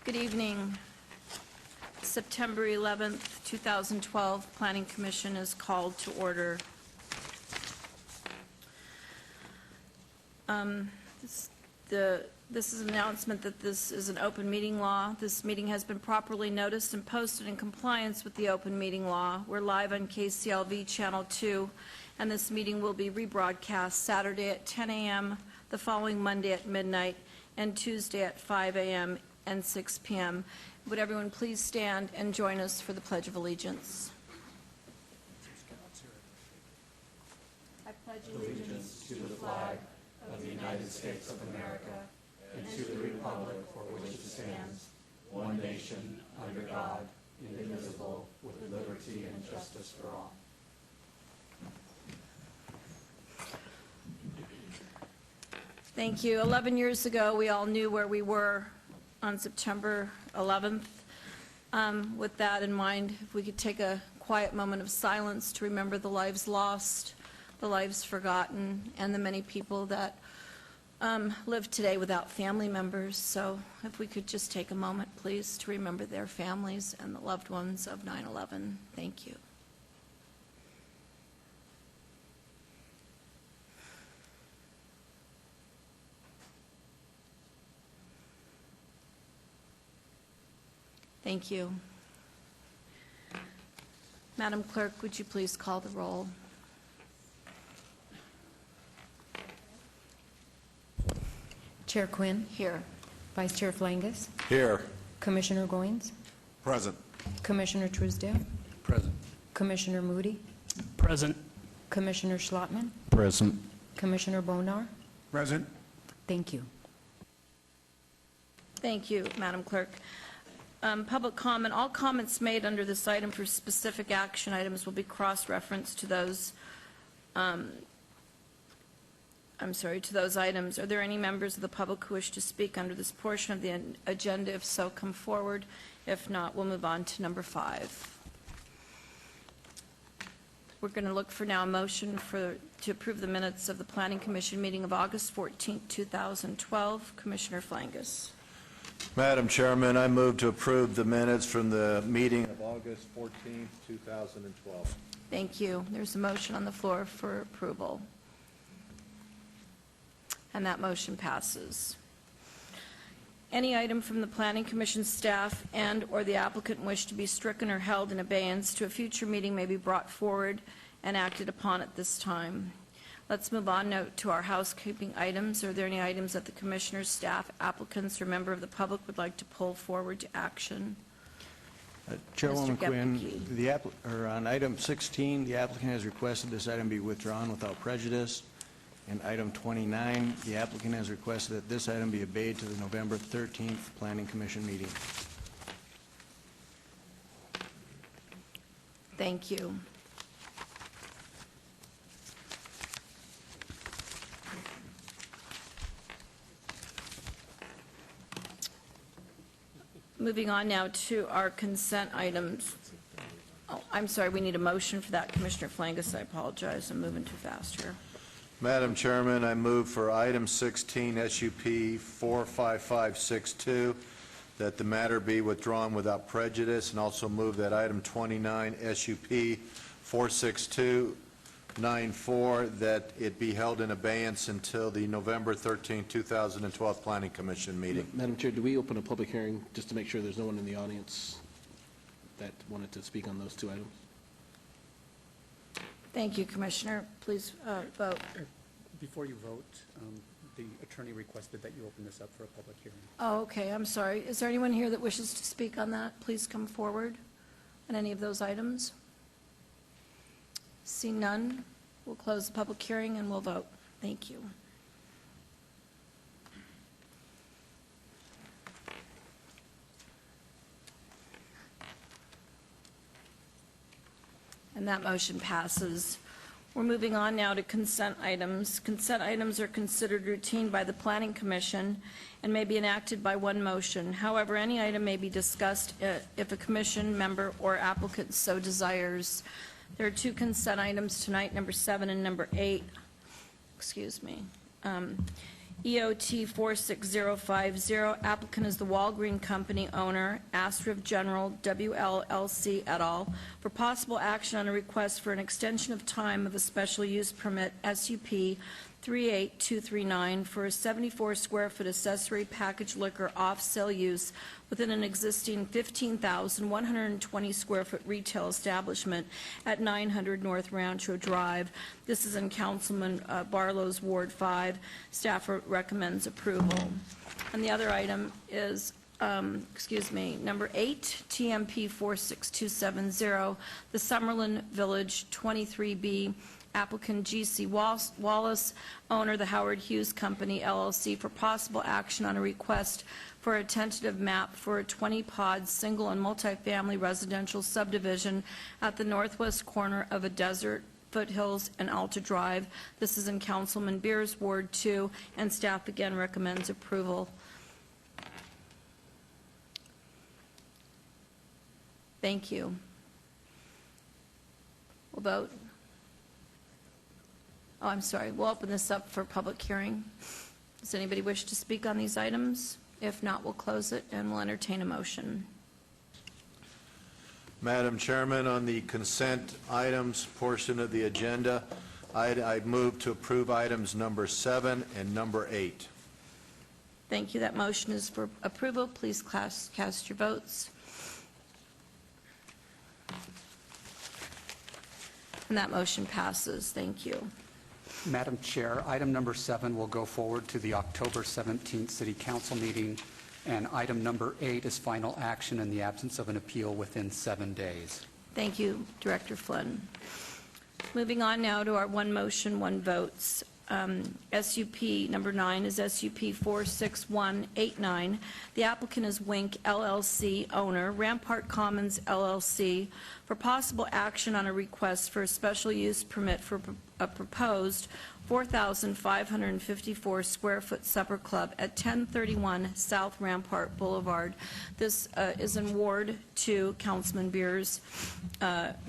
Good evening. September 11th, 2012, Planning Commission is called to order. This is an announcement that this is an open meeting law. This meeting has been properly noticed and posted in compliance with the open meeting law. We're live on KCLV Channel 2, and this meeting will be rebroadcast Saturday at 10 a.m., the following Monday at midnight, and Tuesday at 5 a.m. and 6 p.m. Would everyone please stand and join us for the Pledge of Allegiance? I pledge allegiance to the flag of the United States of America and to the republic for which it stands, one nation, under God, indivisible, with liberty and justice for all. Thank you. 11 years ago, we all knew where we were on September 11th. With that in mind, if we could take a quiet moment of silence to remember the lives lost, the lives forgotten, and the many people that live today without family members. So if we could just take a moment, please, to remember their families and the loved ones of 9/11. Thank you. Thank you. Madam Clerk, would you please call the roll? Chair Quinn. Here. Vice Chair Flangus. Here. Commissioner Goins. Present. Commissioner Truesdale. Present. Commissioner Moody. Present. Commissioner Schlottman. Present. Commissioner Bonar. Present. Thank you. Thank you, Madam Clerk. Public comment. All comments made under this item for specific action items will be cross-referenced to those, to those items. Are there any members of the public who wish to speak under this portion of the agenda? If so, come forward. If not, we'll move on to number 5. We're going to look for now a motion to approve the minutes of the Planning Commission meeting of August 14, 2012. Commissioner Flangus. Madam Chairman, I move to approve the minutes from the meeting of August 14, 2012. Thank you. There's a motion on the floor for approval. And that motion passes. Any item from the Planning Commission staff and/or the applicant wish to be stricken or held in abeyance to a future meeting may be brought forward and acted upon at this time. Let's move on now to our housekeeping items. Are there any items that the Commissioners, staff, applicants, or member of the public would like to pull forward to action? Chairwoman Mr. Quinn, on item 16, the applicant has requested this item be withdrawn without prejudice. And item 29, the applicant has requested that this item be obeyed to the November 13th Planning Commission meeting. Thank you. Moving on now to our consent items. Oh, I'm sorry, we need a motion for that. Commissioner Flangus, I apologize. I'm moving too fast here. Madam Chairman, I move for item 16, SUP 45562, that the matter be withdrawn without prejudice, and also move that item 29, SUP 46294, that it be held in abeyance until the November 13, 2012 Planning Commission meeting. Madam Chair, do we open a public hearing just to make sure there's no one in the audience that wanted to speak on those two items? Thank you, Commissioner. Please vote. Before you vote, the attorney requested that you open this up for a public hearing. Oh, okay. I'm sorry. Is there anyone here that wishes to speak on that? Please come forward on any of those items. See none. We'll close the public hearing and we'll vote. Thank you. And that motion passes. We're moving on now to consent items. Consent items are considered routine by the Planning Commission and may be enacted by one motion. However, any item may be discussed if a commission member or applicant so desires. There are 2 consent items tonight, number 7 and number 8. Excuse me. EOT 46050, applicant is the Walgreen Company owner, Astriv General WLLC et al., for possible action on a request for an extension of time of a special use permit, SUP 38239, for a 74-square-foot accessory package liquor off-sale use within an existing 15,120-square-foot retail establishment at 900 North Rancho Drive. This is in Councilman Barlow's Ward 5. Staff recommends approval. And the other item is, number 8, TMP 46270, the Summerlin Village 23B, applicant G.C. Wallace, owner the Howard Hughes Company, LLC, for possible action on a request for a tentative map for a 20-pod single and multifamily residential subdivision at the northwest corner of a Desert, Foothills, and Alta Drive. This is in Councilman Beers, Ward 2, and staff again recommends approval. Thank you. We'll vote. Oh, I'm sorry. We'll open this up for public hearing. Does anybody wish to speak on these items? If not, we'll close it and we'll entertain a motion. Madam Chairman, on the consent items portion of the agenda, I move to approve items number 7 and number 8. Thank you. That motion is for approval. Please cast your votes. And that motion passes. Thank you. Madam Chair, item number 7 will go forward to the October 17th City Council meeting, and item number 8 is final action in the absence of an appeal within 7 days. Thank you, Director Flynn. Moving on now to our one motion, one votes. SUP number 9 is SUP 46189. The applicant is Wink LLC, owner, Rampart Commons LLC, for possible action on a request for a special use permit for a proposed 4,554 square foot supper club at 1031 South Rampart Boulevard. This is in Ward 2, Councilman Beers'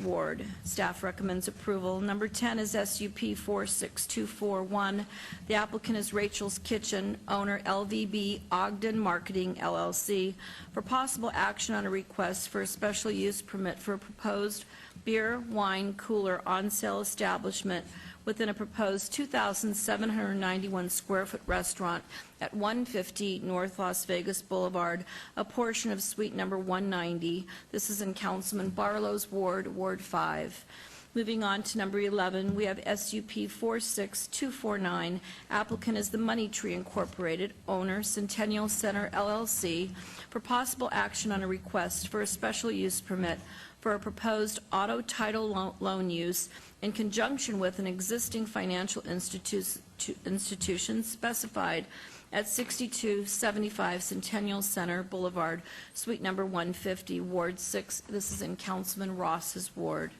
ward. Staff recommends approval. Number 10 is SUP 46241. The applicant is Rachel's Kitchen, owner LVB Ogden Marketing LLC, for possible action on a request for a special use permit for a proposed beer, wine, cooler on-sale establishment within a proposed 2,791 square foot restaurant at 150 North Las Vegas Boulevard, a portion of suite number 190. This is in Councilman Barlow's ward, Ward 5. Moving on to number 11, we have SUP 46249. Applicant is the Money Tree Incorporated, owner Centennial Center LLC, for possible action on a request for a special use permit for a proposed auto title loan use in conjunction with an existing financial institution specified at 6275 Centennial Center Boulevard, suite number 150, Ward 6. This is in Councilman Ross's ward.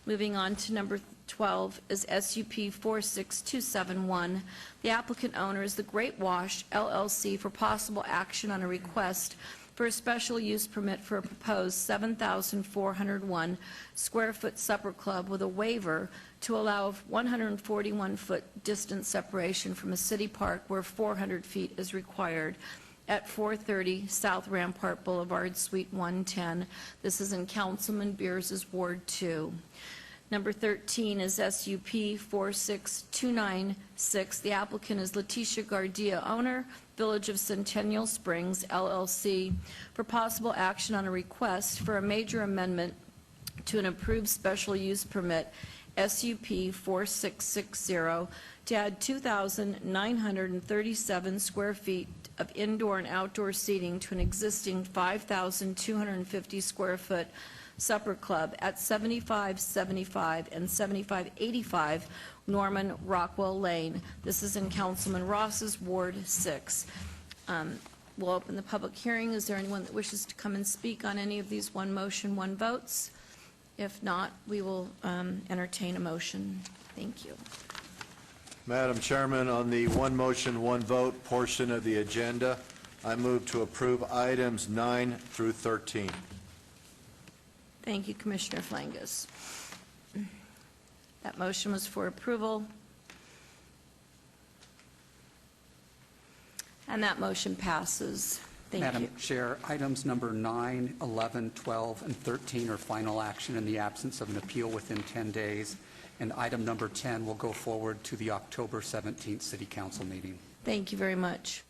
Moving on to number 12 is SUP 46271. The applicant owner is the Great Wash LLC, for possible action on a request for a special use permit for a proposed 7,401 square foot supper club with a waiver to allow 141-foot distance separation from a city park where 400 feet is required at 430 South Rampart Boulevard, Suite 110. This is in Councilman Beers' Ward 2. Number 13 is SUP 46296. The applicant is Leticia Gardia, owner, Village of Centennial Springs, LLC, for possible action on a request for a major amendment to an approved special use permit, SUP 4660, to add 2,937 square feet of indoor and outdoor seating to an existing 5,250 square foot supper club at 7575 and 7585 Norman Rockwell Lane. This is in Councilman Ross's Ward 6. We'll open the public hearing. Is there anyone that wishes to come and speak on any of these one motion, one votes? If not, we will entertain a motion. Thank you. Madam Chairman, on the one motion, one vote portion of the agenda, I move to approve items 9 through 13. Thank you, Commissioner Flangus. That motion was for approval. And that motion passes. Thank you. Madam Chair, items number 9, 11, 12, and 13 are final action in the absence of an appeal within 10 days, and item number 10 will go forward to the October 17th City Council meeting. Thank you very much.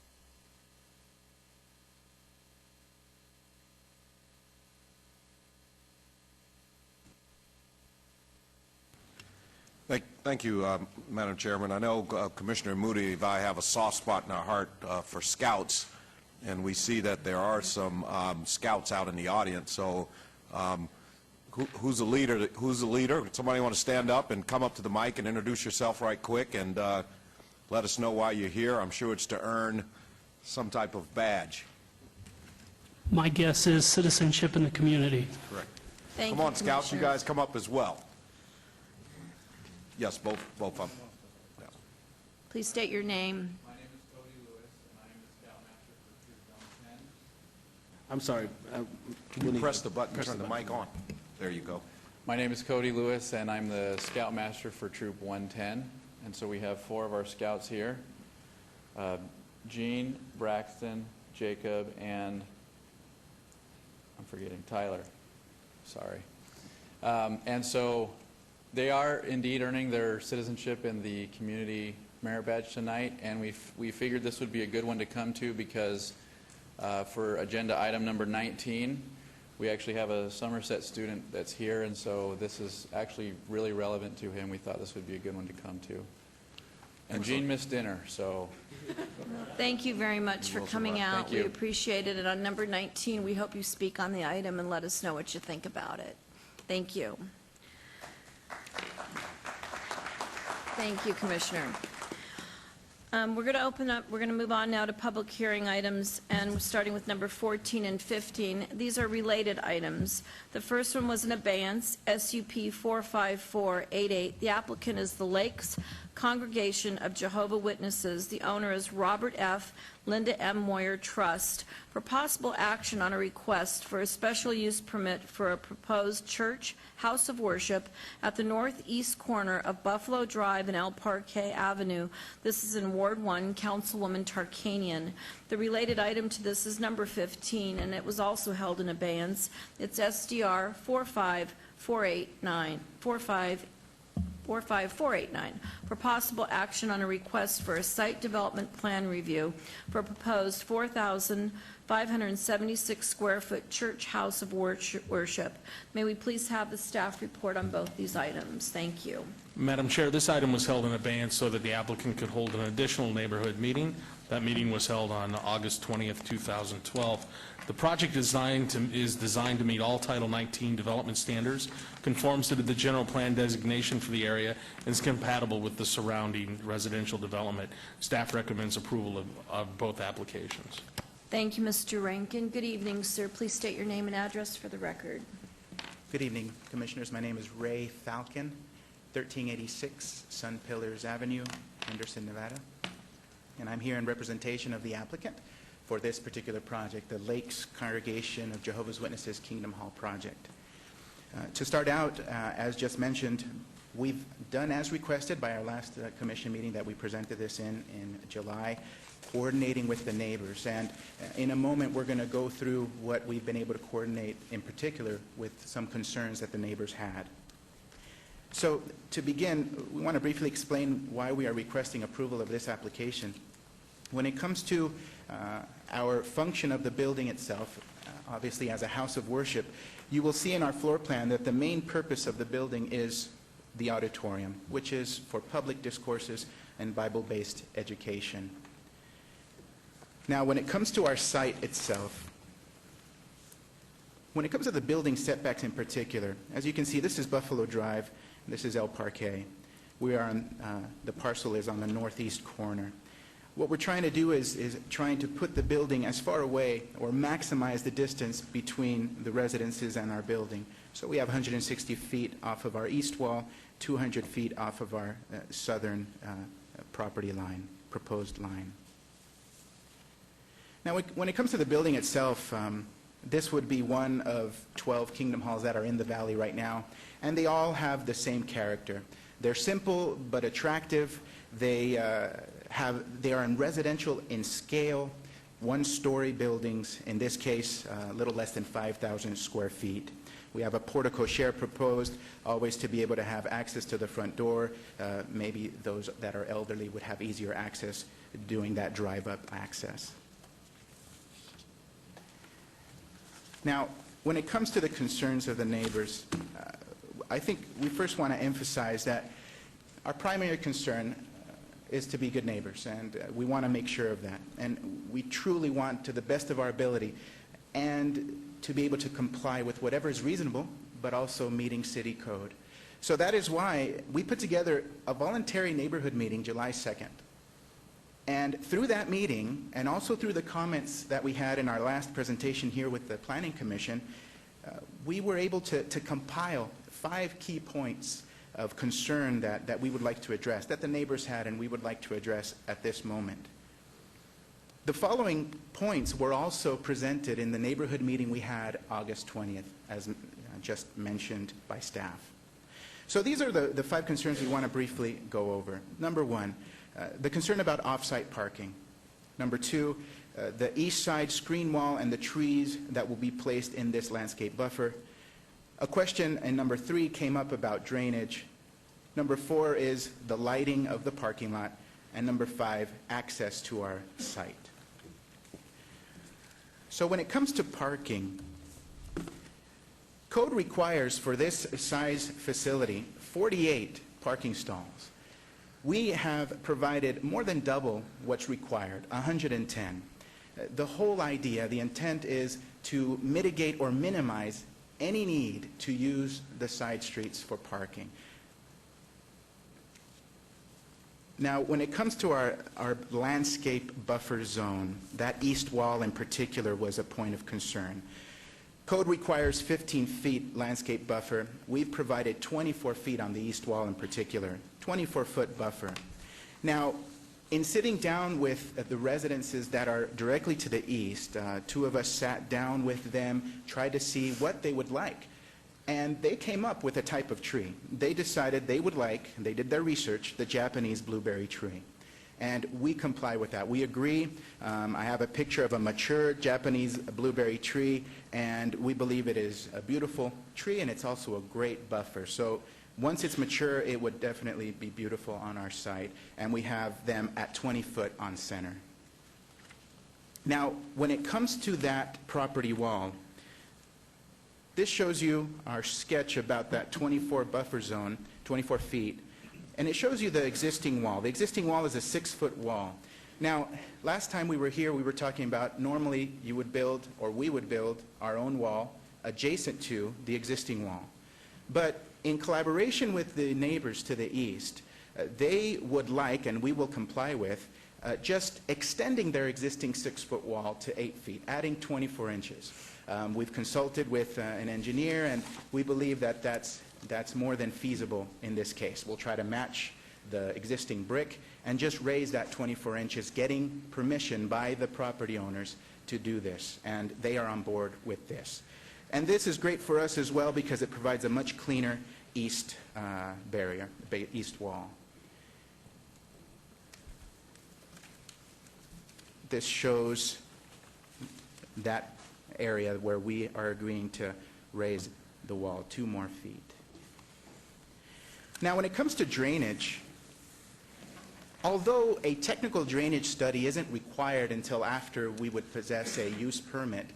Thank you, Madam Chairman. I know Commissioner Moody and I have a soft spot in our heart for scouts, and we see that there are some scouts out in the audience. So who's the leader? Who's the leader? Somebody want to stand up and come up to the mic and introduce yourself right quick and let us know why you're here. I'm sure it's to earn some type of badge. My guess is citizenship in the community. Correct. Thank Come you, on, scouts, you Commissioner. guys come up as well. Yes, both of them. Yeah. Please state your name. My name is Cody Lewis, and I am the Scoutmaster for Troop 110. I'm sorry. Can you press the button, turn the mic on? There you go. My name is Cody Lewis, and I'm the Scoutmaster for Troop 110. And so we have 4 of our scouts here. Gene, Braxton, Jacob, and I'm forgetting Tyler. Sorry. And so they are indeed earning their citizenship in the community merit badge tonight, and we figured this would be a good one to come to because for agenda item number 19, we actually have a Somerset student that's here, and so this is actually really relevant to him. We thought this would be a good one to come to. And Gene missed dinner, so Thank you very much for coming out. Thank We you. appreciate it. And on number 19, we hope you speak on the item and let us know what you think about it. Thank you. Thank you, Commissioner. We're going to open up, we're going to move on now to public hearing items, and we're starting with number 14 and 15. These are related items. The first one was an abeyance, SUP 45488. The applicant is the Lakes Congregation of Jehovah's Witnesses. The owner is Robert F. Linda M. Moyer Trust, for possible action on a request for a special use permit for a proposed church house of worship at the northeast corner of Buffalo Drive and El Parque Avenue. This is in Ward 1, Councilwoman Tarkanian. The related item to this is number 15, and it was also held in abeyance. It's SDR 45489, 45489, for possible action on a request for a site development plan review for a proposed 4,576 square foot church house of worship. May we please have the staff report on both these items? Thank you. Madam Chair, this item was held in abeyance so that the applicant could hold an additional neighborhood meeting. That meeting was held on August 20th, 2012. The project is designed to meet all Title 19 development standards, conforms to the general plan designation for the area, and is compatible with the surrounding residential development. Staff recommends approval of both applications. Thank you, Mr. Rankin. Good evening, sir. Please state your name and address for the record. Good evening, Commissioners. My name is Ray Falcon, 1386 Sun Pillars Avenue, Henderson, Nevada. And I'm here in representation of the applicant for this particular project, the Lakes Congregation of Jehovah's Witnesses Kingdom Hall project. To start out, as just mentioned, we've done as requested by our last commission meeting that we presented this in July, coordinating with the neighbors. And in a moment, we're going to go through what we've been able to coordinate, in particular with some concerns that the neighbors had. So to begin, we want to briefly explain why we are requesting approval of this application. When it comes to our function of the building itself, obviously as a house of worship, you will see in our floor plan that the main purpose of the building is the auditorium, which is for public discourses and Bible-based education. Now, when it comes to our site itself, when it comes to the building setbacks in particular, as you can see, this is Buffalo Drive, and this is El Parque. We are on, the parcel is on the northeast corner. What we're trying to do is trying to put the building as far away or maximize the distance between the residences and our building. So we have 160 feet off of our east wall, 200 feet off of our southern property line, proposed line. Now, when it comes to the building itself, this would be one of 12 Kingdom Halls that are in the valley right now, and they all have the same character. They're simple but attractive. They they are in residential in scale, one-story buildings, in this case, a little less than 5,000 square feet. We have a portico share proposed, always to be able to have access to the front door. Maybe those that are elderly would have easier access doing that drive-up access. Now, when it comes to the concerns of the neighbors, I think we first want to emphasize that our primary concern is to be good neighbors, and we want to make sure of that. And we truly want, to the best of our ability, and to be able to comply with whatever is reasonable, but also meeting city code. So that is why we put together a voluntary neighborhood meeting July 2nd. And through that meeting, and also through the comments that we had in our last presentation here with the Planning Commission, we were able to compile 5 key points of concern that we would like to address, that the neighbors had and we would like to address at this moment. The following points were also presented in the neighborhood meeting we had August 20th, as just mentioned by staff. So these are the 5 concerns we want to briefly go over. Number 1, the concern about off-site parking. Number 2, the east side screen wall and the trees that will be placed in this landscape buffer. A question in number 3 came up about drainage. Number 4 is the lighting of the parking lot. And number 5, access to our site. So when it comes to parking, code requires for this size facility 48 parking stalls. We have provided more than double what's required, 110. The whole idea, the intent is to mitigate or minimize any need to use the side streets for parking. Now, when it comes to our landscape buffer zone, that east wall in particular was a point of concern. Code requires 15 feet landscape buffer. We've provided 24 feet on the east wall in particular, 24-foot buffer. Now, in sitting down with the residences that are directly to the east, 2 of us sat down with them, tried to see what they would like. And they came up with a type of tree. They decided they would like, they did their research, the Japanese blueberry tree. And we comply with that. We agree. I have a picture of a mature Japanese blueberry tree, and we believe it is a beautiful tree, and it's also a great buffer. So once it's mature, it would definitely be beautiful on our site, and we have them at 20 foot on center. Now, when it comes to that property wall, this shows you our sketch about that 24 buffer zone, 24 feet, and it shows you the existing wall. The existing wall is a 6-foot wall. Now, last time we were here, we were talking about normally you would build, or we would build, our own wall adjacent to the existing wall. But in collaboration with the neighbors to the east, they would like, and we will comply with, just extending their existing 6-foot wall to 8 feet, adding 24 inches. We've consulted with an engineer, and we believe that that's more than feasible in this case. We'll try to match the existing brick and just raise that 24 inches, getting permission by the property owners to do this, and they are on board with this. And this is great for us as well because it provides a much cleaner east barrier, east wall. This shows that area where we are agreeing to raise the wall 2 more feet. Now, when it comes to drainage, although a technical drainage study isn't required until after we would possess a use permit,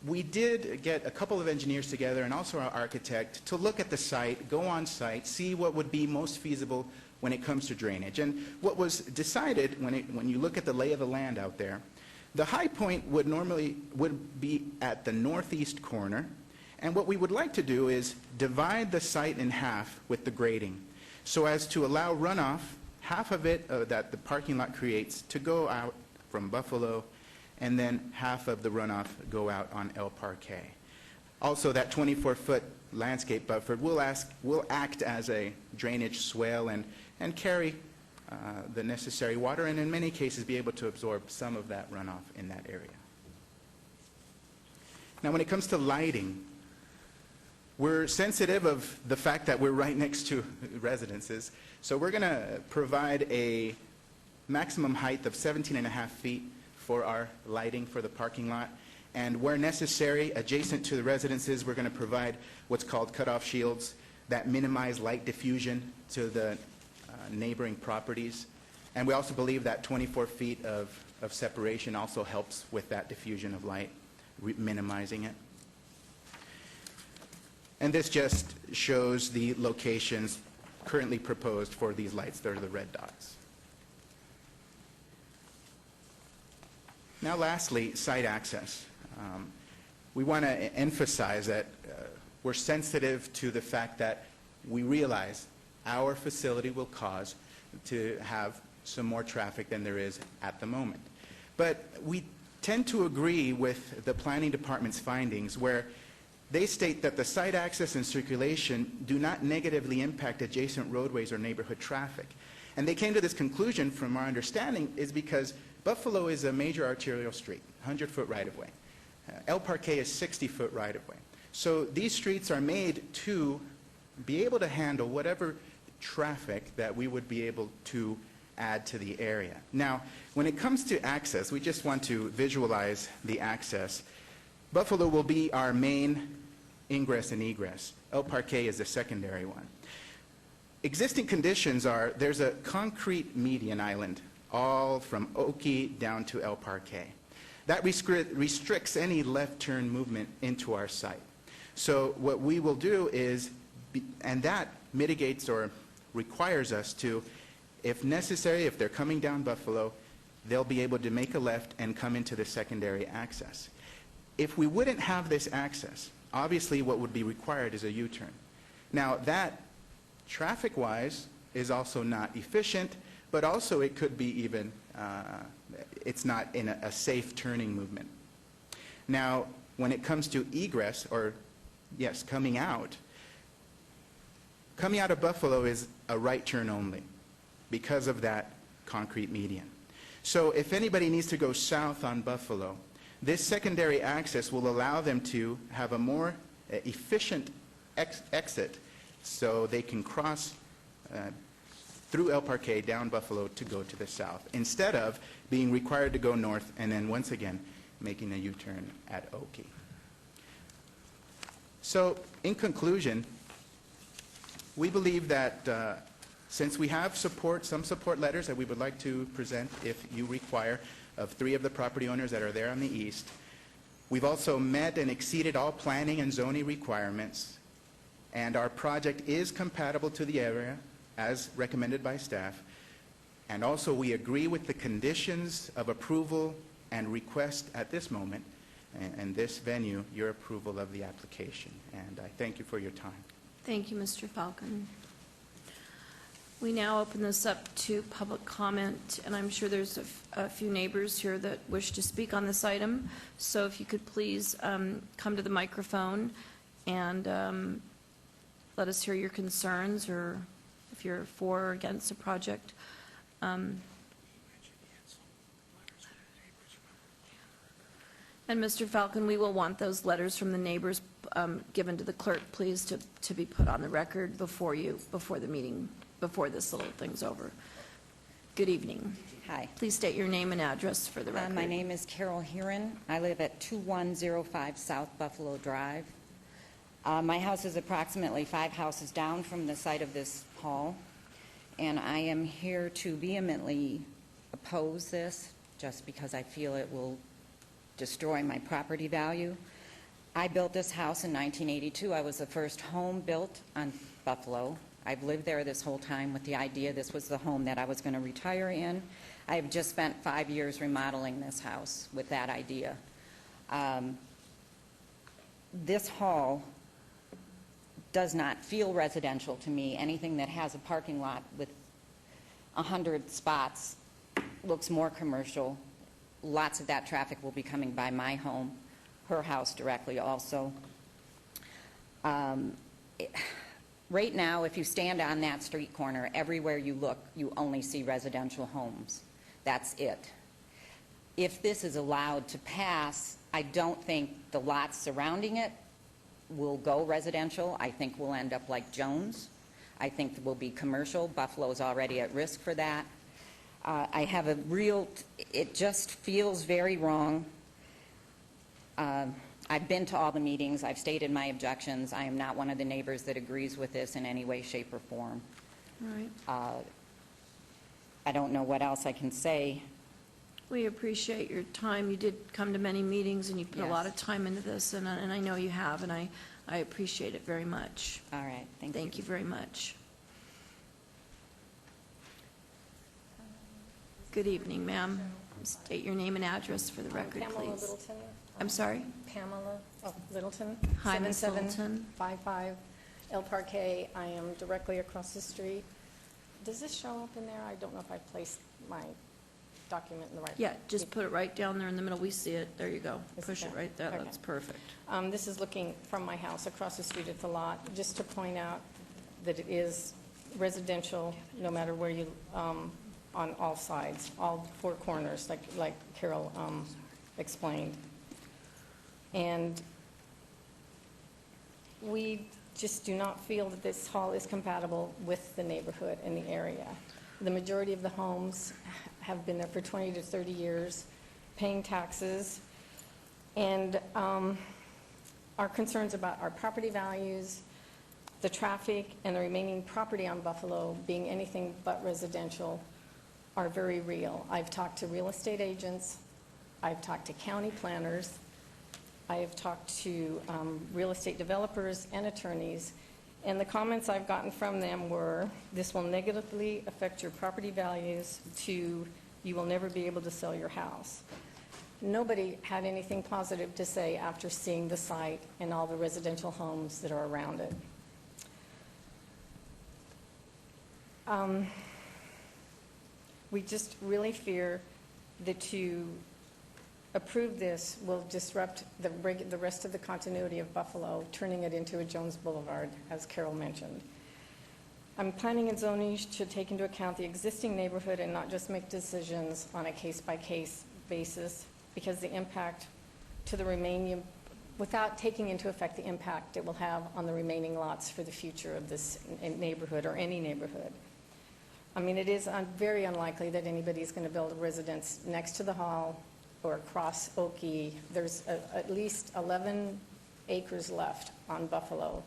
we did get a couple of engineers together and also our architect to look at the site, go on site, see what would be most feasible when it comes to drainage. And what was decided when you look at the lay of the land out there, the high point would be at the northeast corner, and what we would like to do is divide the site in half with the grading so as to allow runoff, half of it that the parking lot creates, to go out from Buffalo, and then half of the runoff go out on El Parque. Also, that 24-foot landscape buffer will act as a drainage swale and carry the necessary water, and in many cases be able to absorb some of that runoff in that area. Now, when it comes to lighting, we're sensitive of the fact that we're right next to residences, so we're going to provide a maximum height of 17.5 feet for our lighting for the parking lot. And where necessary, adjacent to the residences, we're going to provide what's called cutoff shields that minimize light diffusion to the neighboring properties. And we also believe that 24 feet of separation also helps with that diffusion of light, minimizing it. And this just shows the locations currently proposed for these lights. They're the red dots. Now lastly, site access. We want to emphasize that we're sensitive to the fact that we realize our facility will cause to have some more traffic than there is at the moment. But we tend to agree with the Planning Department's findings where they state that the site access and circulation do not negatively impact adjacent roadways or neighborhood traffic. And they came to this conclusion, from our understanding, is because Buffalo is a major arterial street, 100-foot right-of-way. El Parque is 60-foot right-of-way. So these streets are made to be able to handle whatever traffic that we would be able to add to the area. Now, when it comes to access, we just want to visualize the access. Buffalo will be our main ingress and egress. El Parque is the secondary one. Existing conditions are, there's a concrete median island all from Oki down to El Parque. That restricts any left turn movement into our site. So what we will do is, and that mitigates or requires us to, if necessary, if they're coming down Buffalo, they'll be able to make a left and come into the secondary access. If we wouldn't have this access, obviously what would be required is a U-turn. Now that, traffic-wise, is also not efficient, but also it could be even, it's not in a safe turning movement. Now, when it comes to egress, or yes, coming out of Buffalo is a right turn only because of that concrete median. So if anybody needs to go south on Buffalo, this secondary access will allow them to have a more efficient exit so they can cross through El Parque down Buffalo to go to the south, instead of being required to go north and then once again making a U-turn at Oki. So in conclusion, we believe that since we have some support letters that we would like to present if you require, of 3 of the property owners that are there on the east, we've also met and exceeded all planning and zoning requirements, and our project is compatible to the area as recommended by staff. And also we agree with the conditions of approval and request at this moment, and this venue, your approval of the application. And I thank you for your time. Thank you, Mr. Falcon. We now open this up to public comment, and I'm sure there's a few neighbors here that wish to speak on this item. So if you could please come to the microphone and let us hear your concerns, or if you're for or against a project. And Mr. Falcon, we will want those letters from the neighbors given to the clerk, please, to be put on the record before the meeting, before this little thing's over. Good evening. Hi. Please state your name and address for the record. My name is Carol Heron. I live at 2105 South Buffalo Drive. My house is approximately 5 houses down from the site of this hall, and I am here to vehemently oppose this just because I feel it will destroy my property value. I built this house in 1982. I was the first home built on Buffalo. I've lived there this whole time with the idea this was the home that I was going to retire in. I've just spent 5 years remodeling this house with that idea. This hall does not feel residential to me. Anything that has a parking lot with 100 spots looks more commercial. Lots of that traffic will be coming by my home, her house directly also. Right now, if you stand on that street corner, everywhere you look, you only see residential homes. That's it. If this is allowed to pass, I don't think the lots surrounding it will go residential. I think we'll end up like Jones. I think we'll be commercial. Buffalo's already at risk for that. I have a real, it just feels very wrong. I've been to all the meetings, I've stated my objections. I am not one of the neighbors that agrees with this in any way, shape, or form. Right. I don't know what else I can say. We appreciate your time. You did come to many meetings, and you put a lot Yes. of time into this, and I know you have, and I appreciate it very much. All right, thank you. Thank you very much. Good evening, ma'am. State your name and address for the record, Pamela please. Littleton. I'm sorry? Pamela Littleton. Hi, Ms. Littleton. 7755 El Parque. I am directly across the street. Does this show up in there? I don't know if I placed my document in the right. Yeah, just put it right down there in the middle. We see it. There you go. Is it Push it there? right there. Okay. That's perfect. This is looking from my house across the street at the lot, just to point out that it is residential, no matter where you, on all sides, all four corners, like Carol explained. And we just do not feel that this hall is compatible with the neighborhood and the area. The majority of the homes have been there for 20 to 30 years, paying taxes, and our concerns about our property values, the traffic, and the remaining property on Buffalo being anything but residential are very real. I've talked to real estate agents, I've talked to county planners, I have talked to real estate developers and attorneys, and the comments I've gotten from them were, this will negatively affect your property values to you will never be able to sell your house. Nobody had anything positive to say after seeing the site and all the residential homes that are around it. We just really fear that to approve this will disrupt the rest of the continuity of Buffalo, turning it into a Jones Boulevard, as Carol mentioned. Planning and zoning should take into account the existing neighborhood and not just make decisions on a case-by-case basis, because the impact to the remaining, without taking into effect the impact it will have on the remaining lots for the future of this neighborhood or any neighborhood. I mean, it is very unlikely that anybody's going to build a residence next to the hall or across Oki. There's at least 11 acres left on Buffalo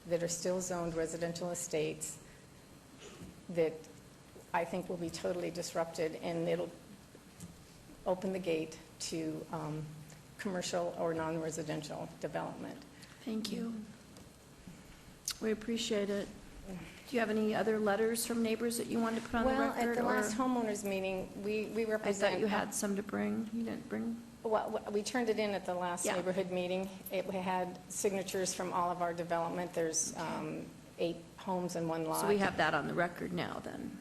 that are still zoned residential estates that I think will be totally disrupted, and it'll open the gate to commercial or non-residential development. Thank you. We appreciate it. Do you have any other letters from neighbors that you wanted to put on the record? Well, at the or- last homeowners meeting, we I represent... thought you had some to bring. You didn't bring? Well, we turned it in at the last Yeah. neighborhood meeting. We had signatures from all of our development. There's 8 homes in one lot. So we have that on the record now, then?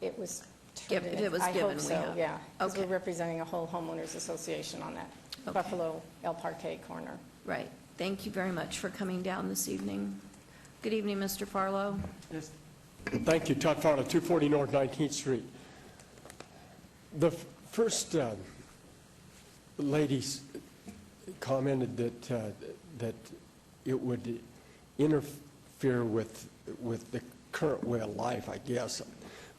It was If turned in. it was I given, hope we so, have. yeah. Because we're Okay. representing a whole homeowners association on that Okay. Buffalo El Parque corner. Right. Thank you very much for coming down this evening. Good evening, Mr. Farlow. Thank you. Todd Farlow, 240 North 19th Street. The first lady commented that it would interfere with the current way of life, I guess.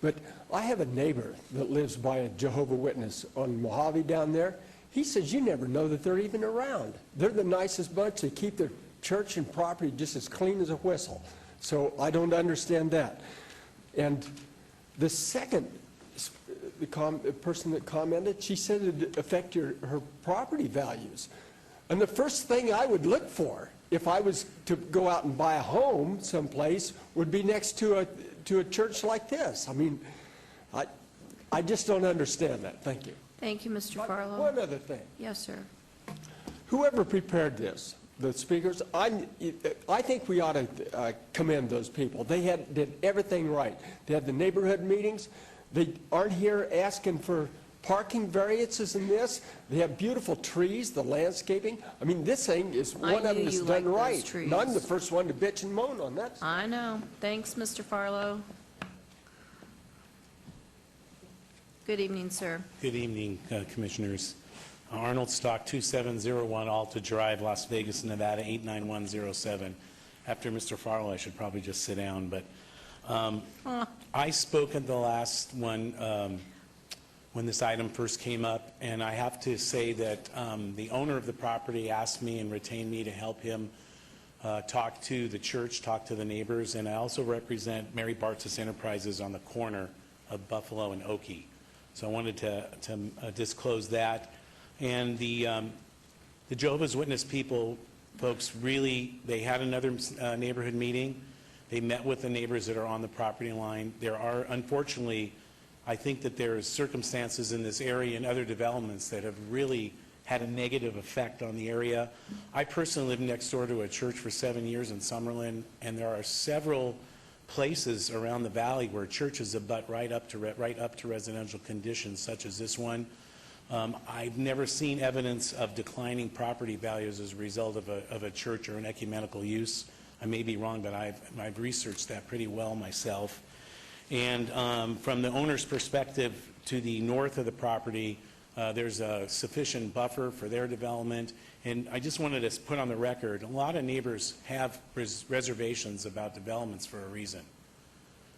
But I have a neighbor that lives by a Jehovah's Witness on Mojave down there. He says you never know that they're even around. They're the nicest bunch. They keep their church and property just as clean as a whistle. So I don't understand that. And the second person that commented, she said it would affect her property values. And the first thing I would look for if I was to go out and buy a home someplace would be next to a church like this. I mean, I just don't understand that. Thank you. Thank you, Mr. Farlow. One other thing. Yes, sir. Whoever prepared this, the speakers, I think we ought to commend those people. They did everything right. They had the neighborhood meetings. They aren't here asking for parking variances in this. They have beautiful trees, the landscaping. I mean, this thing is one of them that's done right. And I'm the first one to bitch and moan on that. I know. Thanks, Mr. Farlow. Good evening, sir. Good evening, Commissioners. Arnold Stock, 2701 Alta Drive, Las Vegas, Nevada, 89107. After Mr. Farlow, I should probably just sit down, but I spoke at the last one when this item first came up, and I have to say that the owner of the property asked me and retained me to help him talk to the church, talk to the neighbors, and I also represent Mary Bartzis Enterprises on the corner of Buffalo and Oakey. So I wanted to disclose that. And the Jehovah's Witness people, folks, really, they had another neighborhood meeting. They met with the neighbors that are on the property line. There are, unfortunately, I think that there are circumstances in this area and other developments that have really had a negative effect on the area. I personally lived next door to a church for 7 years in Summerlin, and there are several places around the valley where churches abut right up to residential conditions, such as this one. I've never seen evidence of declining property values as a result of a church or an ecumenical use. I may be wrong, but I've researched that pretty well myself. And from the owner's perspective, to the north of the property, there's a sufficient buffer for their development. And I just wanted to put on the record, a lot of neighbors have reservations about developments for a reason,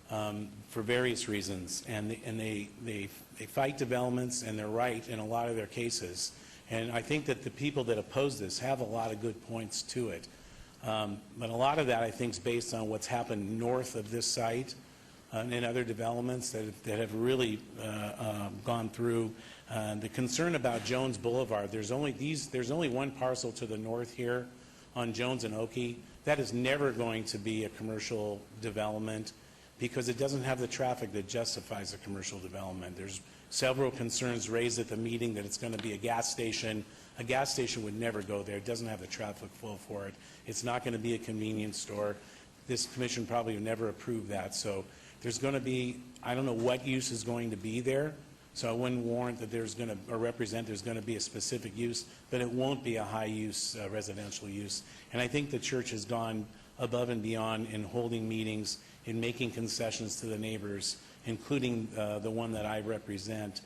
for various reasons. And they fight developments, and they're right in a lot of their cases. And I think that the people that oppose this have a lot of good points to it. But a lot of that, I think, is based on what's happened north of this site and other developments that have really gone through. The concern about Jones Boulevard, there's only one parcel to the north here on Jones and Oakey. That is never going to be a commercial development because it doesn't have the traffic that justifies a commercial development. There's several concerns raised at the meeting that it's going to be a gas station. A gas station would never go there. It doesn't have the traffic flow for it. It's not going to be a convenience store. This commission probably would never approve that. So there's going to be, I don't know what use is going to be there. So I wouldn't warrant that there's going to, or represent there's going to be a specific use, but it won't be a high-use residential use. And I think the church has gone above and beyond in holding meetings, in making concessions to the neighbors, including the one that I represent,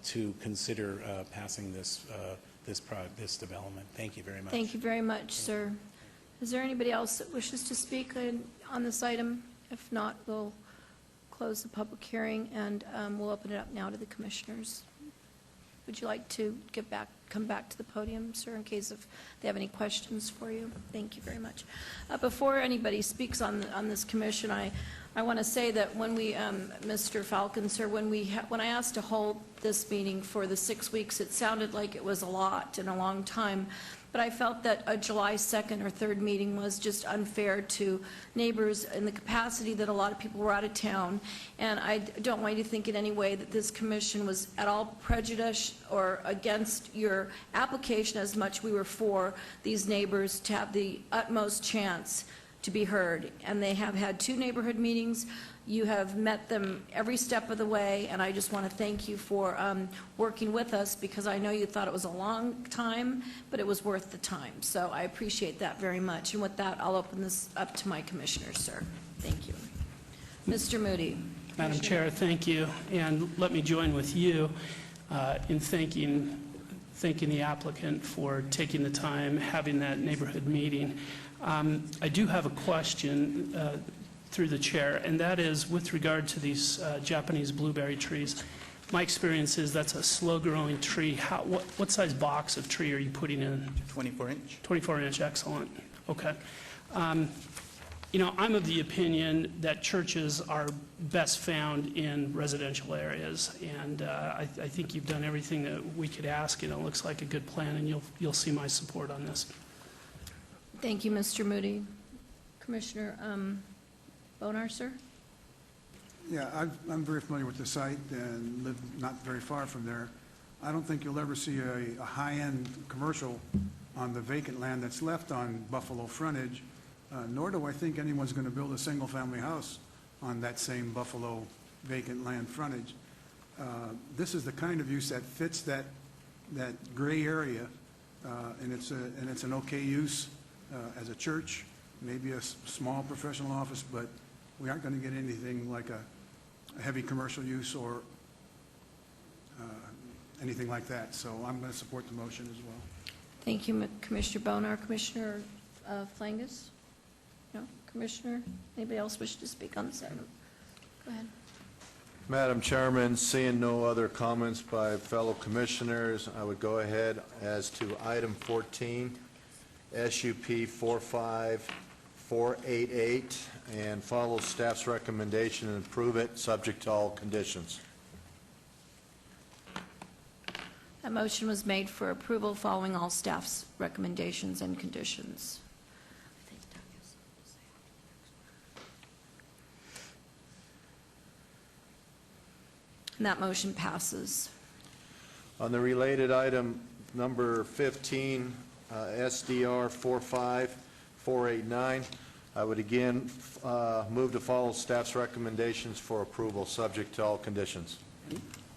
to consider passing this development. Thank you very much. Thank you very much, sir. Is there anybody else that wishes to speak on this item? If not, we'll close the public hearing, and we'll open it up now to the commissioners. Would you like to come back to the podium, sir, in case if they have any questions for you? Thank you very much. Before anybody speaks on this commission, I want to say that when we, Mr. Falcon, sir, when I asked to hold this meeting for the 6 weeks, it sounded like it was a lot and a long time. But I felt that a July 2nd or 3rd meeting was just unfair to neighbors in the capacity that a lot of people were out of town. And I don't want you to think in any way that this commission was at all prejudiced or against your application as much we were for these neighbors to have the utmost chance to be heard. And they have had 2 neighborhood meetings. You have met them every step of the way, and I just want to thank you for working with us, because I know you thought it was a long time, but it was worth the time. So I appreciate that very much. And with that, I'll open this up to my commissioners, sir. Thank you. Mr. Moody. Madam Chair, thank you. And let me join with you in thanking the applicant for taking the time, having that neighborhood meeting. I do have a question through the chair, and that is with regard to these Japanese blueberry trees. My experience is that's a slow-growing tree. What size box of tree are you putting in? 24-inch. 24-inch, excellent. Okay. You know, I'm of the opinion that churches are best found in residential areas, and I think you've done everything that we could ask, and it looks like a good plan, and you'll see my support on this. Thank you, Mr. Moody. Commissioner Bonar, sir? Yeah, I'm very familiar with the site and live not very far from there. I don't think you'll ever see a high-end commercial on the vacant land that's left on Buffalo frontage, nor do I think anyone's going to build a single-family house on that same Buffalo vacant land frontage. This is the kind of use that fits that gray area, and it's an okay use as a church, maybe a small professional office, but we aren't going to get anything like a heavy commercial use or anything like that. So I'm going to support the motion as well. Thank you, Commissioner Bonar. Commissioner Flangus? No? Commissioner? Anybody else wish to speak on this item? Go ahead. Madam Chairman, seeing no other comments by fellow commissioners, I would go ahead as to item 14, SUP 45488, and follow staff's recommendation and approve it, subject to all conditions. A motion was made for approval following all staff's recommendations and conditions. And that motion passes. On the related item number 15, SDR 45489, I would again move to follow staff's recommendations for approval, subject to all conditions.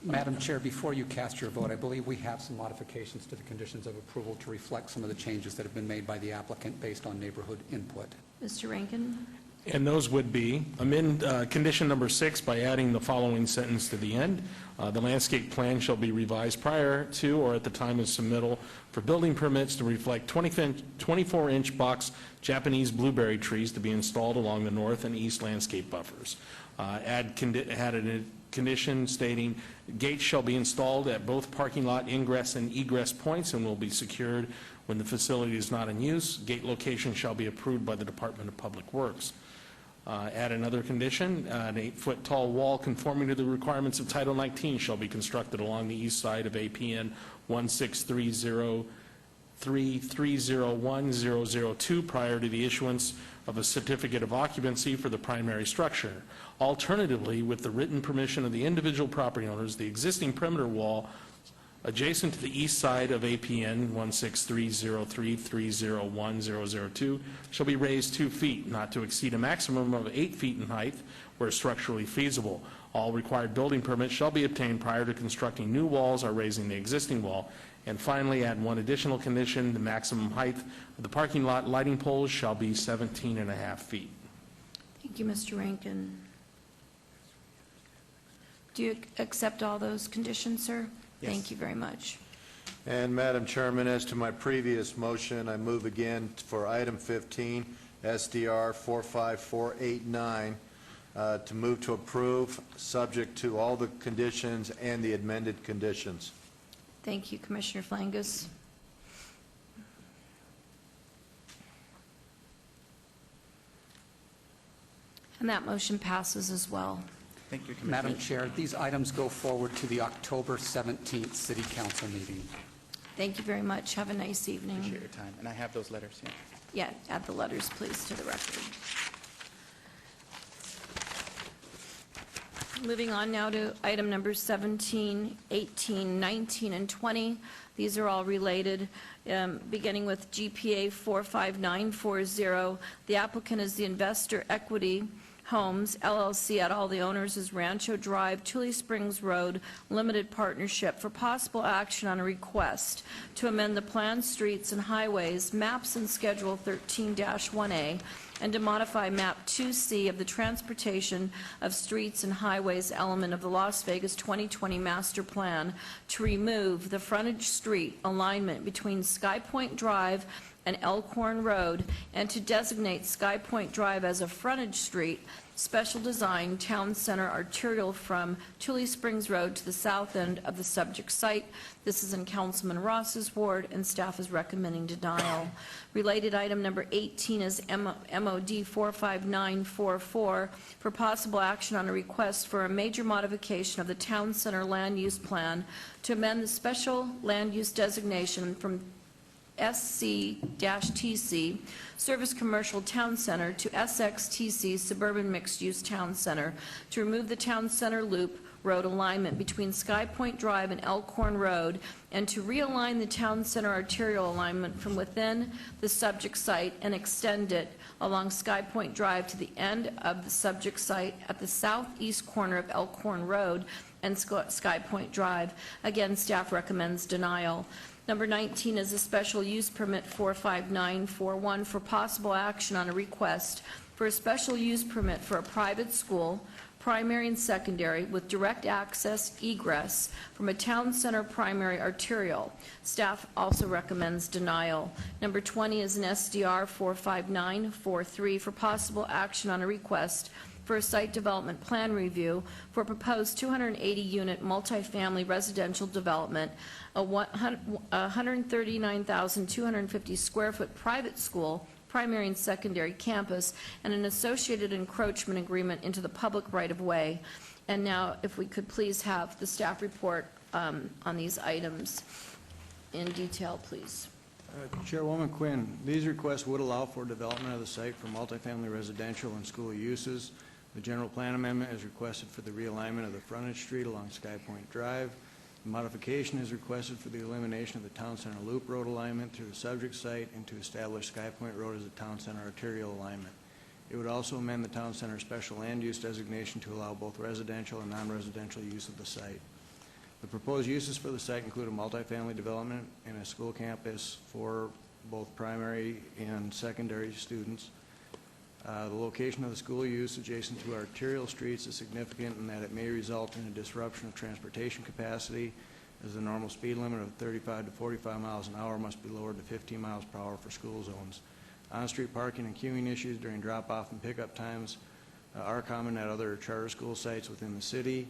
Madam Chair, before you cast your vote, I believe we have some modifications to the conditions of approval to reflect some of the changes that have been made by the applicant based on neighborhood input. Mr. Rankin? And those would be, amend condition number 6 by adding the following sentence to the end. The landscape plan shall be revised prior to or at the time of submittal for building permits to reflect 24-inch box Japanese blueberry trees to be installed along the north and east landscape buffers. Add a condition stating gates shall be installed at both parking lot ingress and egress points and will be secured when the facility is not in use. Gate location shall be approved by the Department of Public Works. Add another condition, an 8-foot-tall wall conforming to the requirements of Title 19 shall be constructed along the east side of APN 16303301002 prior to the issuance of a certificate of occupancy for the primary structure. Alternatively, with the written permission of the individual property owners, the existing perimeter wall adjacent to the east side of APN 16303301002 shall be raised 2 feet, not to exceed a maximum of 8 feet in height where structurally feasible. All required building permits shall be obtained prior to constructing new walls or raising the existing wall. And finally, add one additional condition: the maximum height of the parking lot lighting poles shall be 17.5 feet. Thank you, Mr. Rankin. Do you accept all those conditions, sir? Yes. Thank you very much. And Madam Chairman, as to my previous motion, I move again for item 15, SDR 45489, to move to approve, subject to all the conditions and the amended conditions. Thank you, Commissioner Flangus. And that motion passes as well. Thank you, Commissioner. Madam Chair, these items go forward to the October 17th City Council meeting. Thank you very much. Have a nice evening. Appreciate your time. And I have those letters, yeah. Yeah, add the letters, please, to the record. Moving on now to item number 17, 18, 19, and 20. These are all related, beginning with GPA 45940. The applicant is the Investor Equity Homes, LLC, at all the owners is Rancho Drive, Tule Springs Road, Limited Partnership, for possible action on a request to amend the planned streets and highways, maps and Schedule 13-1A, and to modify Map 2C of the Transportation of Streets and Highways element of the Las Vegas 2020 Master Plan to remove the frontage street alignment between Sky Point Drive and Elkhorn Road, and to designate Sky Point Drive as a frontage street, special design town center arterial from Tule Springs Road to the south end of the subject site. This is in Councilman Ross's ward, and staff is recommending denial. Related item number 18 is MOD 45944 for possible action on a request for a major modification of the town center land use plan to amend the special land use designation from SC-TC, Service Commercial Town Center, to SXTC, Suburban Mixed Use Town Center, to remove the Town Center Loop Road alignment between Sky Point Drive and Elkhorn Road, and to realign the Town Center arterial alignment from within the subject site and extend it along Sky Point Drive to the end of the subject site at the southeast corner of Elkhorn Road and Sky Point Drive. Again, staff recommends denial. Number 19 is a special use permit 45941 for possible action on a request for a special use permit for a private school, primary and secondary, with direct access egress from a town center primary arterial. Staff also recommends denial. Number 20 is an SDR 45943 for possible action on a request for a site development plan review for a proposed 280-unit multifamily residential development, a 139,250 square foot private school, primary and secondary campus, and an associated encroachment agreement into the public right-of-way. And now, if we could please have the staff report on these items in detail, please. Chairwoman Quinn, these requests would allow for development of the site for multifamily residential and school uses. The general plan amendment is requested for the realignment of the frontage street along Sky Point Drive. The modification is requested for the elimination of the Town Center Loop Road alignment through the subject site and to establish Sky Point Road as a Town Center arterial alignment. It would also amend the Town Center special land use designation to allow both residential and non-residential use of the site. The proposed uses for the site include a multifamily development and a school campus for both primary and secondary students. The location of the school use adjacent to arterial streets is significant in that it may result in a disruption of transportation capacity, as the normal speed limit of 35 to 45 miles an hour must be lowered to 15 miles per hour for school zones. On-street parking and queuing issues during drop-off and pickup times are common at other charter school sites within the city,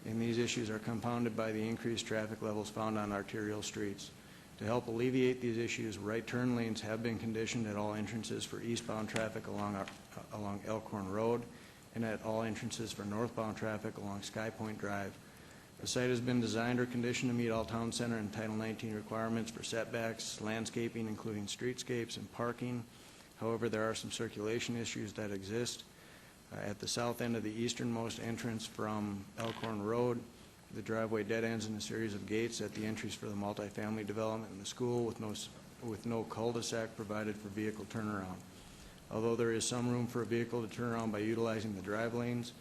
and these issues are compounded by the increased traffic levels found on arterial streets. To help alleviate these issues, right turn lanes have been conditioned at all entrances for eastbound traffic along Elkhorn Road and at all entrances for northbound traffic along Sky Point Drive. The site has been designed or conditioned to meet all Town Center and Title 19 requirements for setbacks, landscaping, including streetscapes, and parking. However, there are some circulation issues that exist. At the south end of the easternmost entrance from Elkhorn Road, the driveway dead ends in a series of gates at the entries for the multifamily development and the school with no cul-de-sac provided for vehicle turnaround. Although there is some room for a vehicle to turn around by utilizing the drive lanes,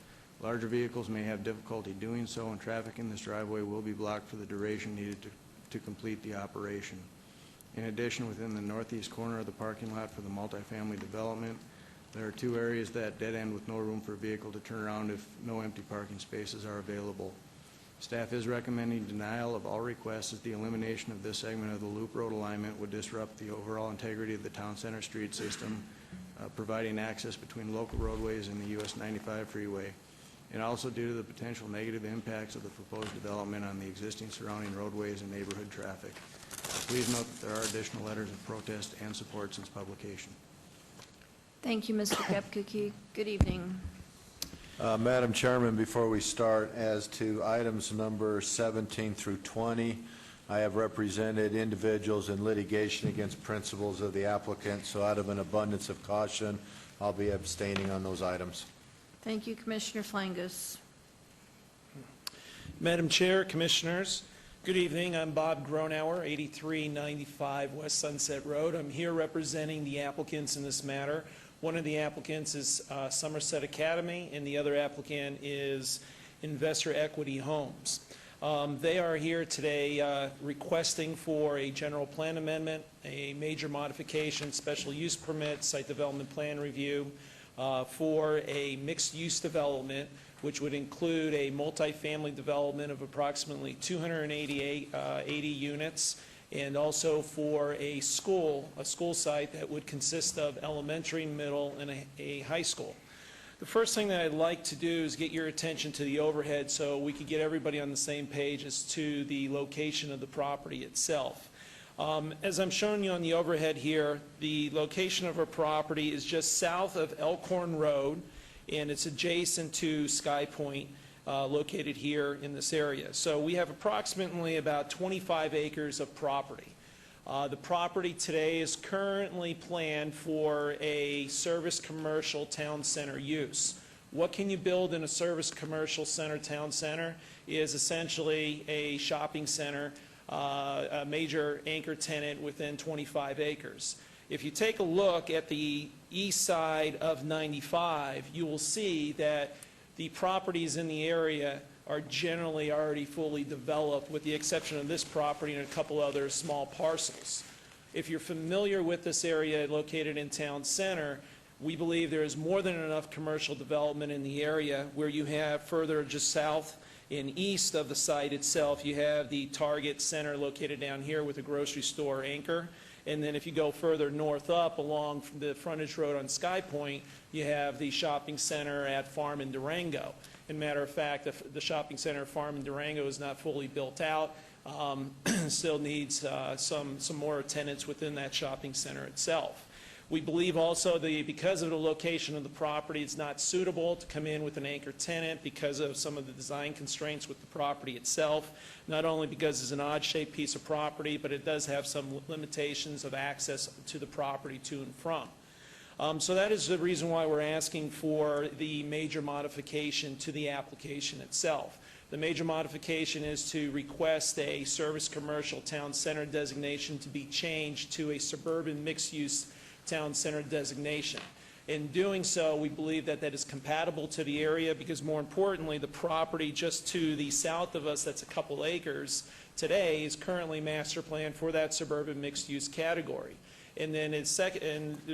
larger vehicles may have difficulty doing so, and traffic in this driveway will be blocked for the duration needed to complete the operation. In addition, within the northeast corner of the parking lot for the multifamily development, there are two areas that dead end with no room for a vehicle to turn around if no empty parking spaces are available. Staff is recommending denial of all requests as the elimination of this segment of the loop road alignment would disrupt the overall integrity of the Town Center street system, providing access between local roadways and the US 95 freeway, and also due to the potential negative impacts of the proposed development on the existing surrounding roadways and neighborhood traffic. Please note that there are additional letters of protest and support since publication. Thank you, Mr. Gepkuki. Good evening. Madam Chairman, before we start, as to items number 17 through 20, I have represented individuals in litigation against principals of the applicant, so out of an abundance of caution, I'll be abstaining on those items. Thank you, Commissioner Flangus. Madam Chair, Commissioners, good evening. I'm Bob Gronauer, 8395 West Sunset Road. I'm here representing the applicants in this matter. One of the applicants is Somerset Academy, and the other applicant is Investor Equity Homes. They are here today requesting for a general plan amendment, a major modification, special use permit, site development plan review for a mixed-use development, which would include a multifamily development of approximately 280 units, and also for a school site that would consist of elementary, middle, and a high school. The first thing that I'd like to do is get your attention to the overhead so we could get everybody on the same page as to the location of the property itself. As I'm showing you on the overhead here, the location of our property is just south of Elkhorn Road, and it's adjacent to Sky Point, located here in this area. So we have approximately about 25 acres of property. The property today is currently planned for a service commercial town center use. What can you build in a service commercial center town center is essentially a shopping center, a major anchor tenant within 25 acres. If you take a look at the east side of 95, you will see that the properties in the area are generally already fully developed, with the exception of this property and a couple other small parcels. If you're familiar with this area located in Town Center, we believe there is more than enough commercial development in the area. Where you have further just south And east of the site itself, you have the Target Center located down here with a grocery store anchor. And then if you go further north up along the frontage road on Sky Point, you have the shopping center at Farm in Durango. And matter of fact, the shopping center at Farm in Durango is not fully built out. Still needs some more tenants within that shopping center itself. We believe also that because of the location of the property, it's not suitable to come in with an anchor tenant because of some of the design constraints with the property itself, not only because it's an odd-shaped piece of property, but it does have some limitations of access to the property to and from. So that is the reason why we're asking for the major modification to the application itself. The major modification is to request a service commercial town center designation to be changed to a suburban mixed-use town center designation. In doing so, we believe that that is compatible to the area because, more importantly, the property just to the south of us, that's a couple acres today, is currently master planned for that suburban mixed-use category. And then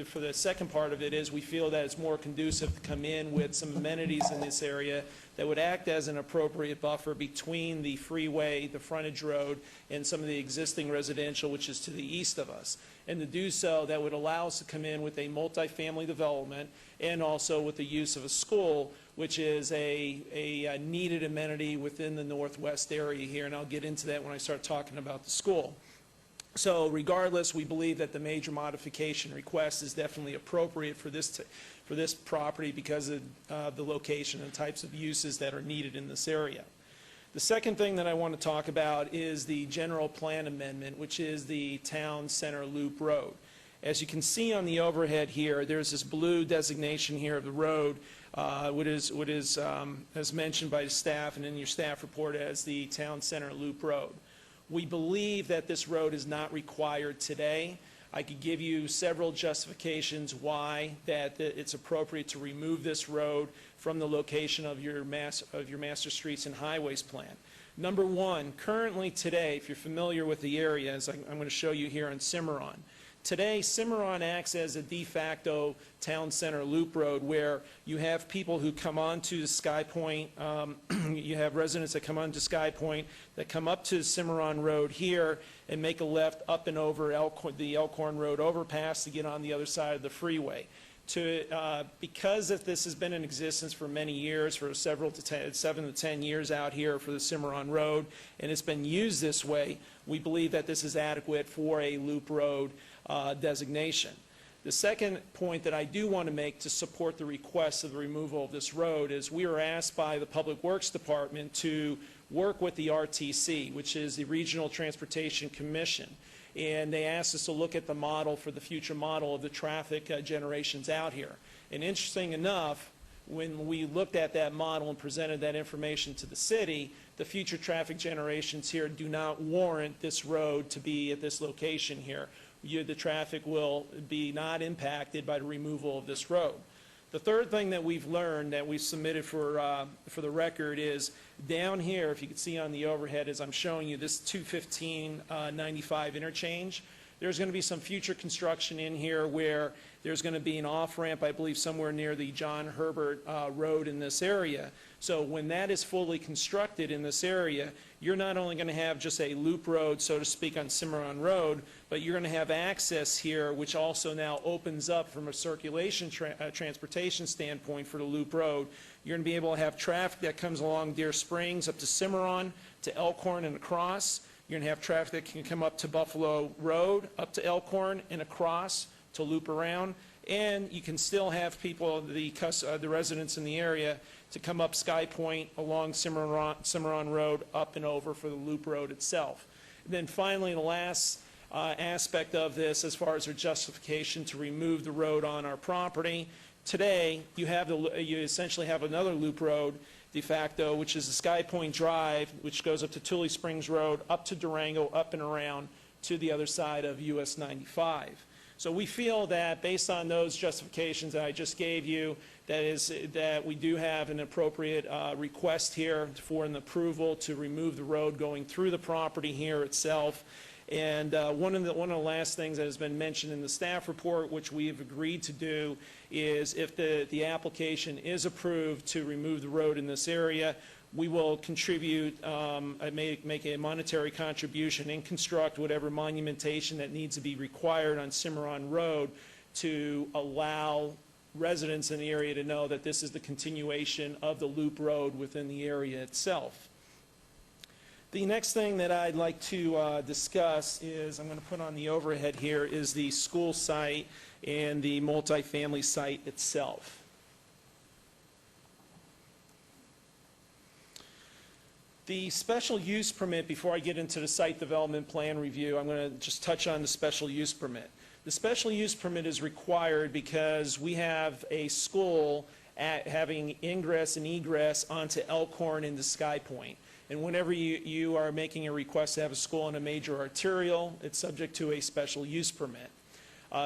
for the second part of it is we feel that it's more conducive to come in with some amenities in this area that would act as an appropriate buffer between the freeway, the frontage road, and some of the existing residential, which is to the east of us. And to do so, that would allow us to come in with a multifamily development and also with the use of a school, which is a needed amenity within the northwest area here. And I'll get into that when I start talking about the school. So regardless, we believe that the major modification request is definitely appropriate for this property because of the location and types of uses that are needed in this area. The second thing that I want to talk about is the general plan amendment, which is the Town Center Loop Road. As you can see on the overhead here, there's this blue designation here of the road, what is as mentioned by the staff and in your staff report as the Town Center Loop Road. We believe that this road is not required today. I could give you several justifications why that it's appropriate to remove this road from the location of your master streets and highways plan. Number one, currently today, if you're familiar with the area, as I'm going to show you here on Cimarron, today Cimarron acts as a de facto town center loop road where you have people who come onto the Sky Point, you have residents that come onto Sky Point that come up to Cimarron Road here and make a left up and over the Elkhorn Road overpass to get on the other side of the freeway. Because if this has been in existence for many years, for 7 to 10 years out here for the Cimarron Road, and it's been used this way, we believe that this is adequate for a loop road designation. The second point that I do want to make to support the request of the removal of this road is we were asked by the Public Works Department to work with the RTC, which is the Regional Transportation Commission. And they asked us to look at the model for the future model of the traffic generations out here. And interesting enough, when we looked at that model and presented that information to the city, the future traffic generations here do not warrant this road to be at this location here. The traffic will be not impacted by the removal of this road. The third thing that we've learned that we've submitted for the record is down here, if you can see on the overhead as I'm showing you, this 215-95 interchange, there's going to be some future construction in here where there's going to be an off-ramp, I believe, somewhere near the John Herbert Road in this area. So when that is fully constructed in this area, you're not only going to have just a loop road, so to speak, on Cimarron Road, but you're going to have access here, which also now opens up from a circulation transportation standpoint for the loop road. You're going to be able to have traffic that comes along Deer Springs up to Cimarron, to Elkhorn and across. You're going to have traffic that can come up to Buffalo Road, up to Elkhorn and across to loop around. And you can still have people, the residents in the area, to come up Sky Point along Cimarron Road up and over for the loop road itself. And then finally, the last aspect of this, as far as their justification to remove the road on our property, today you essentially have another loop road de facto, which is the Sky Point Drive, which goes up to Tully Springs Road, up to Durango, up and around to the other side of US 95. So we feel that based on those justifications that I just gave you, that we do have an appropriate request here for an approval to remove the road going through the property here itself. And one of the last things that has been mentioned in the staff report, which we have agreed to do, is if the application is approved to remove the road in this area, we will contribute, make a monetary contribution and construct whatever monumentation that needs to be required on Cimarron Road to allow residents in the area to know that this is the continuation of the loop road within the area itself. The next thing that I'd like to discuss is, I'm going to put on the overhead here, is the school site and the multifamily site itself. The special use permit, before I get into the site development plan review, I'm going to just touch on the special use permit. The special use permit is required because we have a school having ingress and egress onto Elkhorn into Sky Point. And whenever you are making a request to have a school in a major arterial, it's subject to a special use permit.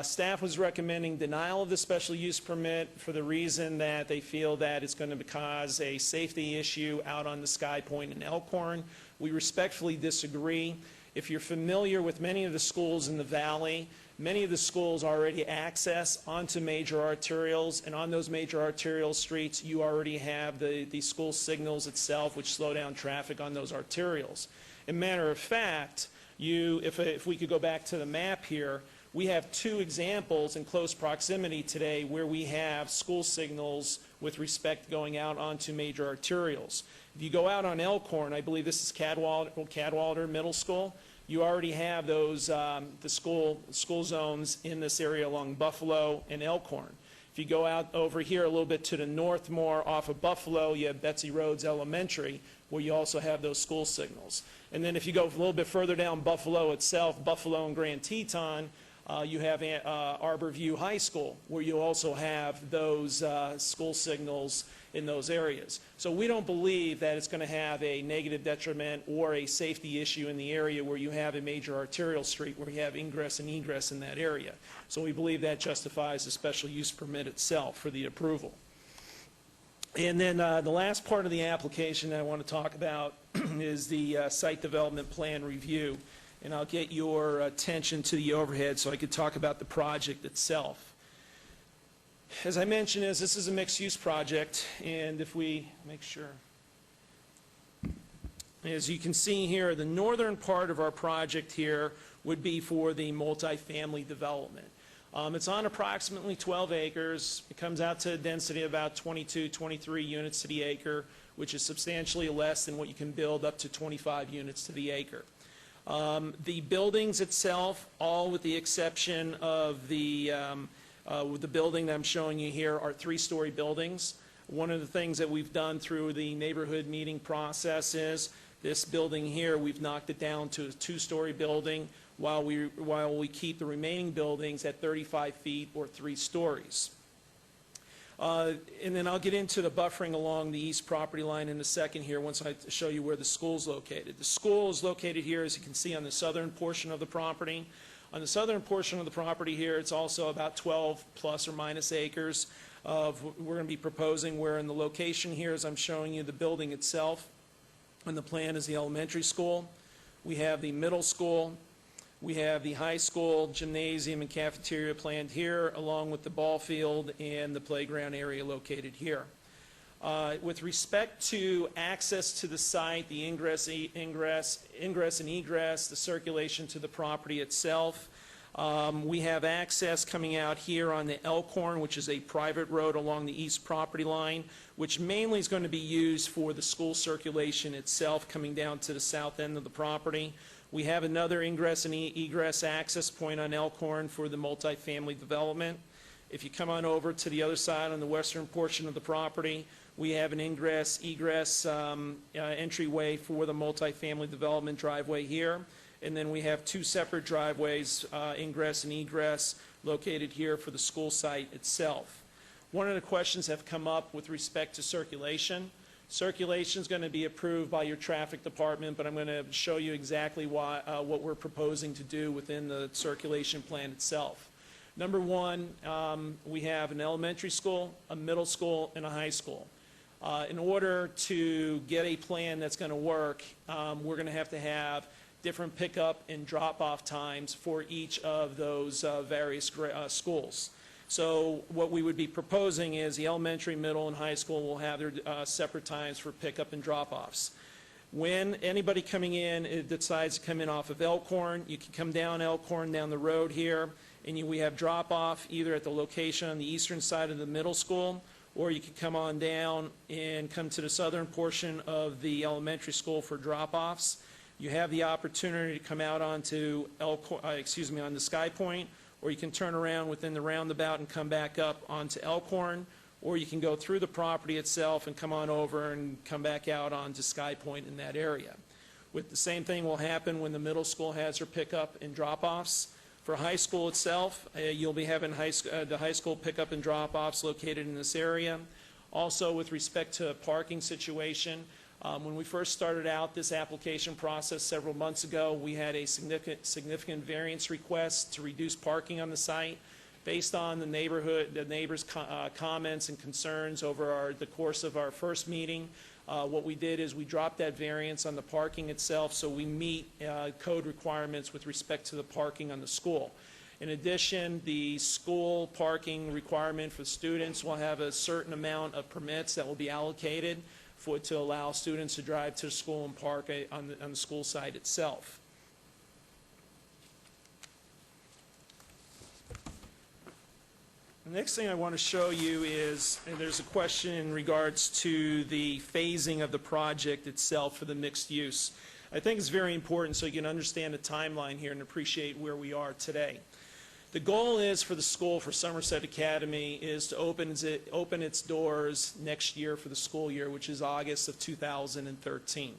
Staff was recommending denial of the special use permit for the reason that they feel that it's going to cause a safety issue out on the Sky Point in Elkhorn. We respectfully disagree. If you're familiar with many of the schools in the valley, many of the schools already access onto major arterials, and on those major arterial streets, you already have the school signals itself, which slow down traffic on those arterials. As a matter of fact, if we could go back to the map here, we have two examples in close proximity today where we have school signals with respect going out onto major arterials. If you go out on Elkhorn, I believe this is Cadwalader Middle School, you already have those, the school zones in this area along Buffalo and Elkhorn. If you go out over here a little bit to the north more off of Buffalo, you have Betsy Rhodes Elementary, where you also have those school signals. And then if you go a little bit further down Buffalo itself, Buffalo and Grand Teton, you have Arbor View High School, where you also have those school signals in those areas. So we don't believe that it's going to have a negative detriment or a safety issue in the area where you have a major arterial street where you have ingress and egress in that area. So we believe that justifies the special use permit itself for the approval. And then the last part of the application that I want to talk about is the site development plan review. And I'll get your attention to the overhead so I could talk about the project itself. As I mentioned, this is a mixed-use project, and if we make sure, as you can see here, the northern part of our project here would be for the multifamily development. It's on approximately 12 acres. It comes out to a density of about 22, 23 units to the acre, which is substantially less than what you can build up to 25 units to the acre. The buildings itself, all with the exception of the building that I'm showing you here, are three-story buildings. One of the things that we've done through the neighborhood meeting process is this building here, we've knocked it down to a two-story building while we keep the remaining buildings at 35 feet or 3 stories. And then I'll get into the buffering along the east property line in a second here once I show you where the school's located. The school is located here, as you can see, on the southern portion of the property. On the southern portion of the property here, it's also about 12 plus or minus acres of we're going to be proposing, where in the location here, as I'm showing you the building itself, and the plan is the elementary school. We have the middle school. We have the high school, gymnasium, and cafeteria planned here, along with the ball field and the playground area located here. With respect to access to the site, the ingress and egress, the circulation to the property itself, we have access coming out here on the Elkhorn, which is a private road along the east property line, which mainly is going to be used for the school circulation itself coming down to the south end of the property. We have another ingress and egress access point on Elkhorn for the multifamily development. If you come on over to the other side on the western portion of the property, we have an ingress, egress entryway for the multifamily development driveway here. And then we have two separate driveways, ingress and egress, located here for the school site itself. One of the questions have come up with respect to circulation. Circulation is going to be approved by your traffic department, but I'm going to show you exactly what we're proposing to do within the circulation plan itself. Number one, we have an elementary school, a middle school, and a high school. In order to get a plan that's going to work, we're going to have different pickup and drop-off times for each of those various schools. So what we would be proposing is the elementary, middle, and high school will have their separate times for pickup and drop-offs. When anybody coming in decides to come in off of Elkhorn, you can come down Elkhorn down the road here, and we have drop-off either at the location on the eastern side of the middle school, or you can come on down and come to the southern portion of the elementary school for drop-offs. You have the opportunity to come out onto onto Sky Point, or you can turn around within the roundabout and come back up onto Elkhorn, or you can go through the property itself and come on over and come back out onto Sky Point in that area. With the same thing will happen when the middle school has their pickup and drop-offs. For high school itself, you'll be having the high school pickup and drop-offs located in this area. Also, with respect to parking situation, when we first started out this application process several months ago, we had a significant variance request to reduce parking on the site. Based on the neighbors' comments and concerns over the course of our first meeting, what we did is we dropped that variance on the parking itself so we meet code requirements with respect to the parking on the school. In addition, the school parking requirement for students will have a certain amount of permits that will be allocated to allow students to drive to school and park on the school site itself. The next thing I want to show you is, and there's a question in regards to the phasing of the project itself for the mixed use. I think it's very important so you can understand the timeline here and appreciate where we are today. The goal is for the school, for Somerset Academy, is to open its doors next year for the school year, which is August of 2013.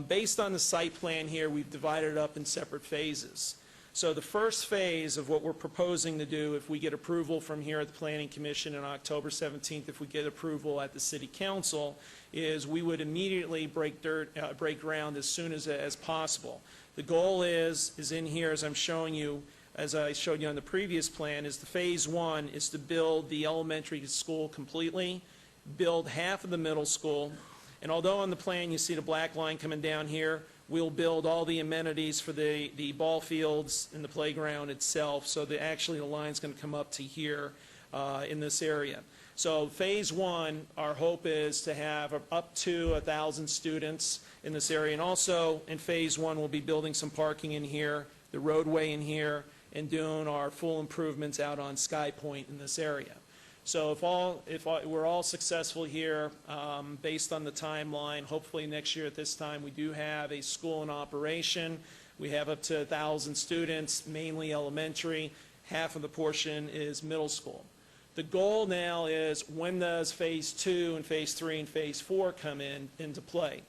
Based on the site plan here, we've divided it up in separate phases. So the first phase of what we're proposing to do, if we get approval from here at the Planning Commission on October 17th, if we get approval at the City Council, is we would immediately break ground as soon as possible. The goal is in here, as I'm showing you, as I showed you on the previous plan, is the phase one is to build the elementary school completely, build half of the middle school, and although on the plan you see the black line coming down here, we'll build all the amenities for the ball fields and the playground itself, so that actually the line's going to come up to here in this area. So phase one, our hope is to have up to 1,000 students in this area, and also in phase one we'll be building some parking in here, the roadway in here, and doing our full improvements out on Sky Point in this area. So if we're all successful here, based on the timeline, hopefully next year at this time we do have a school in operation. We have up to 1,000 students, mainly elementary. Half of the portion is middle school. The goal now is, when does phase two and phase three and phase four come into play?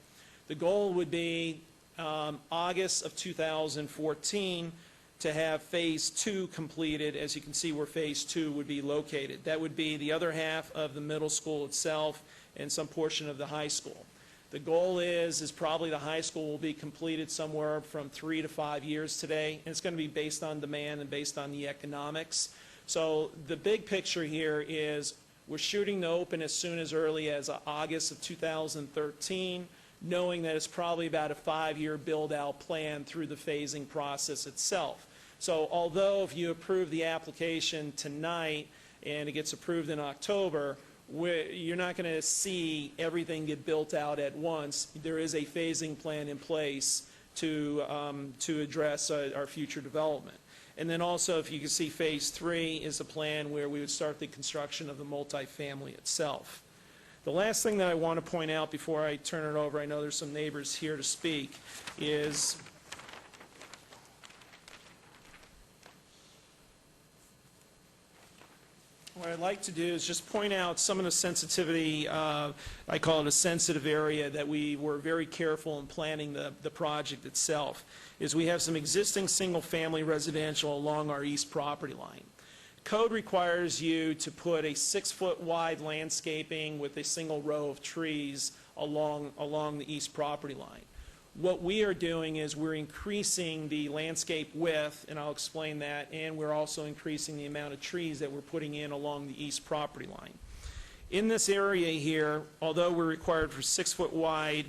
The goal would be August of 2014 to have phase two completed, as you can see where phase two would be located. That would be the other half of the middle school itself and some portion of the high school. The goal is probably the high school will be completed somewhere from 3 to 5 years today, and it's going to be based on demand and based on the economics. So the big picture here is we're shooting to open as soon as early as August of 2013, knowing that it's probably about a 5-year build-out plan through the phasing process itself. So although if you approve the application tonight and it gets approved in October, you're not going to see everything get built out at once. There is a phasing plan in place to address our future development. And then also, if you can see, phase three is a plan where we would start the construction of the multifamily itself. The last thing that I want to point out before I turn it over, I know there's some neighbors here to speak, is what I'd like to do is just point out some of the sensitivity, I call it a sensitive area, that we were very careful in planning the project itself, is we have some existing single-family residential along our east property line. Code requires you to put a 6-foot wide landscaping with a single row of trees along the east property line. What we are doing is we're increasing the landscape width, and I'll explain that, and we're also increasing the amount of trees that we're putting in along the east property line. In this area here, although we're required for 6-foot wide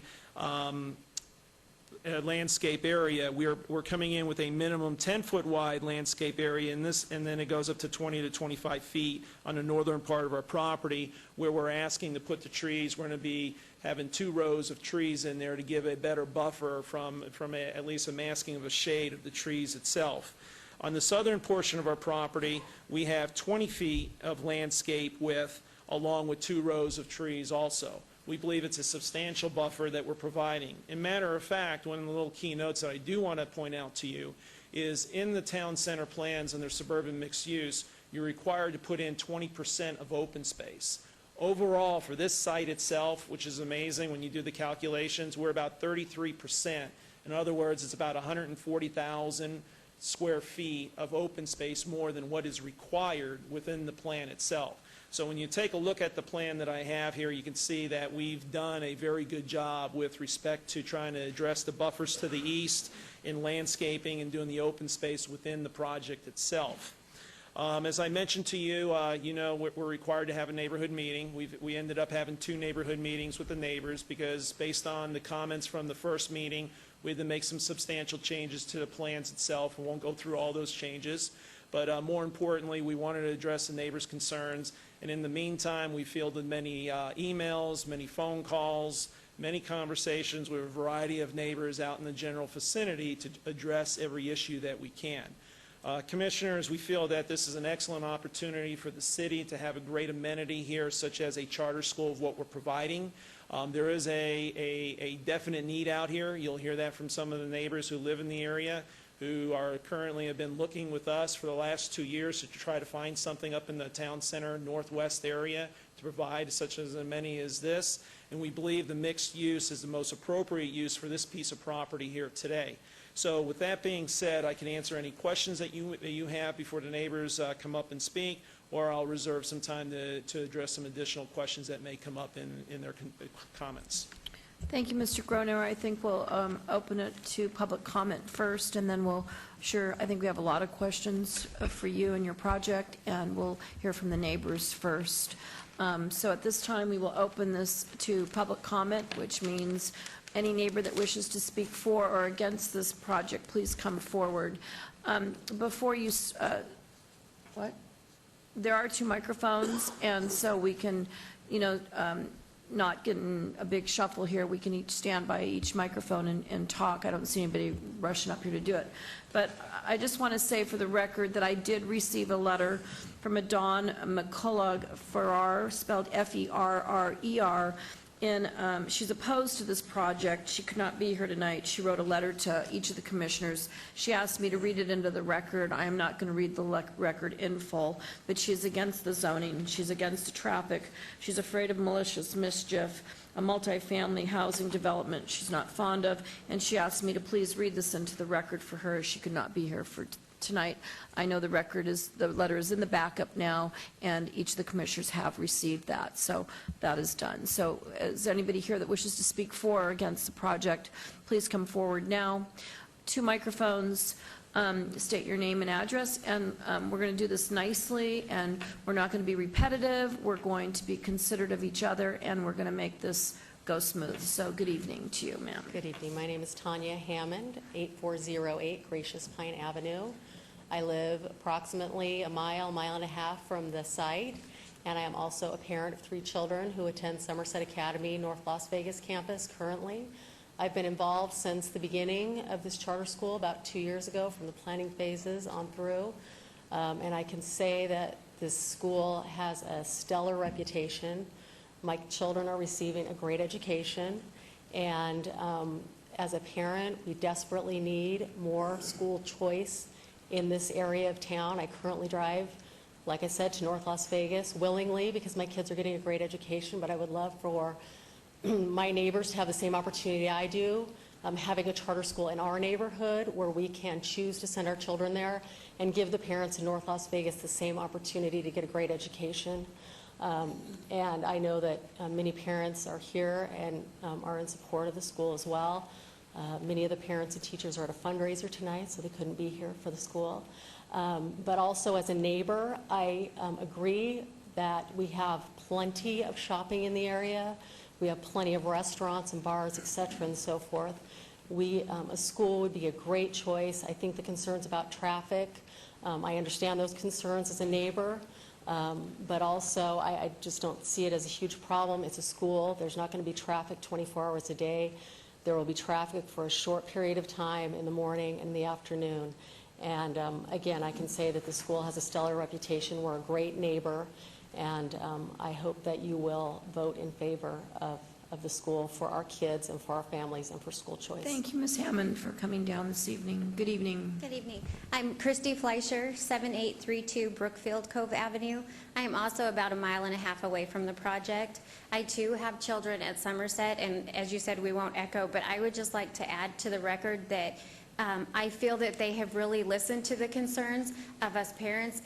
landscape area. We're coming in with a minimum 10-foot wide landscape area in this, and then it goes up to 20 to 25 feet on the northern part of our property, where we're asking to put the trees. We're going to be having 2 rows of trees in there to give a better buffer from at least a masking of a shade of the trees itself. On the southern portion of our property, we have 20 feet of landscape width, along with 2 rows of trees also. We believe it's a substantial buffer that we're providing. And matter of fact, one of the little key notes that I do want to point out to you is in the town center plans and their suburban mixed use, you're required to put in 20% of open space. Overall, for this site itself, which is amazing when you do the calculations, we're about 33%. In other words, it's about 140,000 square feet of open space more than what is required within the plan itself. So when you take a look at the plan that I have here, you can see that we've done a very good job with respect to trying to address the buffers to the east in landscaping and doing the open space within the project itself. As I mentioned to you, you know, we're required to have a neighborhood meeting. We ended up having 2 neighborhood meetings with the neighbors because based on the comments from the first meeting, we had to make some substantial changes to the plans itself. We won't go through all those changes. But more importantly, we wanted to address the neighbors' concerns. And in the meantime, we fielded many emails, many phone calls, many conversations with a variety of neighbors out in the general vicinity to address every issue that we can. Commissioners, we feel that this is an excellent opportunity for the city to have a great amenity here, such as a charter school of what we're providing. There is a definite need out here. You'll hear that from some of the neighbors who live in the area, who are currently have been looking with us for the last 2 years to try to find something up in the town center northwest area to provide such as amenity as this. And we believe the mixed use is the most appropriate use for this piece of property here today. So with that being said, I can answer any questions that you have before the neighbors come up and speak, or I'll reserve some time to address some additional questions that may come up in their comments. Thank you, Mr. Groner. I think we'll open it to public comment first, and then I think we have a lot of questions for you and your project, and we'll hear from the neighbors first. So at this time, we will open this to public comment, which means any neighbor that wishes to speak for or against this project, please come forward. Before you, there are 2 microphones, and so we can, not get in a big shuffle here. We can each stand by each microphone and talk. I don't see anybody rushing up here to do it. But I just want to say for the record that I did receive a letter from a Dawn McCullough Ferrar, spelled F-E-R-R-E-R, and she's opposed to this project. She could not be here tonight. She wrote a letter to each of the commissioners. She asked me to read it into the record. I am not going to read the record in full, but she's against the zoning. She's against the traffic. She's afraid of malicious mischief, a multifamily housing development she's not fond of, and she asked me to please read this into the record for her. She could not be here for tonight. I know the letter is in the backup now, and each of the commissioners have received that, so that is done. So is there anybody here that wishes to speak for or against the project? Please come forward now. 2 microphones. State your name and address, and we're going to do this nicely, and we're not going to be repetitive. We're going to be considerate of each other, and we're going to make this go smooth. So good evening to you, ma'am. Good evening. My name is Tanya Hammond, 8408 Gracious Pine Avenue. I live approximately a mile and a half from the site, and I am also a parent of 3 children who attend Somerset Academy, North Las Vegas campus currently. I've been involved since the beginning of this charter school about 2 years ago, from the planning phases on through, and I can say that this school has a stellar reputation. My children are receiving a great education, and as a parent, we desperately need more school choice in this area of town. I currently drive, like I said, to North Las Vegas willingly because my kids are getting a great education, but I would love for my neighbors to have the same opportunity I do, having a charter school in our neighborhood where we can choose to send our children there and give the parents in North Las Vegas the same opportunity to get a great education. And I know that many parents are here and are in support of the school as well. Many of the parents and teachers are at a fundraiser tonight, so they couldn't be here for the school. But also as a neighbor, I agree that we have plenty of shopping in the area. We have plenty of restaurants and bars, et cetera, and so forth. A school would be a great choice. I think the concerns about traffic, I understand those concerns as a neighbor, but also I just don't see it as a huge problem. It's a school. There's not going to be traffic 24 hours a day. There will be traffic for a short period of time in the morning and the afternoon. And again, I can say that the school has a stellar reputation. We're a great neighbor, and I hope that you will vote in favor of the school for our kids and for our families and for school choice. Thank you, Ms. Hammond, for coming down this evening. Good evening. Good evening. I'm Christy Fleischer, 7832 Brookfield Cove Avenue. I am also about 1.5 miles away from the project. I too have children at Somerset, and as you said, we won't echo, but I would just like to add to the record that I feel that they have really listened to the concerns of us parents,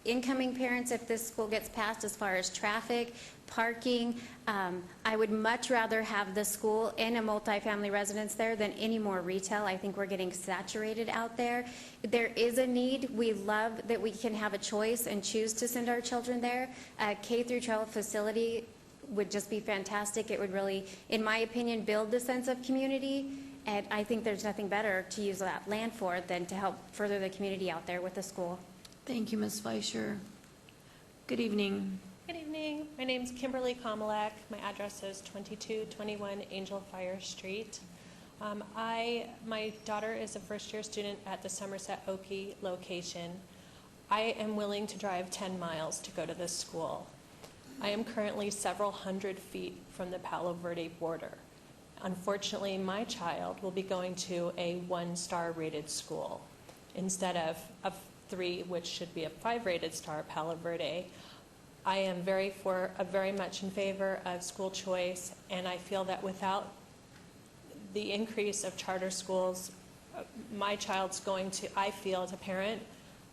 incoming parents, if this school gets passed, as far as traffic, parking. I would much rather have the school and a multifamily residence there than any more retail. I think we're getting saturated out there. There is a need. We love that we can have a choice and choose to send our children there. A K through 12 facility would just be fantastic. It would really, in my opinion, build the sense of community. And I think there's nothing better to use that land for than to help further the community out there with the school. Thank you, Ms. Fleischer. Good evening. Good evening. My name is Kimberly Komalak. My address is 2221 Angel Fire Street. My daughter is a first-year student at the Somerset Oki location. I am willing to drive 10 miles to go to this school. I am currently several hundred feet from the Palo Verde border. Unfortunately, my child will be going to a 1-star rated school instead of a 3, which should be a 5-rated star at Palo Verde. I am very much in favor of school choice, and I feel that without the increase of charter schools, my child's going to, I feel as a parent,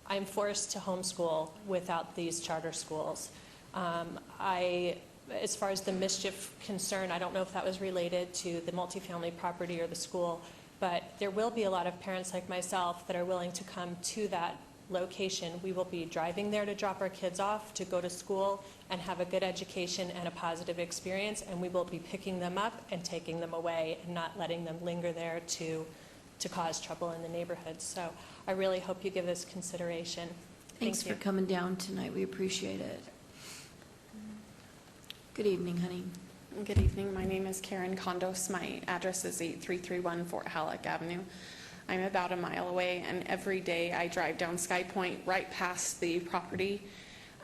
I'm forced to homeschool without these charter schools. As far as the mischief concern, I don't know if that was related to the multifamily property or the school, but there will be a lot of parents like myself that are willing to come to that location. We will be driving there to drop our kids off, to go to school and have a good education and a positive experience, and we will be picking them up and taking them away and not letting them linger there to cause trouble in the neighborhood. So I really hope you give this consideration. Thanks for coming down tonight. We appreciate it. Good evening, honey. Good evening. My name is Karen Condos. My address is 8331 Fort Halleck Avenue. I'm about 1 mile away, and every day I drive down Sky Point right past the property.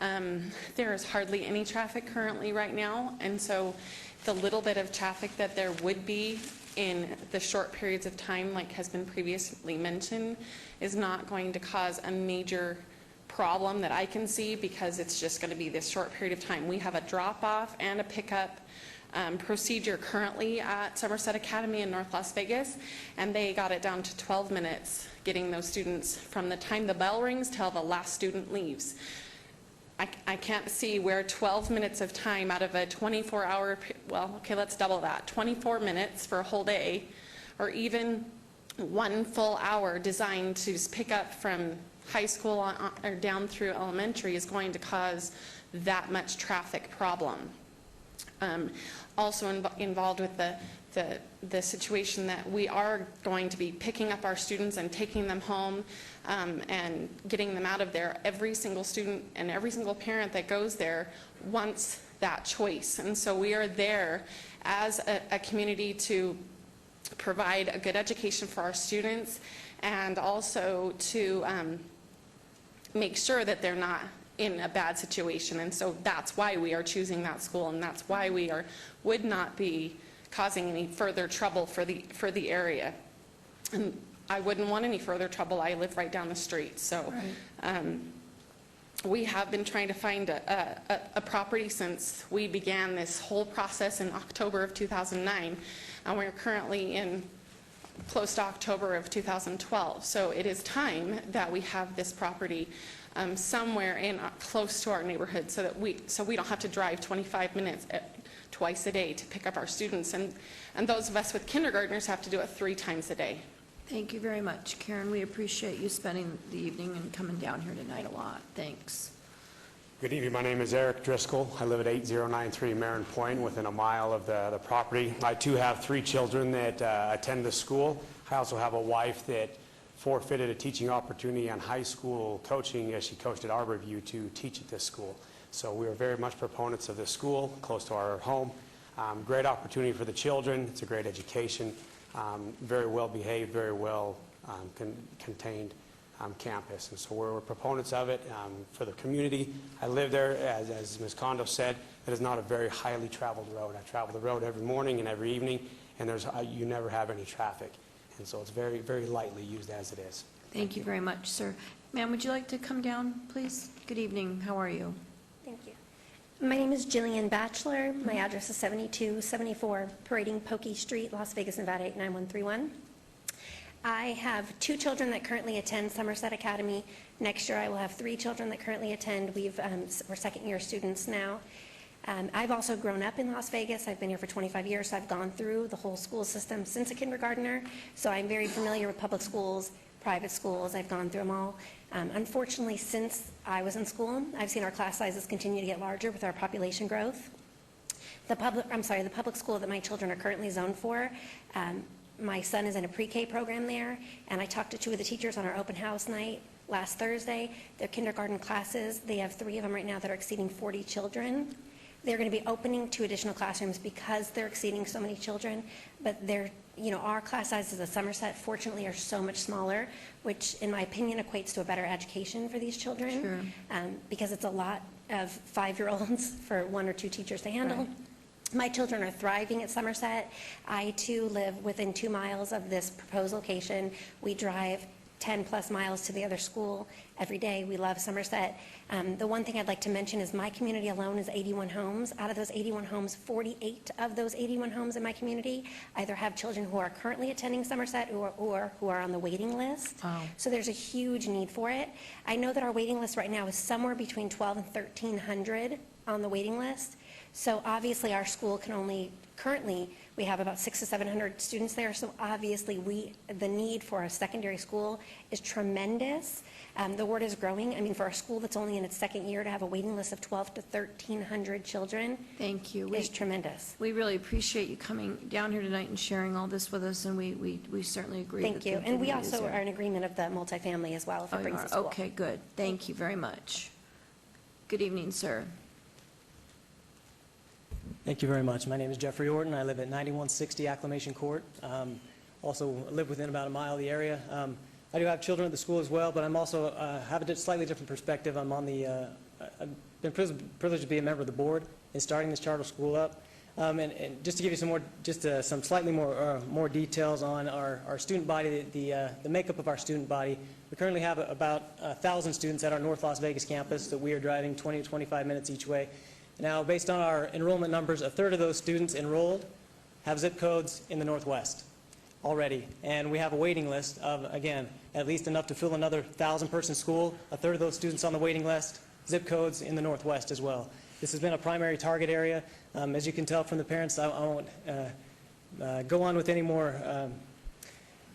There is hardly any traffic currently right now, and so the little bit of traffic that there would be in the short periods of time, like has been previously mentioned, is not going to cause a major problem that I can see, because it's just going to be this short period of time. We have a drop-off and a pickup procedure currently at Somerset Academy in North Las Vegas, and they got it down to 12 minutes getting those students from the time the bell rings till the last student leaves. I can't see where 12 minutes of time out of a 24-hour, well, okay, let's double that, 24 minutes for a whole day, or even 1 full hour designed to just pick up from high school or down through elementary is going to cause that much traffic problem. Also involved with the situation that we are going to be picking up our students and taking them home and getting them out of there. Every single student and every single parent that goes there wants that choice, and so we are there as a community to provide a good education for our students, and also to make sure that they're not in a bad situation. And so that's why we are choosing that school, and that's why we would not be causing any further trouble for the area. And I wouldn't want any further trouble. I live right down the street. So we have been trying to find a property since we began this whole process in October of 2009, and we're currently in close to October of 2012. So it is time that we have this property somewhere in close to our neighborhood, so that we don't have to drive 25 minutes twice a day to pick up our students, and those of us with kindergartners have to do it 3 times a day. Thank you very much, Karen. We appreciate you spending the evening and coming down here tonight a lot. Thanks. Good evening. My name is Eric Driscoll. I live at 8093 Marin Point, within a mile of the property. I too have 3 children that attend the school. I also have a wife that forfeited a teaching opportunity on high school coaching as she coached at Arborview to teach at this school. So we are very much proponents of this school, close to our home. Great opportunity for the children. It's a great education. Very well behaved, very well contained campus. And so we're proponents of it for the community. I live there, as Ms. Kondo said. It is not a very highly traveled road. I travel the road every morning and every evening, and you never have any traffic. And so it's very, very lightly used as it is. Thank you very much, sir. Ma'am, would you like to come down, please? Good evening. How are you? Thank you. My name is Jillian Batchelor. My address is 7274 Parading Pokey Street, Las Vegas, Nevada 89131. I have 2 children that currently attend Somerset Academy. Next year I will have 3 children that currently attend. We're second-year students now. I've also grown up in Las Vegas. I've been here for 25 years, so I've gone through the whole school system since a kindergartner. So I'm very familiar with public schools, private schools. I've gone through them all. Unfortunately, since I was in school, I've seen our class sizes continue to get larger with our population growth. The public school that my children are currently zoned for, my son is in a pre-K program there, and I talked to 2 of the teachers on our open house night last Thursday. Their kindergarten classes, they have 3 of them right now that are exceeding 40 children. They're going to be opening 2 additional classrooms because they're exceeding so many children, but our class sizes at Somerset, fortunately, are so much smaller, which, in my opinion, equates to a better education for these children, because it's a lot of 5-year-olds for 1 or 2 teachers to handle. Right. My children are thriving at Somerset. I, too, live within 2 miles of this proposed location. We drive 10-plus miles to the other school every day. We love Somerset. The one thing I'd like to mention is my community alone is 81 homes. Out of those 81 homes, 48 of those 81 homes in my community either have children who are currently attending Somerset or who are on the waiting list. Oh. So there's a huge need for it. I know that our waiting list right now is somewhere between 1,200 and 1,300 on the waiting list. So obviously our school can only, currently, we have about 600 to 700 students there, so obviously the need for a secondary school is tremendous. The word is growing. I mean, for a school that's only in its 2nd year to have a waiting list of 1,200 to 1,300 children. Thank you. Is tremendous. We really appreciate you coming down here tonight and sharing all this with us, and we certainly agree. Thank you. And we also are in agreement of the multifamily as well, if it brings the school. Okay, good. Thank you very much. Good evening, sir. Thank you very much. My name is Jeffrey Orton. I live at 9160 Acclamation Court. Also live within about a mile of the area. I do have children at the school as well, but I'm also have a slightly different perspective. I'm on the I've been privileged to be a member of the board in starting this charter school up. And just to give you some slightly more details on our student body, the makeup of our student body. We currently have about 1,000 students at our North Las Vegas campus that we are driving 20 to 25 minutes each way. Now, based on our enrollment numbers, 1/3 of those students enrolled have zip codes in the Northwest already. And we have a waiting list of, again, at least enough to fill another 1,000-person school. 1/3 of those students on the waiting list, zip codes in the Northwest as well. This has been a primary target area. As you can tell from the parents, I won't go on with any more of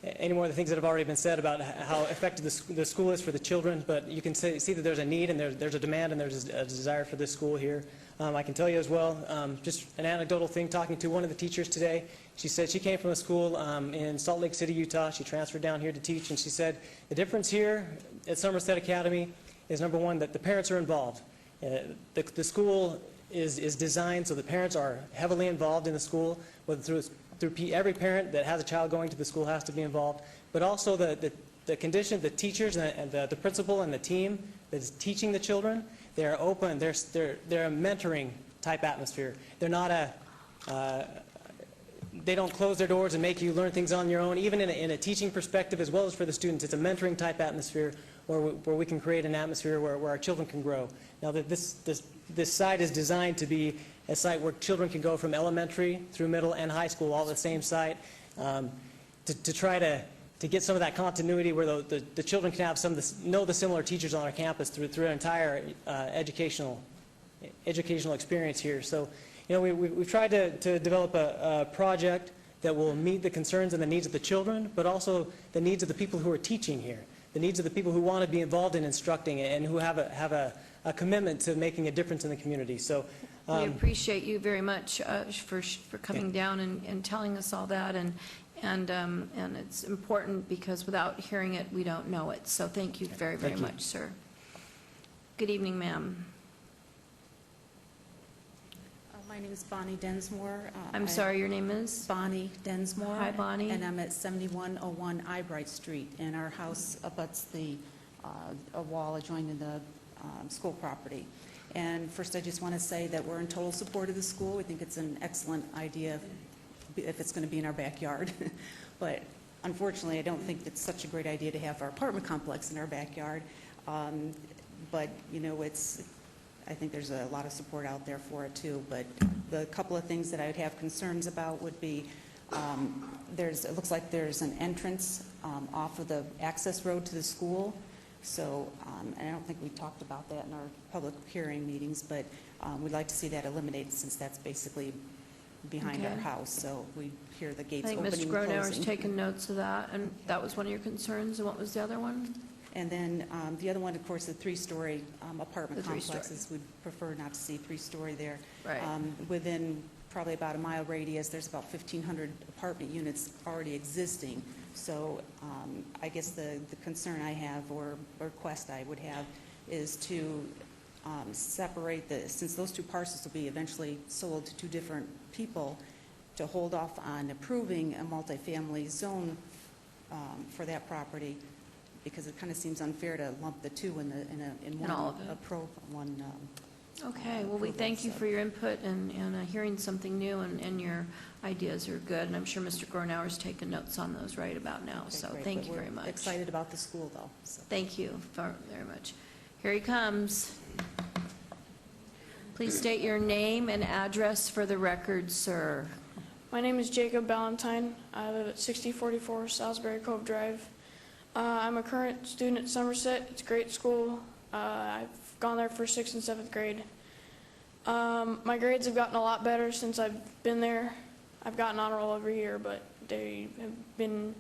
the things that have already been said about how effective the school is for the children, but you can see that there's a need and there's a demand and there's a desire for this school here. I can tell you as well, just an anecdotal thing, talking to one of the teachers today, she said she came from a school in Salt Lake City, Utah. She transferred down here to teach, and she said the difference here at Somerset Academy is, number one, that the parents are involved. The school is designed so the parents are heavily involved in the school, whether through every parent that has a child going to the school has to be involved, but also the condition, the teachers and the principal and the team that is teaching the children, they're open, they're a mentoring type atmosphere. They're not they don't close their doors and make you learn things on your own, even in a teaching perspective as well as for the students. It's a mentoring type atmosphere where we can create an atmosphere where our children can grow. Now, this site is designed to be a site where children can go from elementary through middle and high school all at the same site, to try to get some of that continuity where the children can have know the similar teachers on our campus through an entire educational experience here. So, we've tried to develop a project that will meet the concerns and the needs of the children, but also the needs of the people who are teaching here, the needs of the people who want to be involved in instructing and who have a a commitment to making a difference in the community. So We appreciate you very much for coming down and telling us all that, and it's important because without hearing it, we don't know it. So thank you very, very much, sir. Good evening, ma'am. My name is Bonnie Densmore. I'm sorry, your name is? Bonnie Densmore. Hi, Bonnie. And I'm at 7101 Eyebright Street, and our house abuts a wall adjoining the school property. And first, I just want to say that we're in total support of the school. We think it's an excellent idea if it's going to be in our backyard. But unfortunately, I don't think it's such a great idea to have our apartment complex in our backyard. But, you know, I think there's a lot of support out there for it too. But the couple of things that I would have concerns about would be it looks like there's an entrance off of the access road to the school. So, and I don't think we talked about that in our public hearing meetings, but we'd like to see that eliminated since that's basically behind our house. So we hear the gates opening and I think closing. Mr. Gronauer's taken notes of that, and that was one of your concerns. And what was the other one? And then the other one, of course, the three-story apartment The three-story. complexes. We'd prefer not to see three-story there. Right. Within probably about a mile radius, there's about 1,500 apartment units already existing. So I guess the concern I have, or request I would have, is to separate since those two parcels will be eventually sold to two different people, to hold off on approving a multifamily zone for that property, because it kind of seems unfair to lump the two in one all of it. one. Okay, well, we thank you for your input and hearing something new, and your ideas are good, and I'm sure Mr. Gronauer's taken notes on those right about now, so Great, thank but you very we're much. excited about the school, though. So. Thank you very much. Here he comes. Please state your name and address for the record, sir. My name is Jacob Ballantyne. I live at 6044 Salisbury Cove Drive. I'm a current student at Somerset. It's a great school. I've gone there for 6th and 7th grade. My grades have gotten a lot better since I've been there. I've gotten honor roll every year, but they have been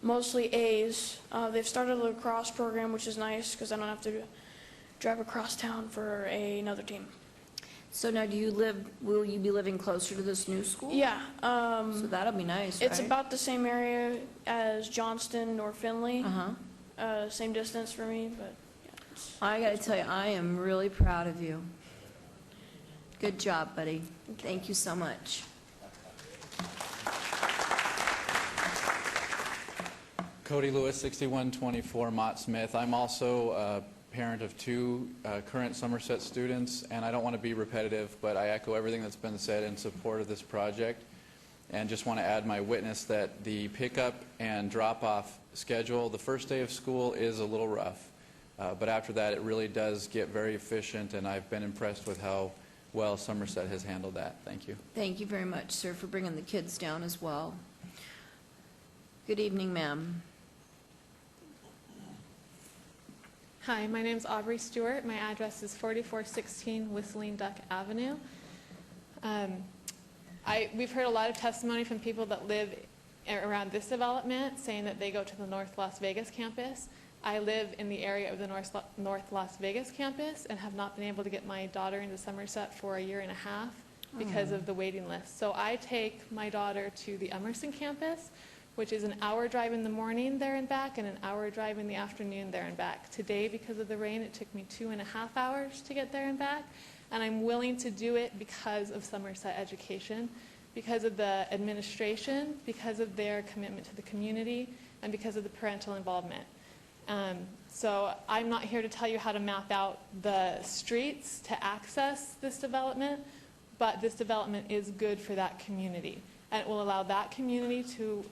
mostly A's. They've started a lacrosse program, which is nice because I don't have to drive across town for another team. So now will you be living closer to this new school? Yeah. So that'll be nice, It's right? about the same area as Johnston or Findlay. Uh-huh. Same distance for me, but I got to tell you, I am really proud of you. Good job, buddy. Thank you so much. Cody Lewis, 6124 Mott Smith. I'm also a parent of two current Somerset students, and I don't want to be repetitive, but I echo everything that's been said in support of this project, and just want to add my witness that the pickup and drop-off schedule, the first day of school is a little rough, but after that it really does get very efficient, and I've been impressed with how well Somerset has handled that. Thank you. Thank you very much, sir, for bringing the kids down as well. Good evening, ma'am. Hi, my name is Aubrey Stewart. My address is 4416 Whistling Duck Avenue. We've heard a lot of testimony from people that live around this development saying that they go to the North Las Vegas campus. I live in the area of the North Las Vegas campus and have not been able to get my daughter into Somerset for a year and a half because of the waiting list. So I take my daughter to the Emerson campus, which is an hour drive in the morning there and back and an hour drive in the afternoon there and back. Today, because of the rain, it took me 2.5 hours to get there and back, and I'm willing to do it because of Somerset Education, because of the administration, because of their commitment to the community, and because of the parental involvement. So I'm not here to tell you how to map out the streets to access this development, but this development is good for that community, and it will allow that community to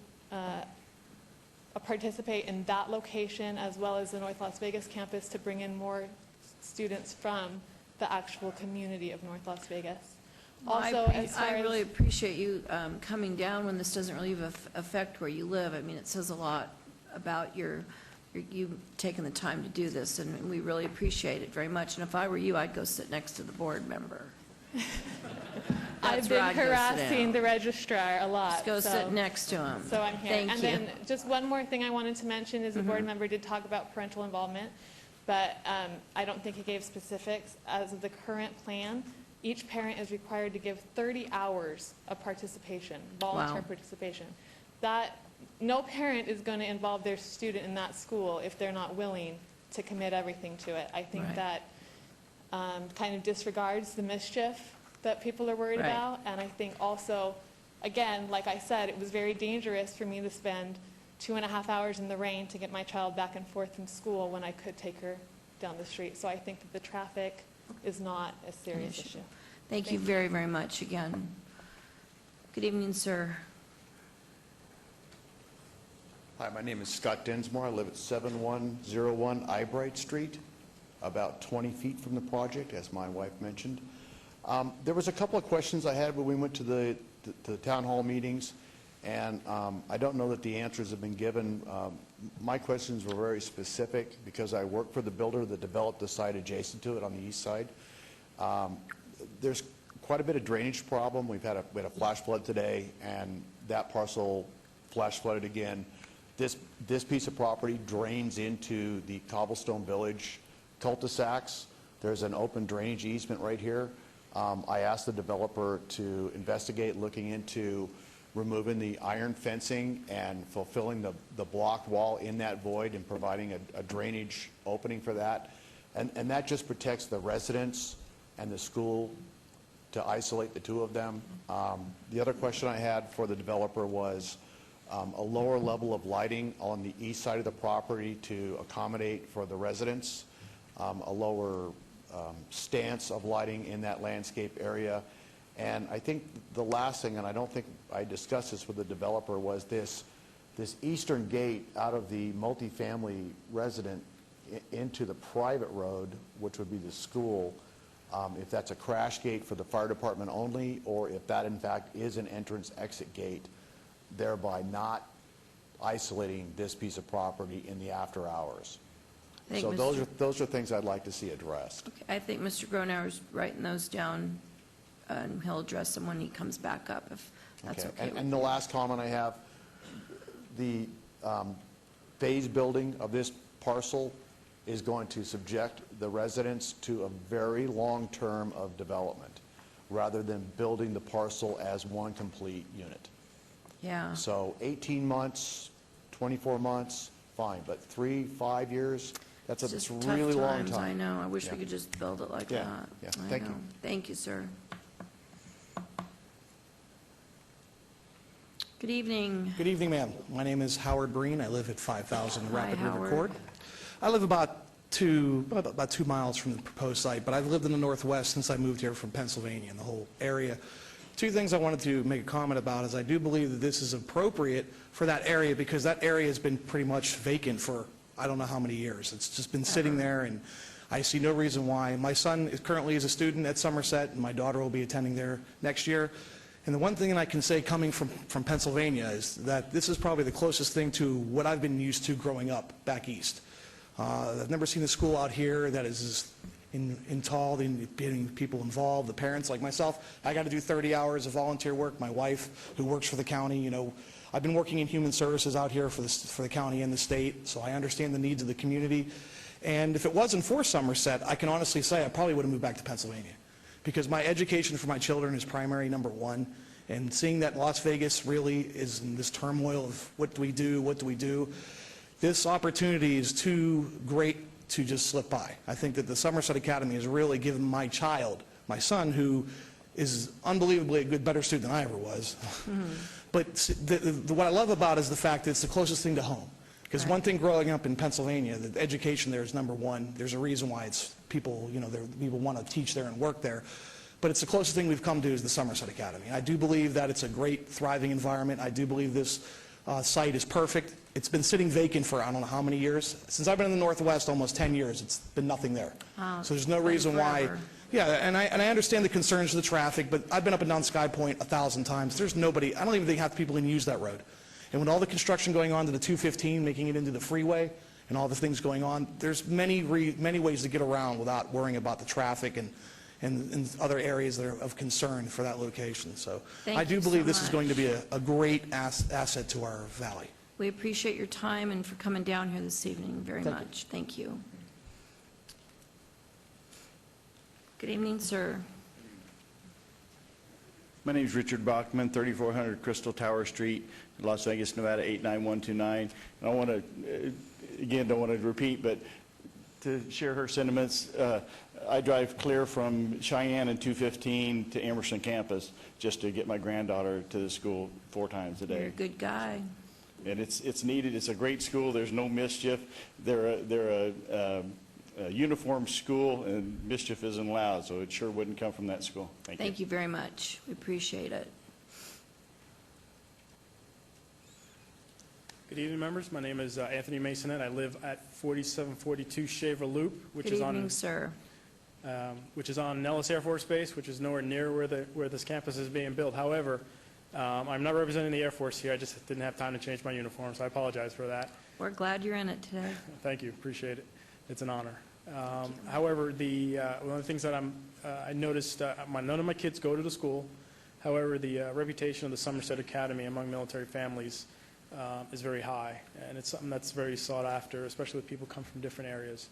participate in that location as well as the North Las Vegas campus to bring in more students from the actual community of North Las Vegas. Also, I really appreciate you coming down when this doesn't really affect where you live. I mean, it says a lot about you taking the time to do this, and we really appreciate it very much. And if I were you, I'd go sit next to the board member. I've been harassing the registrar a lot. Just go sit next to him. So I'm here. Thank and you. then just one more thing I wanted to mention is the board member did talk about parental involvement. but I don't think it gave specifics. As of the current plan, each parent is required to give 30 hours of participation, volunteer Wow. participation. That, no parent is going to involve their student in that school if they're not willing to commit everything to it. I think Right. that kind of disregards the mischief that people are worried Right. about. And I think also, again, like I said, it was very dangerous for me to spend 2.5 hours in the rain to get my child back and forth from school when I could take her down the street. So I think that the traffic is not a serious issue. Thank you very, very much again. Good evening, sir. Hi, my name is Scott Densmore. I live at 7101 Eyebright Street, about 20 feet from the project, as my wife mentioned. There was a couple of questions I had when we went to the town hall meetings, and I don't know that the answers have been given. My questions were very specific because I work for the builder that developed the site adjacent to it on the east side. There's quite a bit of drainage problem. We had a flash flood today, and that parcel flash flooded again. This piece of property drains into the Cobblestone Village cul-de-sacs. There's an open drainage easement right here. I asked the developer to investigate looking into removing the iron fencing and fulfilling the block wall in that void and providing a drainage opening for that. And that just protects the residents and the school to isolate the two of them. The other question I had for the developer was a lower level of lighting on the east side of the property to accommodate for the residents, a lower stance of lighting in that landscape area. And I think the last thing, and I don't think I discussed this with the developer, was this eastern gate out of the multifamily resident into the private road, which would be the school, if that's a crash gate for the fire department only, or if that in fact is an entrance-exit gate, thereby not isolating this piece of property in the after hours. So those are things I'd like to see addressed. Okay, I think Mr. Gronauer's writing those down, and he'll address them when he comes back up, if that's okay with And the you. last comment I have, the phase building of this parcel is going to subject the residents to a very long term of development, rather than building the parcel as one complete unit. Yeah. So 18 months, 24 months, fine, but 3-5 years, that's a It's just really tough long times, time. I know. I wish we Yeah. could just build it like Yeah, that. yeah. I Thank you. know. Thank you, sir. Good evening. Good evening, ma'am. My name is Howard Breen. I live at 5000 Hi, Rapid River Howard. Court. I live about 2 miles from the proposed site, but I've lived in the Northwest since I moved here from Pennsylvania and the whole area. Two things I wanted to make a comment about is I do believe that this is appropriate for that area because that area has been pretty much vacant for I don't know how many years. It's just been sitting there, and I see no reason why. My son currently is a student at Somerset, and my daughter will be attending there next year. And the one thing that I can say coming from Pennsylvania is that this is probably the closest thing to what I've been used to growing up back east. I've never seen a school out here that is as entalled in getting people involved, the parents like myself. I got to do 30 hours of volunteer work. My wife, who works for the county, you know, I've been working in human services out here for the county and the state, so I understand the needs of the community. And if it wasn't for Somerset, I can honestly say I probably would have moved back to Pennsylvania, because my education for my children is primary number one. And seeing that Las Vegas really is in this turmoil of what do we do, this opportunity is too great to just slip by. I think that the Somerset Academy has really given my child, my son, who is unbelievably a better student than I ever was. But what I love about it is the fact that it's the closest thing to home. Because one thing growing up in Pennsylvania, the education there is number one. There's a reason why it's people, you know, people want to teach there and work there. But it's the closest thing we've come to is the Somerset Academy. I do believe that it's a great, thriving environment. I do believe this site is perfect. It's been sitting vacant for I don't know how many years. Since I've been in the Northwest, almost 10 years, it's been nothing there. Wow, So there's no it's been reason why. forever. Yeah, and I understand the concerns of the traffic, but I've been up and down Sky Point 1,000 times. There's nobody, I don't even think half the people can use that road. And with all the construction going on to the 215, making it into the freeway, and all the things going on, there's many ways to get around without worrying about the traffic and other areas that are of concern for that location. So Thank I do you so believe this is much. going to be a great asset to our valley. We appreciate your time and for coming down here this evening very Thank you. much. Thank you. Good evening, sir. My name is Richard Bachman, 3400 Crystal Tower Street, Las Vegas, Nevada, 89129. And I want to, again, don't want to repeat, but to share her sentiments, I drive clear from Cheyenne and 215 to Emerson campus just to get my granddaughter to the school 4 times a day. You're a good guy. And it's needed. It's a great school. There's no mischief. They're a uniform school, and mischief isn't allowed, so it sure wouldn't come from that school. Thank you. Thank you very much. We appreciate it. Good evening, members. My name is Anthony Masonette. I live at 4742 Shaver Loop, which Good is evening, on sir. which is on Nellis Air Force Base, which is nowhere near where this campus is being built. However, I'm not representing the Air Force here. I just didn't have time to change my uniform, so I apologize for that. We're glad you're in it today. Thank you. Appreciate it. It's an honor. However, one of the things that I noticed, none of my kids go to the school. However, the reputation of the Somerset Academy among military families is very high, and it's something that's very sought after, especially when people come from different areas.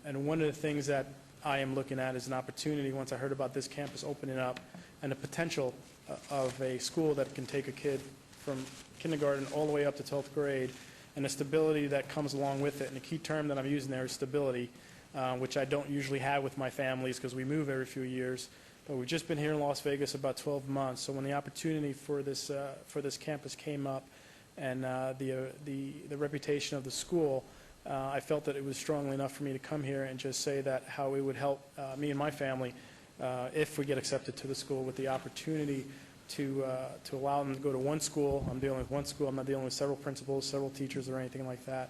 And one of the things that I am looking at is an opportunity, once I heard about this campus opening up, and the potential of a school that can take a kid from kindergarten all the way up to 12th grade, and the stability that comes along with it. And the key term that I'm using there is stability, which I don't usually have with my families because we move every few years. But we've just been here in Las Vegas about 12 months. So when the opportunity for this campus came up, and the reputation of the school, I felt that it was strongly enough for me to come here and just say that how it would help me and my family if we get accepted to the school, with the opportunity to allow them to go to one school. I'm dealing with one school. I'm not dealing with several principals, several teachers, or anything like that.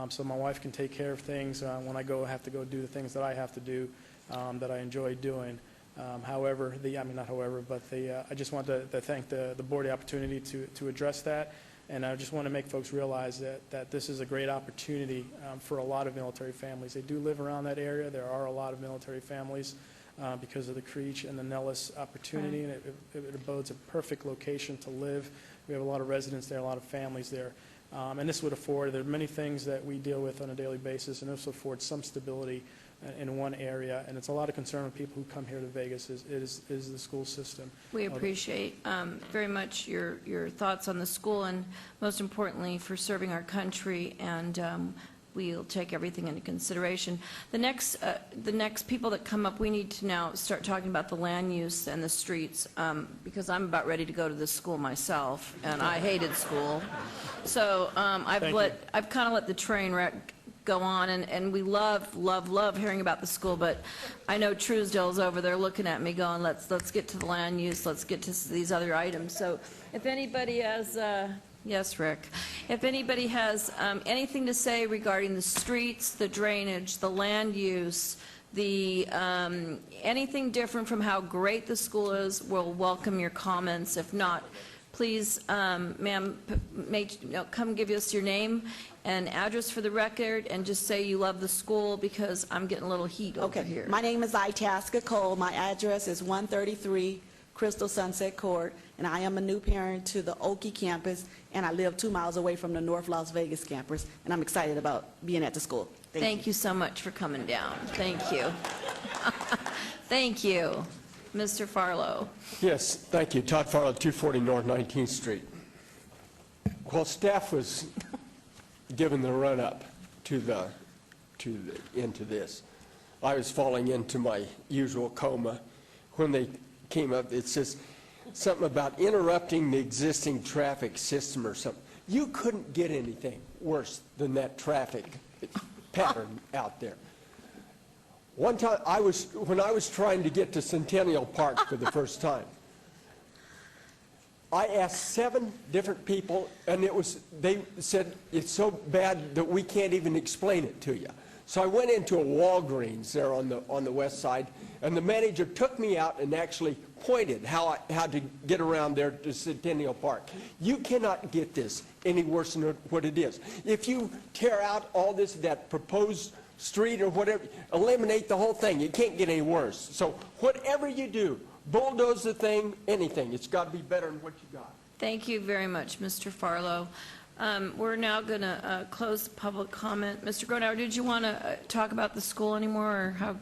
So my wife can take care of things when I have to go do the things that I have to do that I enjoy doing. However, I just want to thank the board the opportunity to address that. And I just want to make folks realize that this is a great opportunity for a lot of military families. They do live around that area. There are a lot of military families because of the Creech and the Nellis opportunity, and it bodes a perfect location to live. We have a lot of residents there, a lot of families there. And this would afford, there are many things that we deal with on a daily basis, and this would afford some stability in one area. And it's a lot of concern with people who come here to Vegas is the school system. We appreciate very much your thoughts on the school, and most importantly for serving our country, and we'll take everything into consideration. The next people that come up, we need to now start talking about the land use and the streets, because I'm about ready to go to this school myself, and I hated school. So I've kind of let the train wreck go on, and we love hearing about the school, but I know Truesdale's over there looking at me going, let's get to the land use, let's get to these other items. So if anybody has, yes, Rick, if anybody has anything to say regarding the streets, the drainage, the land use, the anything different from how great the school is, we'll welcome your comments. If not, please, ma'am, come give us your name and address for the record, and just say you love the school, because I'm getting a little heat over here. My name is Itasca Cole. My address is 133 Crystal Sunset Court, and I am a new parent to the Oakey campus, and I live 2 miles away from the North Las Vegas campus, and I'm excited about being at the school. Thank you so much for coming down. Thank you. Thank you. Mr. Farlow. Yes, thank you. Todd Farlow, 240 North 19th Street. While staff was given the run-up into this, I was falling into my usual coma. When they came up, it says something about interrupting the existing traffic system or something. You couldn't get anything worse than that traffic pattern out there. One time, when I was trying to get to Centennial Park for the first time, I asked 7 different people, and they said, it's so bad that we can't even explain it to you. So I went into a Walgreens there on the west side, and the manager took me out and actually pointed how to get around there to Centennial Park. You cannot get this any worse than what it is. If you tear out all that proposed street or whatever, eliminate the whole thing, it can't get any worse. So whatever you do, bulldoze the thing, anything, it's got to be better than what you got. Thank you very much, Mr. Farlow. We're now going to close the public comment. Mr. Gronauer, did you want to talk about the school anymore, or how,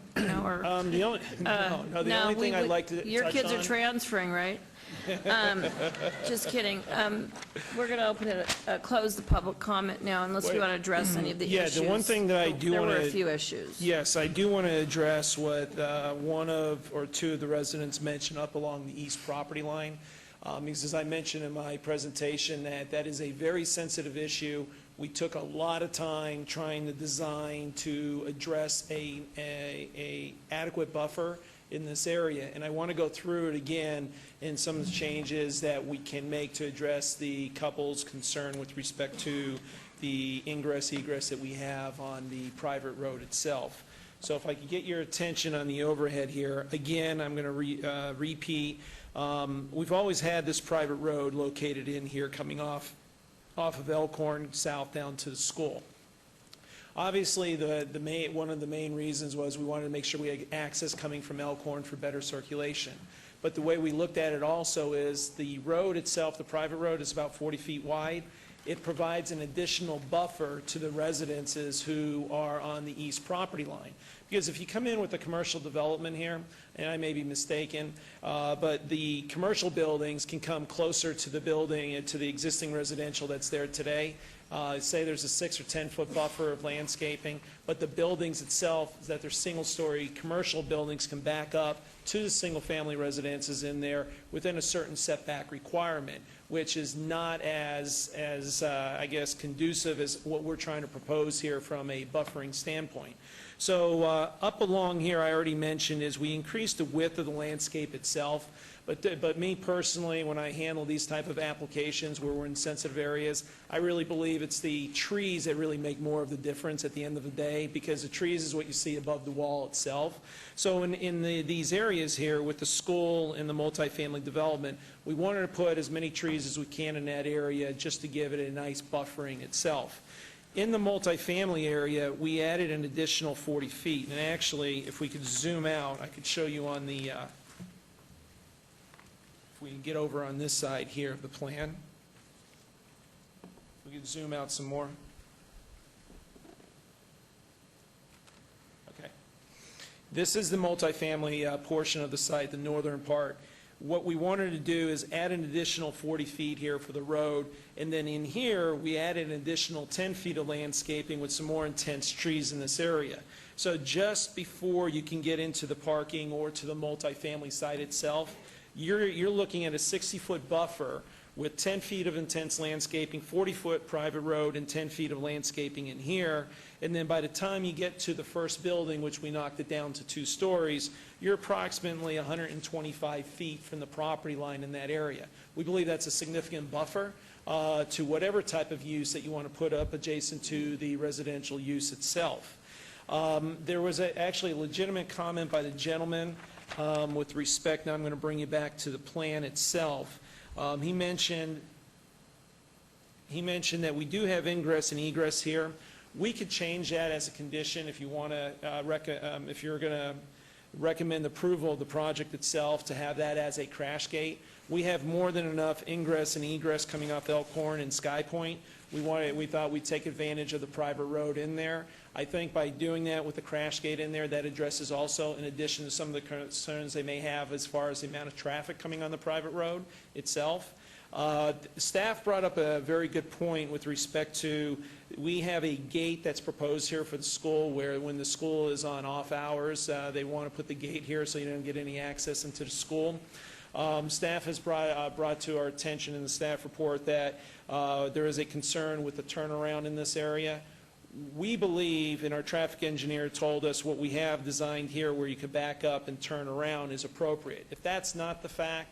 or? The only, the only thing I'd like to Your touch kids are on- transferring, right? Just kidding. We're going to open it, close the public comment now, unless we want to address any of the issues. Yeah, the one thing that I do want to... There were a few issues. Yes, I do want to address what one of or two of the residents mentioned up along the east property line. Because as I mentioned in my presentation, that is a very sensitive issue. We took a lot of time trying to design to address a adequate buffer in this area. And I want to go through it again in some of the changes that we can make to address the couple's concern with respect to the ingress egress that we have on the private road itself. So if I could get your attention on the overhead here, again, I'm going to repeat. We've always had this private road located in here coming off of Elkhorn south down to the school. Obviously, one of the main reasons was we wanted to make sure we had access coming from Elkhorn for better circulation. But the way we looked at it also is the road itself, the private road, is about 40 feet wide. It provides an additional buffer to the residences who are on the east property line. Because if you come in with a commercial development here, and I may be mistaken, but the commercial buildings can come closer to the building and to the existing residential that's there today. Say there's a 6 or 10 foot buffer of landscaping, but the buildings itself, that they're single-story commercial buildings, can back up to the single-family residences in there within a certain setback requirement, which is not as I guess, conducive as what we're trying to propose here from a buffering standpoint. So up along here, I already mentioned, is we increased the width of the landscape itself. But me personally, when I handle these type of applications where we're in sensitive areas, I really believe it's the trees that really make more of the difference at the end of the day, because the trees is what you see above the wall itself. So in these areas here with the school and the multifamily development, we wanted to put as many trees as we can in that area just to give it a nice buffering itself. In the multifamily area, we added an additional 40 feet. And actually, if we could zoom out, I could show you on the... If we can get over on this side here of the plan. We can zoom out some more. Okay. This is the multifamily portion of the site, the northern part. What we wanted to do is add an additional 40 feet here for the road, and then in here, we added an additional 10 feet of landscaping with some more intense trees in this area. So just before you can get into the parking or to the multifamily site itself, you're looking at a 60-foot buffer with 10 feet of intense landscaping, 40-foot private road, and 10 feet of landscaping in here. And then by the time you get to the first building, which we knocked it down to 2 stories, you're approximately 125 feet from the property line in that area. We believe that's a significant buffer to whatever type of use that you want to put up adjacent to the residential use itself. There was actually a legitimate comment by the gentleman with respect. Now I'm going to bring you back to the plan itself. He mentioned that we do have ingress and egress here. We could change that as a condition if you want to, if you're going to recommend approval of the project itself, to have that as a crash gate. We have more than enough ingress and egress coming off Elkhorn and Sky Point. We thought we'd take advantage of the private road in there. I think by doing that with the crash gate in there, that addresses also, in addition to some of the concerns they may have as far as the amount of traffic coming on the private road itself. Staff brought up a very good point with respect to, we have a gate that's proposed here for the school where when the school is on off hours, they want to put the gate here so you don't get any access into the school. Staff has brought to our attention in the staff report that there is a concern with the turnaround in this area. We believe, and our traffic engineer told us, what we have designed here where you could back up and turn around is appropriate. If that's not the fact,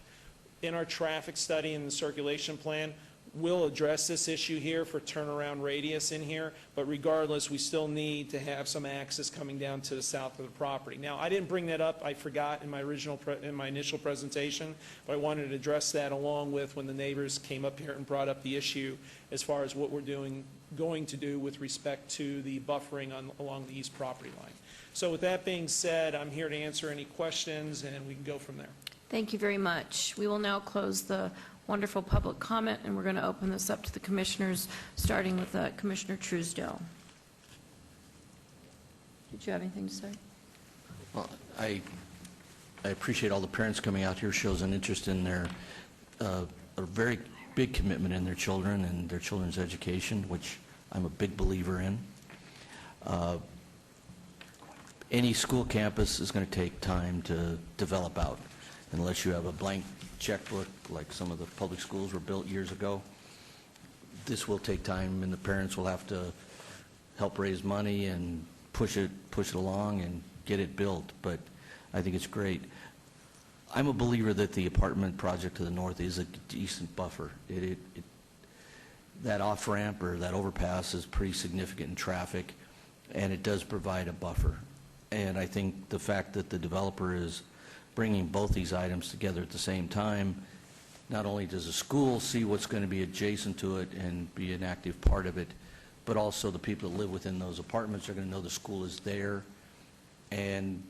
in our traffic study and the circulation plan, we'll address this issue here for turnaround radius in here, but regardless, we still need to have some access coming down to the south of the property. Now, I didn't bring that up, I forgot in my initial presentation, but I wanted to address that along with when the neighbors came up here and brought up the issue as far as what we're going to do with respect to the buffering along the east property line. So with that being said, I'm here to answer any questions, and we can go from there. Thank you very much. We will now close the wonderful public comment, and we're going to open this up to the commissioners, starting with Commissioner Truesdale. Did you have anything to say? Well, I appreciate all the parents coming out here, shows an interest in their, a very big commitment in their children and their children's education, which I'm a big believer in. Any school campus is going to take time to develop out, unless you have a blank checkbook like some of the public schools were built years ago. This will take time, and the parents will have to help raise money and push it along and get it built, but I think it's great. I'm a believer that the apartment project to the north is a decent buffer. That off-ramp or that overpass is pretty significant in traffic, and it does provide a buffer. And I think the fact that the developer is bringing both these items together at the same time, not only does the school see what's going to be adjacent to it and be an active part of it, but also the people that live within those apartments are going to know the school is there. And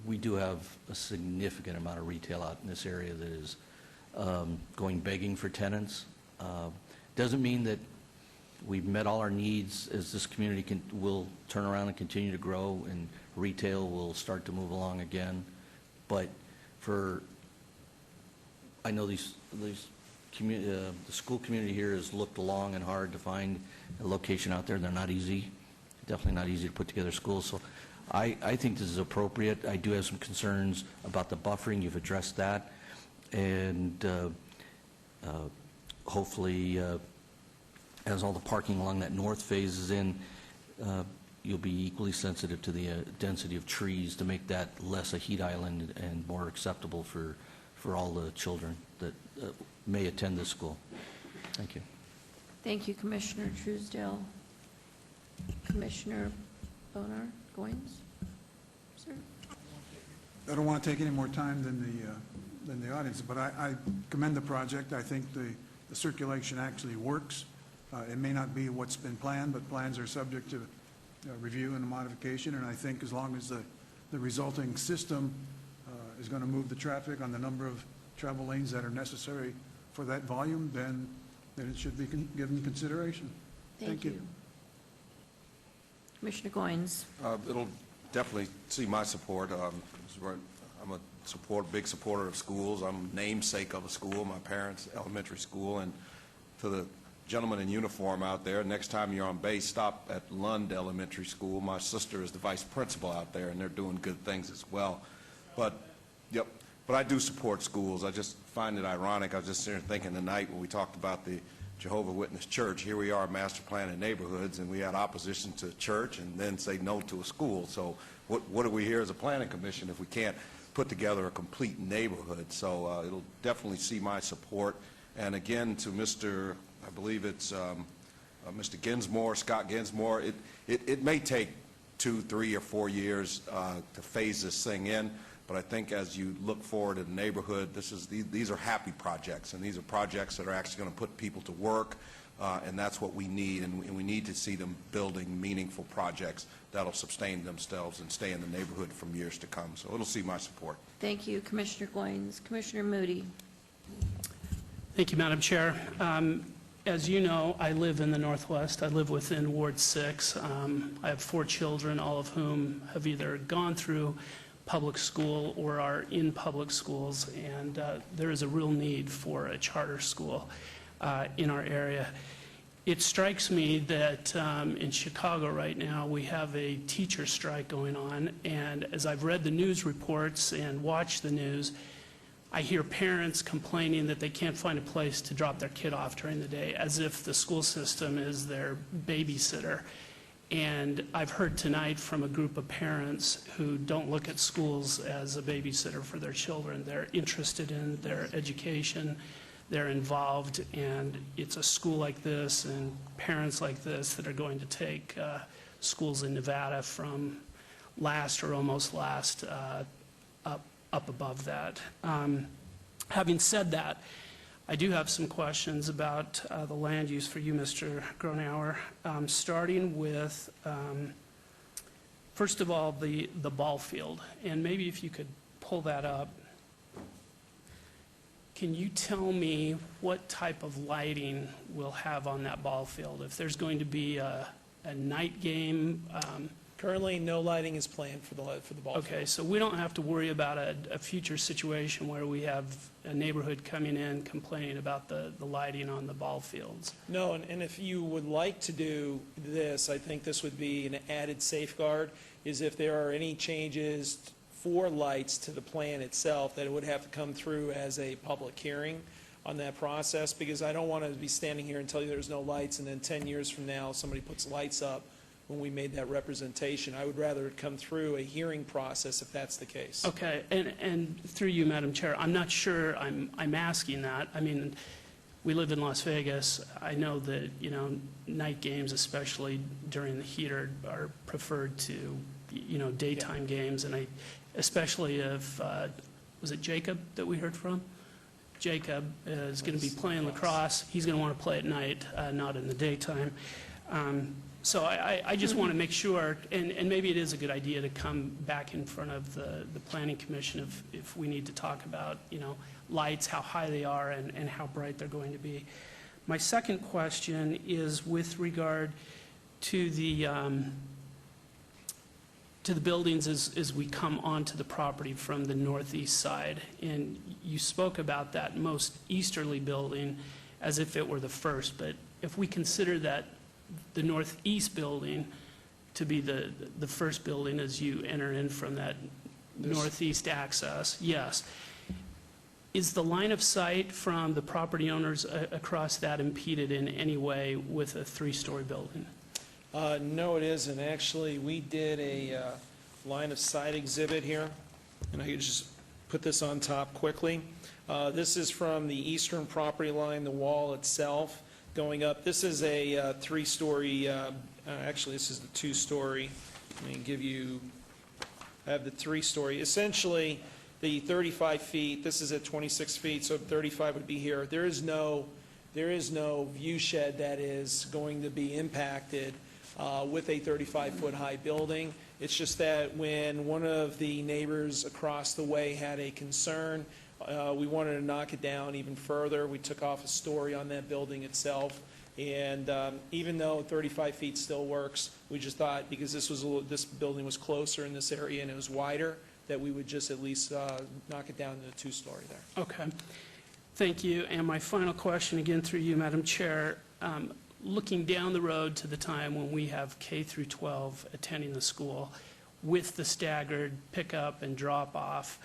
we do have a significant amount of retail out in this area that is going begging for tenants. Doesn't mean that we've met all our needs, as this community will turn around and continue to grow and retail will start to move along again. But I know the school community here has looked long and hard to find a location out there. They're not easy, definitely not easy to put together schools. So I think this is appropriate. I do have some concerns about the buffering. You've addressed that. And hopefully, as all the parking along that north phase is in, you'll be equally sensitive to the density of trees to make that less a heat island and more acceptable for all the children that may attend this school. Thank you. Thank you, Commissioner Truesdale. Commissioner Bonar, Goins? Sir? I don't want to take any more time than the audience, but I commend the project. I think the circulation actually works. It may not be what's been planned, but plans are subject to review and modification, and I think as long as the resulting system is going to move the traffic on the number of travel lanes that are necessary for that volume, then it should be given consideration. Thank you. Commissioner Goins. It'll definitely see my support. I'm a big supporter of schools. I'm namesake of a school, my parents' elementary school, and to the gentleman in uniform out there, next time you're on base, stop at Lund Elementary School. My sister is the vice principal out there, and they're doing good things as well. But I do support schools. I just find it ironic. I was just sitting there thinking tonight when we talked about the Jehovah's Witness Church, here we are, master plan in neighborhoods, and we had opposition to church and then say no to a school. So what are we here as a planning commission if we can't put together a complete neighborhood? So it'll definitely see my support. And again, to Mr. I believe it's Mr. Ginsmore, Scott Ginsmore, it may take 2, 3, or 4 years to phase this thing in. But I think as you look forward in the neighborhood, these are happy projects, and these are projects that are actually going to put people to work, and that's what we need, and we need to see them building meaningful projects that'll sustain themselves and stay in the neighborhood for years to come. So it'll see my support. Thank you, Commissioner Goins. Commissioner Moody. Thank you, Madam Chair. As you know, I live in the Northwest. I live within Ward 6. I have 4 children, all of whom have either gone through public school or are in public schools, and there is a real need for a charter school in our area. It strikes me that in Chicago right now we have a teacher strike going on, and as I've read the news reports and watched the news, I hear parents complaining that they can't find a place to drop their kid off during the day, as if the school system is their babysitter. And I've heard tonight from a group of parents who don't look at schools as a babysitter for their children. They're interested in their education, they're involved, and it's a school like this and parents like this that are going to take schools in Nevada from last or almost last up above that. Having said that, I do have some questions about the land use for you, Mr. Gronauer, starting with, first of all, the ball field. And maybe if you could pull that up. can you tell me what type of lighting we'll have on that ball field? If there's going to be a night game? Currently, no lighting is planned for the ball field. Okay, so we don't have to worry about a future situation where we have a neighborhood coming in complaining about the lighting on the ball fields? No, and if you would like to do this, I think this would be an added safeguard, is if there are any changes for lights to the plan itself, that it would have to come through as a public hearing on that process, because I don't want to be standing here and tell you there's no lights, and then 10 years from now, somebody puts lights up when we made that representation. I would rather it come through a hearing process if that's the case. Okay, and through you, Madam Chair, I'm not sure I'm asking that. I mean, we live in Las Vegas. I know that, you know, night games, especially during the heat, are preferred to, you know, daytime games, and especially if, was it Jacob that we heard from? Jacob is going to be playing lacrosse. He's going to want to play at night, not in the daytime. So I just want to make sure, and maybe it is a good idea to come back in front of the Planning Commission if we need to talk about, you know, lights, how high they are, and how bright they're going to be. My second question is with regard to the buildings as we come onto the property from the northeast side. And you spoke about that most easterly building as if it were the first, but if we consider that the northeast building to be the first building as you enter in from that northeast access, yes. Is the line of sight from the property owners across that impeded in any way with a three-story building? No, it isn't. Actually, we did a line of sight exhibit here, and I could just put this on top quickly. This is from the eastern property line, the wall itself going up. This is a three-story, actually this is the two-story. Let me give you, I have the three-story. Essentially, the 35 feet, this is at 26 feet, so 35 would be here. There is no view shed that is going to be impacted with a 35-foot high building. It's just that when one of the neighbors across the way had a concern, we wanted to knock it down even further. We took off a story on that building itself, and even though 35 feet still works, we just thought because this building was closer in this area and it was wider, that we would just at least knock it down to a two-story there. Okay. Thank you. And my final question, again through you, Madam Chair, looking down the road to the time when we have K through 12 attending the school with the staggered pickup and drop-off,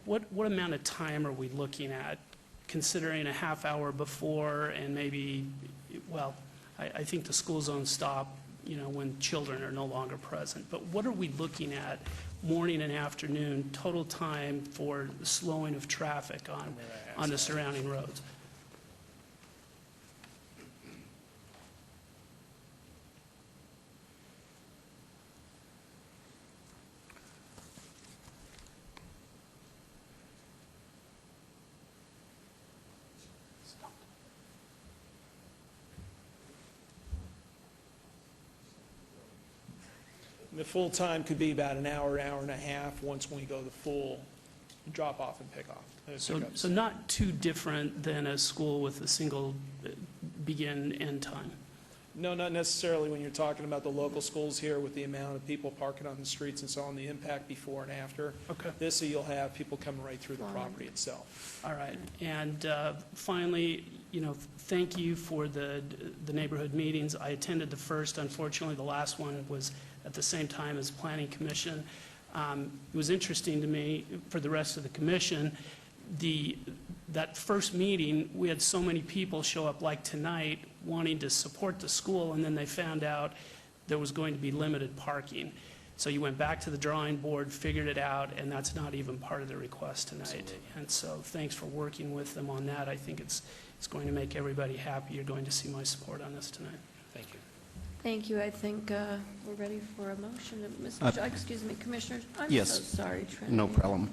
what amount of time are we looking at, considering a half hour before and maybe, well, I think the school zones stop, you know, when children are no longer present. But what are we looking at morning and afternoon, total time for the slowing of traffic on the surrounding roads? The full time could be about an hour, hour and a half once we go the full drop off and pick off. So not too different than a school with a single begin end time? No, not necessarily when you're talking about the local schools here with the amount of people parking on the streets and so on, the impact before and after. Okay. This, you'll have people coming right through the property itself. All right. And finally, you know, thank you for the neighborhood meetings. I attended the first. Unfortunately, the last one was at the same time as Planning Commission. It was interesting to me, for the rest of the commission, that first meeting, we had so many people show up like tonight wanting to support the school, and then they found out there was going to be limited parking. So you went back to the drawing board, figured it out, and that's not even part of the request tonight. Absolutely. And so thanks for working with them on that. I think it's going to make everybody happy. You're going to see my support on this tonight. Thank you. Thank you. I think we're ready for a motion. Excuse me, Commissioners. I'm Yes. so sorry, Trent. No problem.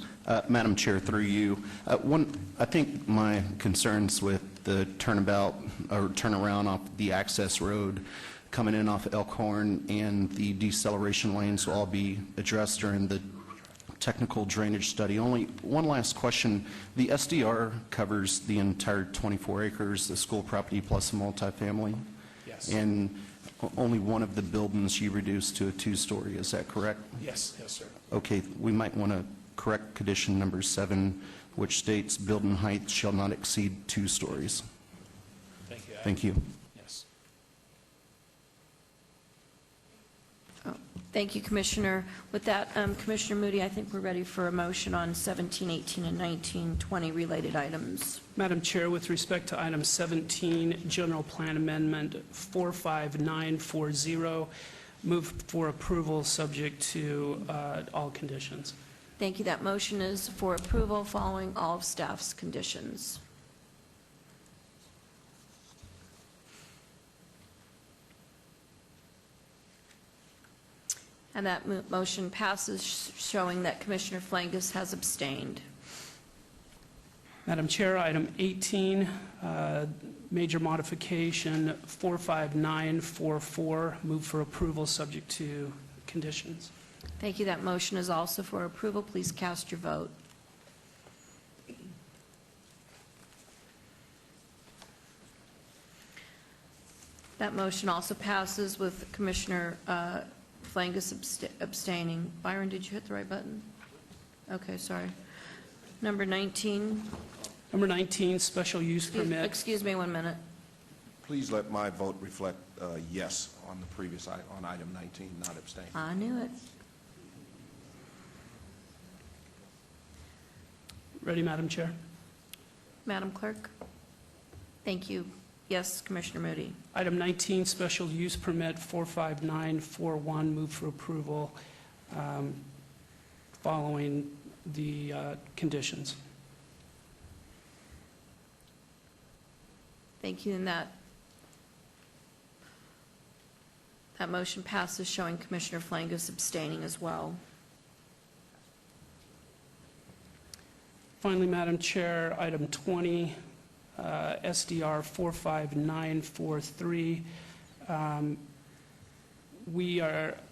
Madam Chair, through you, I think my concerns with the turnabout or turnaround off the access road coming in off Elkhorn and the deceleration lanes will all be addressed during the technical drainage study. Only one last question. The SDR covers the entire 24 acres, the school property plus a multifamily? Yes. And only one of the buildings you reduced to a two-story, is that correct? Yes, yes, sir. Okay, we might want to correct condition number 7, which states building height shall not exceed 2 stories. Thank you. Thank you. Yes. Thank you, Commissioner. With that, Commissioner Moody, I think we're ready for a motion on 17, 18, and 19, 20 related items. Madam Chair, with respect to item 17, General Plan Amendment 45940, move for approval subject to all conditions. Thank you. That motion is for approval following all of staff's conditions. And that motion passes, showing that Commissioner Flangus has abstained. Madam Chair, item 18, major modification 45944, move for approval subject to conditions. Thank you. That motion is also for approval. Please cast your vote. That motion also passes with Commissioner Flangus abstaining. Byron, did you hit the right button? Okay, sorry. Number 19. Number 19, special use permit. Excuse me 1 minute. Please let my vote reflect yes on the previous, on item 19, not abstain. I knew it. Ready, Madam Chair? Madam Clerk? Thank you. Yes, Commissioner Moody. Item 19, special use permit 45941, move for approval following the conditions. Thank you. And that motion passes, showing Commissioner Flangus abstaining as well. Finally, Madam Chair, item 20, SDR 45943.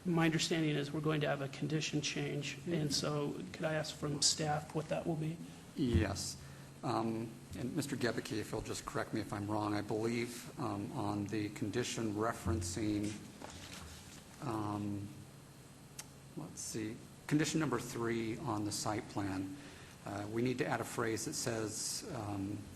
My understanding is we're going to have a condition change, and so could I ask from staff what that will be? Yes. And Mr. Gebeke, if you'll just correct me if I'm wrong, I believe on the condition referencing, let's see, condition number 3 on the site plan, we need to add a phrase that says,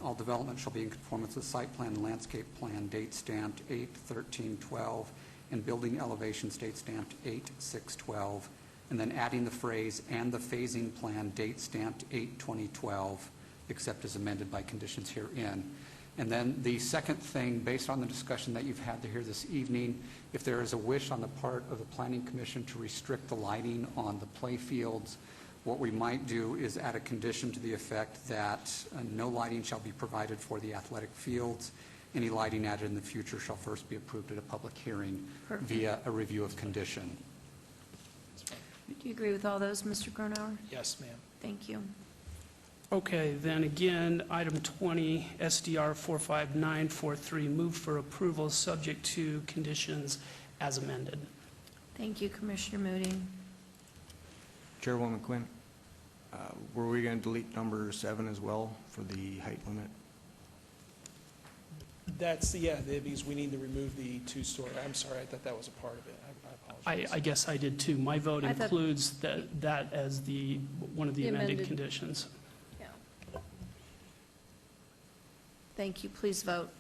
all development shall be in conformance with site plan and landscape plan, date stamped 8/13/12, and building elevation date stamped 8/6/12, and then adding the phrase, and the phasing plan, date stamped 8/20/12, except as amended by conditions herein. And then the second thing, based on the discussion that you've had here this evening, if there is a wish on the part of the Planning Commission to restrict the lighting on the play fields, what we might do is add a condition to the effect that no lighting shall be provided for the athletic fields. Any lighting added in the future shall first be approved at a public hearing via a review of condition. Do you agree with all those, Mr. Gronauer? Yes, ma'am. Thank you. Okay, then again, item 20, SDR 45943, move for approval subject to conditions as amended. Thank you, Commissioner Moody. Chairwoman Quinn, were we going to delete number 7 as well for the height limit? That's, yeah, because we need to remove the 2-story. I'm sorry, I thought that was a part of it. I apologize. I guess I did too. My vote I thought- includes that as one of the The amended amended. conditions. Yeah. Thank you. Please vote.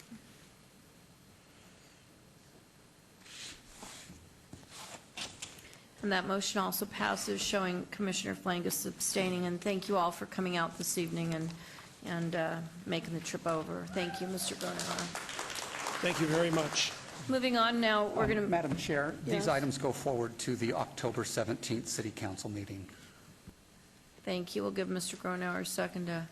And that motion also passes, showing Commissioner Flangus abstaining. And thank you all for coming out this evening and making the trip over. Thank you, Mr. Gronauer. Thank you very much. Moving on now, we're going to... Madam Chair, Yes. these items go forward to the October 17th City Council meeting. Thank you. We'll give Mr. Gronauer a second to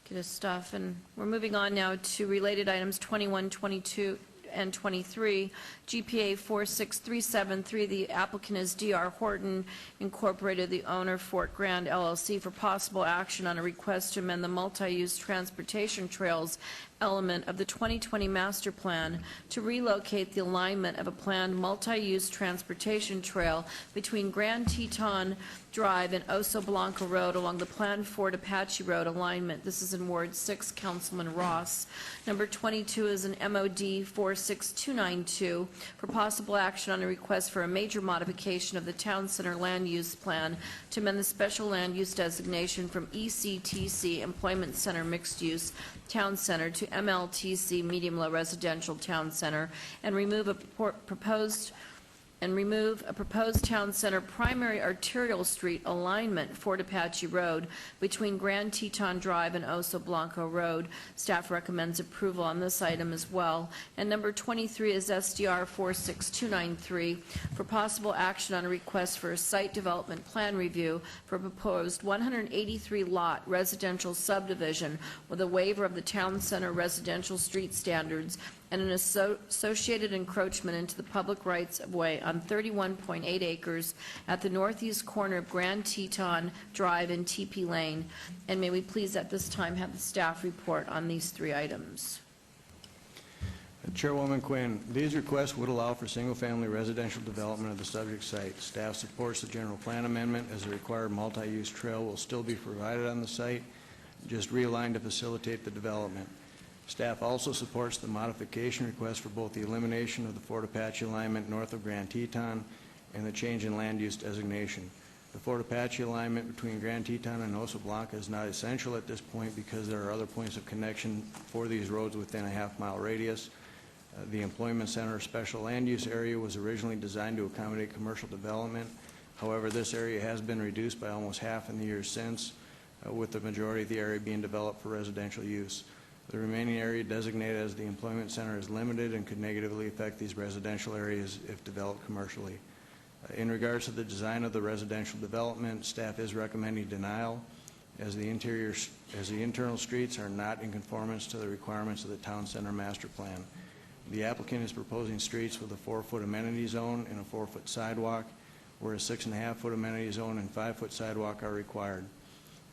get his stuff. And we're moving on now to related items 21, 22, and 23. GPA 46373, the applicant is D.R. Horton Incorporated, the owner, Fort Grand LLC, for possible action on a request to amend the multi-use transportation trails element of the 2020 master plan to relocate the alignment of a planned multi-use transportation trail between Grand Teton Drive and Oso Blanco Road along the planned Fort Apache Road alignment. This is in Ward 6, Councilman Ross. Number 22 is an MOD 46292 for possible action on a request for a major modification of the Town Center land use plan to amend the special land use designation from ECTC Employment Center Mixed Use Town Center to MLTC Medium Low Residential Town Center and remove a proposed Town Center primary arterial street alignment, Fort Apache Road, between Grand Teton Drive and Oso Blanco Road. Staff recommends approval on this item as well. And number 23 is SDR 46293 for possible action on a request for a site development plan review for a proposed 183-lot residential subdivision with a waiver of the Town Center residential street standards and an associated encroachment into the public rights-of-way on 31.8 acres at the northeast corner of Grand Teton Drive and TP Lane. And may we please at this time have the staff report on these three items. Chairwoman Quinn, these requests would allow for single-family residential development of the subject site. Staff supports the general plan amendment as the required multi-use trail will still be provided on the site, just realigned to facilitate the development. Staff also supports the modification request for both the elimination of the Fort Apache alignment north of Grand Teton and the change in land use designation. The Fort Apache alignment between Grand Teton and Oso Blanco is not essential at this point because there are other points of connection for these roads within a half-mile radius. The Employment Center Special Land Use Area was originally designed to accommodate commercial development. However, this area has been reduced by almost half in the years since, with the majority of the area being developed for residential use. The remaining area designated as the employment center is limited and could negatively affect these residential areas if developed commercially. In regards to the design of the residential development, staff is recommending denial as the internal streets are not in conformance to the requirements of the Town Center Master Plan. The applicant is proposing streets with a 4-foot amenity zone and a 4-foot sidewalk, where a 6.5-foot amenity zone and 5-foot sidewalk are required.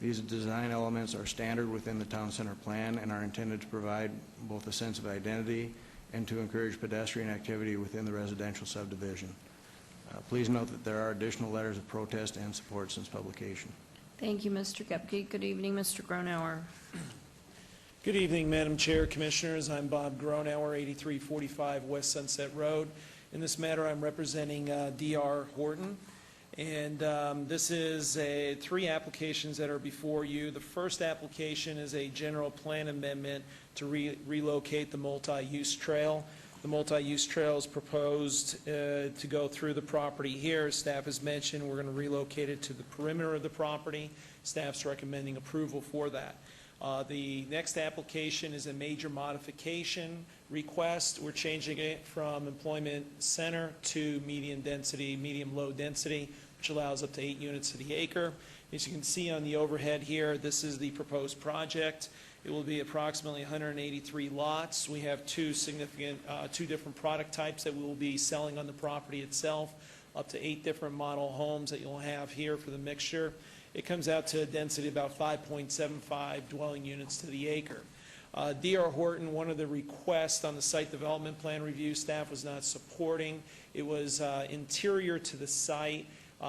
These design elements are standard within the Town Center Plan and are intended to provide both a sense of identity and to encourage pedestrian activity within the residential subdivision. Please note that there are additional letters of protest and support since publication. Thank you, Mr. Gepke. Good evening, Mr. Gronauer. Good evening, Madam Chair, Commissioners. I'm Bob Gronauer, 8345 West Sunset Road. In this matter, I'm representing D.R. Horton. And this is three applications that are before you. The first application is a general plan amendment to relocate the multi-use trail. The multi-use trail is proposed to go through the property here. Staff has mentioned we're going to relocate it to the perimeter of the property. Staff's recommending approval for that. The next application is a major modification request. We're changing it from employment center to medium density, medium low density, which allows up to 8 units to the acre. As you can see on the overhead here, this is the proposed project. It will be approximately 183 lots. We have two different product types that we will be selling on the property itself, up to 8 different model homes that you'll have here for the mixture. It comes out to a density of about 5.75 dwelling units to the acre. D.R. Horton, one of the requests on the site development plan review, staff was not supporting. It was interior to the site.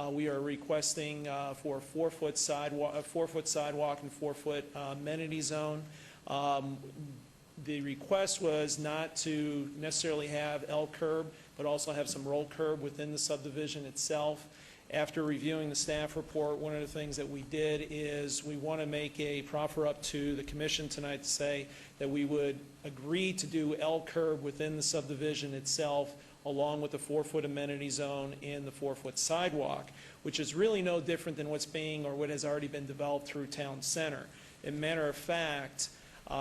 We are requesting for a 4-foot sidewalk, and 4-foot amenity zone. The request was not to necessarily have L-curb, but also have some roll curb within the subdivision itself. After reviewing the staff report, one of the things that we did is we want to make a proffer up to the commission tonight to say that we would agree to do L-curb within the subdivision itself, along with the 4-foot amenity zone and the 4-foot sidewalk, which is really no different than what's being or what has already been developed through Town Center. As a matter of fact,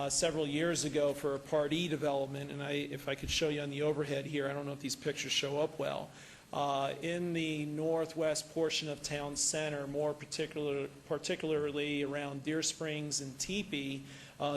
several years ago for a Part E development, and if I could show you on the overhead here, I don't know if these pictures show up well, in the northwest portion of Town Center, more particularly around Deer Springs and Teepee,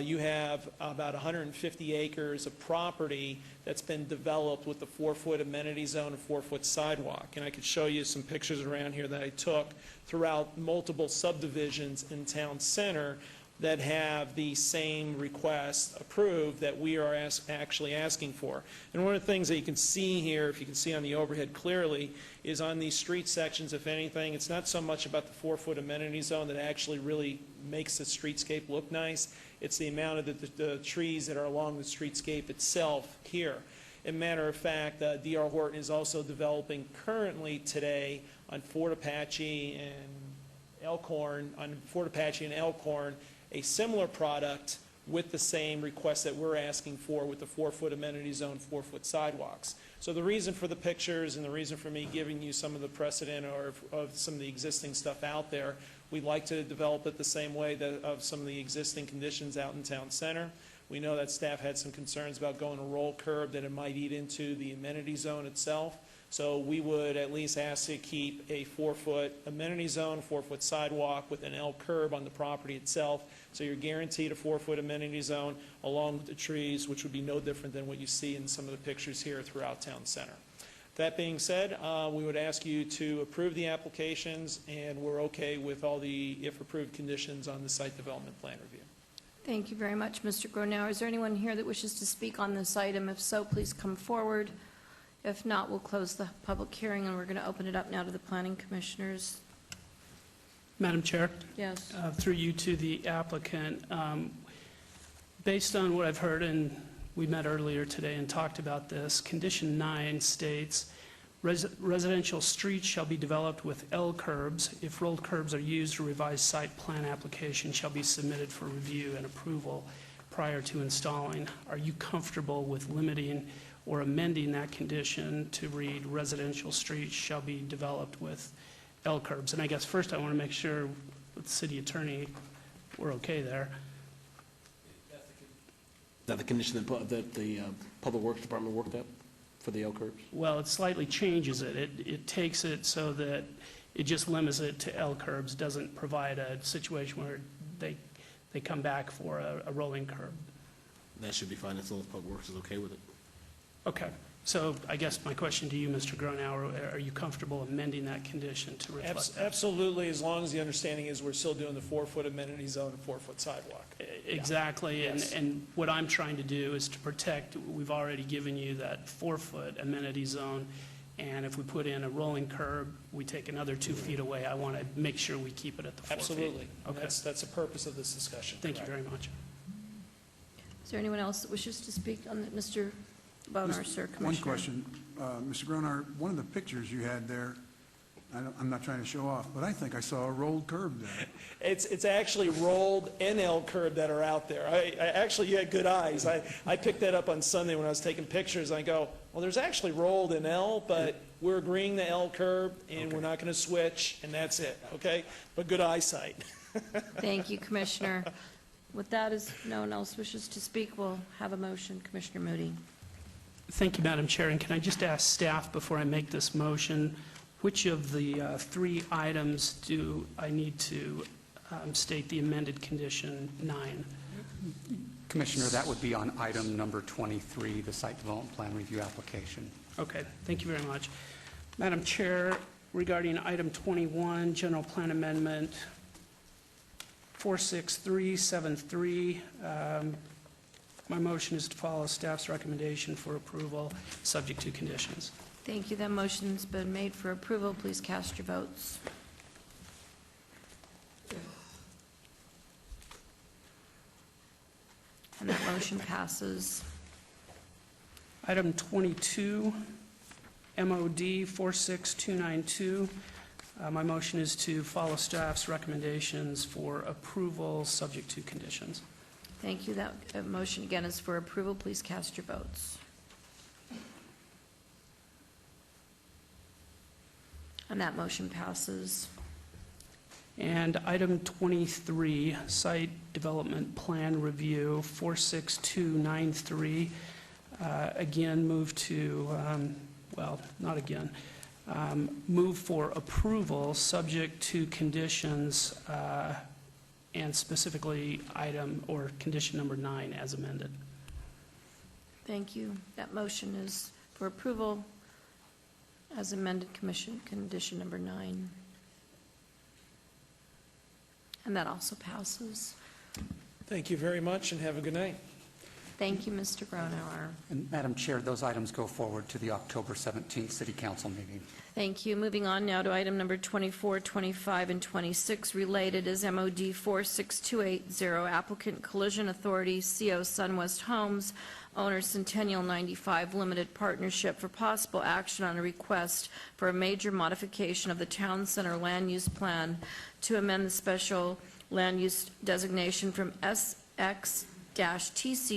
you have about 150 acres of property that's been developed with the 4-foot amenity zone and 4-foot sidewalk. And I could show you some pictures around here that I took throughout multiple subdivisions in Town Center. that have the same request approved that we are actually asking for. And one of the things that you can see here, if you can see on the overhead clearly, is on these street sections, if anything, it's not so much about the 4-foot amenity zone that actually really makes the streetscape look nice. It's the amount of the trees that are along the streetscape itself here. As a matter of fact, D.R. Horton is also developing currently today on Fort Apache and Elkhorn, a similar product with the same request that we're asking for with the 4-foot amenity zone, 4-foot sidewalks. So the reason for the pictures and the reason for me giving you some of the precedent or of some of the existing stuff out there, we'd like to develop it the same way of some of the existing conditions out in Town Center. We know that staff had some concerns about going a roll curb, that it might eat into the amenity zone itself. So we would at least ask to keep a 4-foot amenity zone, 4-foot sidewalk with an L curb on the property itself. So you're guaranteed a 4-foot amenity zone along with the trees, which would be no different than what you see in some of the pictures here throughout Town Center. That being said, we would ask you to approve the applications, and we're okay with all the, if approved, conditions on the site development plan review. Thank you very much, Mr. Gronauer. Is there anyone here that wishes to speak on this item? If so, please come forward. If not, we'll close the public hearing, and we're going to open it up now to the planning commissioners. Madam Chair? Yes. Through you to the applicant, based on what I've heard, and we met earlier today and talked about this, Condition 9 states, residential streets shall be developed with L curbs. If rolled curbs are used, a revised site plan application shall be submitted for review and approval prior to installing. Are you comfortable with limiting or amending that condition to read residential streets shall be developed with L curbs? And I guess first I want to make sure with the city attorney we're okay there. Is that the condition that the Public Works Department worked up for the L curbs? Well, it slightly changes it. It takes it so that it just limits it to L curbs, doesn't provide a situation where they come back for a rolling curb. That should be fine as long as Public Works is okay with it. Okay. So I guess my question to you, Mr. Gronauer, are you comfortable amending that condition to reflect that? Absolutely, as long as the understanding is we're still doing the 4-foot amenity zone and 4-foot sidewalk. Exactly, Yes. and what I'm trying to do is to protect, we've already given you that 4-foot amenity zone, and if we put in a rolling curb, we take another 2 feet away. I want to make sure we keep it at the 4 feet. Absolutely. Okay. That's the purpose of this discussion. Thank you very much. Is there anyone else that wishes to speak on that? Mr. Bonar, sir, Commissioner. One question. Mr. Gronauer, one of the pictures you had there, I'm not trying to show off, but I think I saw a rolled curb there. It's actually rolled and L curb that are out there. Actually, you had good eyes. I picked that up on Sunday when I was taking pictures. I go, well, there's actually rolled and L, but we're agreeing the L curb, and we're not going to switch, and that's it, okay? But good eyesight. Thank you, Commissioner. With that, as no one else wishes to speak, we'll have a motion. Commissioner Moody. Thank you, Madam Chair, and can I just ask staff before I make this motion, which of the 3 items do I need to state the amended condition 9? Commissioner, that would be on item number 23, the site development plan review application. Okay, thank you very much. Madam Chair, regarding item 21, general plan amendment 46373, my motion is to follow staff's recommendation for approval, subject to conditions. Thank you. That motion's been made for approval. Please cast your votes. And that motion passes. Item 22, MOD 46292. My motion is to follow staff's recommendations for approval, subject to conditions. Thank you. That motion again is for approval. Please cast your votes. And that motion passes. And item 23, site development plan review 46293. Again, move to, well, not again, move for approval subject to conditions and specifically item or condition number 9 as amended. Thank you. That motion is for approval as amended, condition number 9. And that also passes. Thank you very much, and have a good night. Thank you, Mr. Gronauer. And Madam Chair, those items go forward to the October 17th City Council meeting. Thank you. Moving on now to item number 24, 25, and 26. Related is MOD 46280, applicant Collision Authority, CO Sunwest Homes, owner Centennial 95 Limited Partnership, for possible action on a request for a major modification of the Town Center Land Use Plan to amend the special land use designation from SX-TC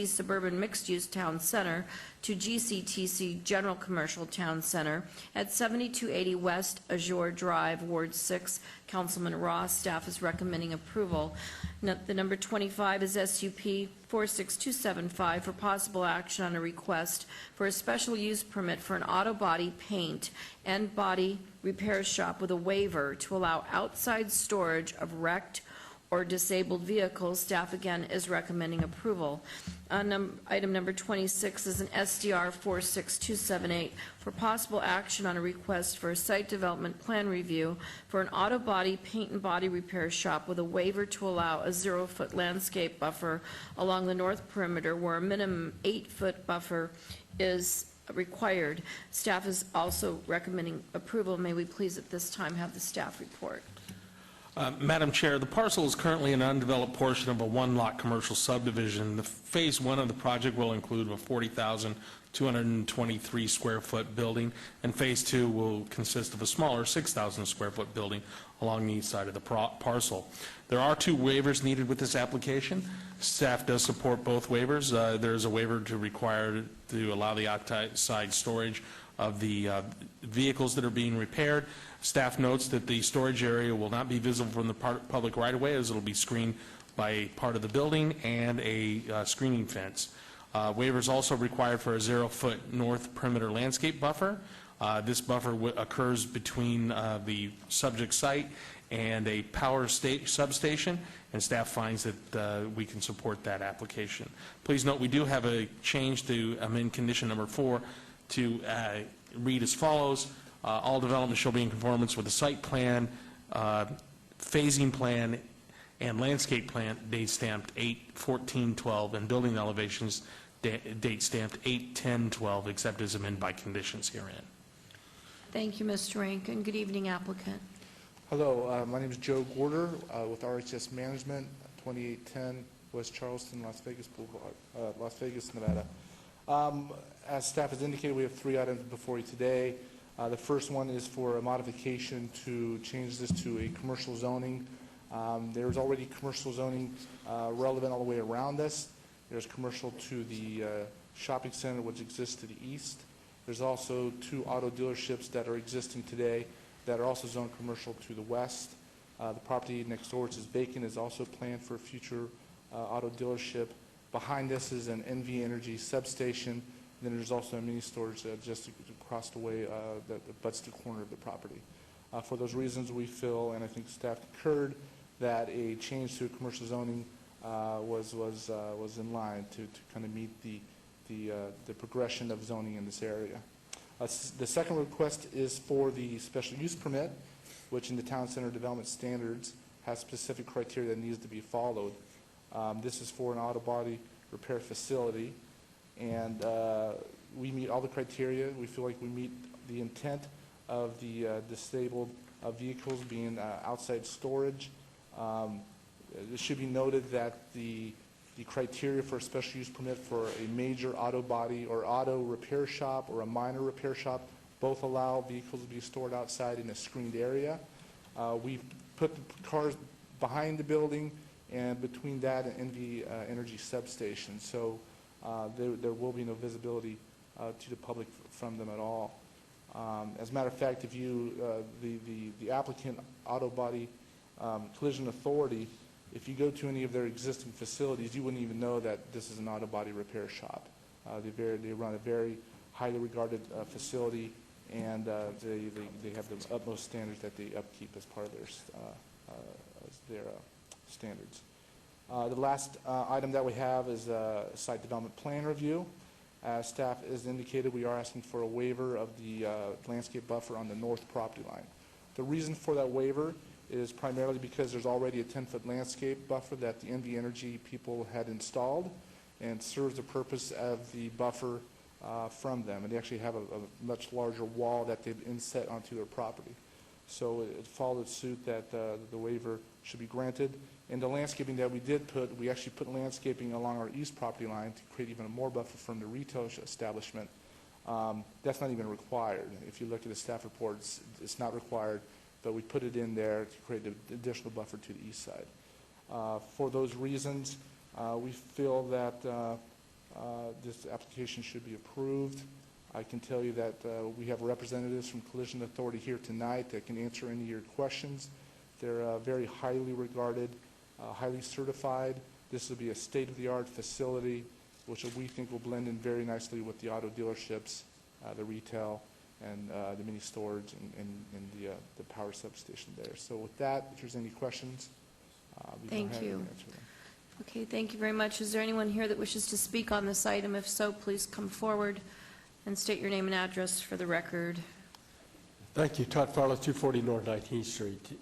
Suburban Mixed Use Town Center to GCTC General Commercial Town Center at 7280 West Azure Drive, Ward 6. Councilman Ross. Staff is recommending approval. The number 25 is SUP 46275 for possible action on a request for a special use permit for an auto body paint and body repair shop with a waiver to allow outside storage of wrecked or disabled vehicles. Staff again is recommending approval. Item number 26 is an SDR 46278 for possible action on a request for a site development plan review for an auto body paint and body repair shop with a waiver to allow a 0-foot landscape buffer along the north perimeter where a minimum 8-foot buffer is required. Staff is also recommending approval. May we please at this time have the staff report? Madam Chair, the parcel is currently an undeveloped portion of a one-lot commercial subdivision. The Phase 1 of the project will include a 40,223 square foot building, and Phase 2 will consist of a smaller 6,000 square foot building along the east side of the parcel. There are 2 waivers needed with this application. Staff does support both waivers. There is a waiver to allow the outside storage of the vehicles that are being repaired. Staff notes that the storage area will not be visible from the public right-of-way, as it will be screened by part of the building and a screening fence. Waivers also required for a 0-foot north perimeter landscape buffer. This buffer occurs between the subject site and a power substation, and staff finds that we can support that application. Please note we do have a change to amend condition number 4 to read as follows. All development shall be in conformance with the site plan, phasing plan, and landscape plan, date stamped 8/14/12, and building elevations, date stamped 8/10/12, except as amended by conditions herein. Thank you, Mr. Rankin. Good evening, applicant. Hello, my name is Joe Gorder with RHS Management, 2810 West Charleston, Las Vegas Boulevard, Las Vegas, Nevada. As staff has indicated, we have 3 items before you today. The first one is for a modification to change this to a commercial zoning. There's already commercial zoning relevant all the way around this. There's commercial to the shopping center, which exists to the east. There's also 2 auto dealerships that are existing today that are also zoned commercial to the west. The property next door, which is vacant, is also planned for a future auto dealership. Behind this is an NV Energy substation. Then there's also a mini storage just across the way that butts the corner of the property. For those reasons, we feel, and I think staff concurred, that a change to commercial zoning was in line to kind of meet the progression of zoning in this area. The second request is for the special use permit, which in the town center development standards has specific criteria that needs to be followed. This is for an auto body repair facility, and we meet all the criteria. We feel like we meet the intent of the disabled vehicles being outside storage. It should be noted that the criteria for a special use permit for a major auto body or auto repair shop or a minor repair shop both allow vehicles to be stored outside in a screened area. We've put the cars behind the building and between that and the energy substation. So there will be no visibility to the public from them at all. As a matter of fact, if you, the applicant Auto Body Collision Authority, if you go to any of their existing facilities, you wouldn't even know that this is an auto body repair shop. They run a very highly regarded facility, and they have the utmost standards that they upkeep as part of their standards. The last item that we have is a site development plan review. As staff has indicated, we are asking for a waiver of the landscape buffer on the north property line. The reason for that waiver is primarily because there's already a 10-foot landscape buffer that the NV Energy people had installed and serves the purpose of the buffer from them. And they actually have a much larger wall that they've inset onto their property. So it followed suit that the waiver should be granted. And the landscaping that we did put, we actually put landscaping along our east property line to create even more buffer from the retail establishment. That's not even required. If you look at the staff reports, it's not required, but we put it in there to create an additional buffer to the east side. For those reasons, we feel that this application should be approved. I can tell you that we have representatives from Collision Authority here tonight that can answer any of your questions. They're very highly regarded, highly certified. This will be a state-of-the-art facility, which we think will blend in very nicely with the auto dealerships, the retail, and the mini storage and the power substation there. So with that, if there's any questions, we don't Thank have you. any answer them. Okay, thank you very much. Is there anyone here that wishes to speak on this item? If so, please come forward and state your name and address for the record. Thank you. Todd Farlow, 240 North 19th Street.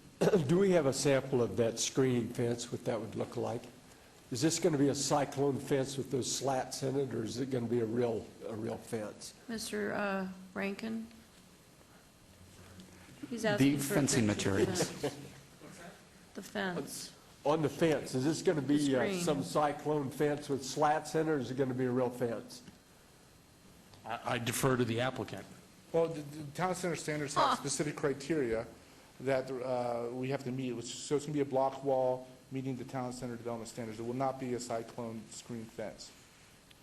Do we have a sample of that screening fence, what that would look like? Is this going to be a cyclone fence with those slats in it, or is it going to be a real fence? Mr. Rankin? He's asking The for a fencing picture of materials. the fence. The fence. On the fence, is this going to be screen. some cyclone fence with slats in it, or is it going to be a real fence? I defer to the applicant. Well, the town center standards have specific criteria that we have to meet. So it's going to be a block wall meeting the town center development standards. It will not be a cyclone screen fence.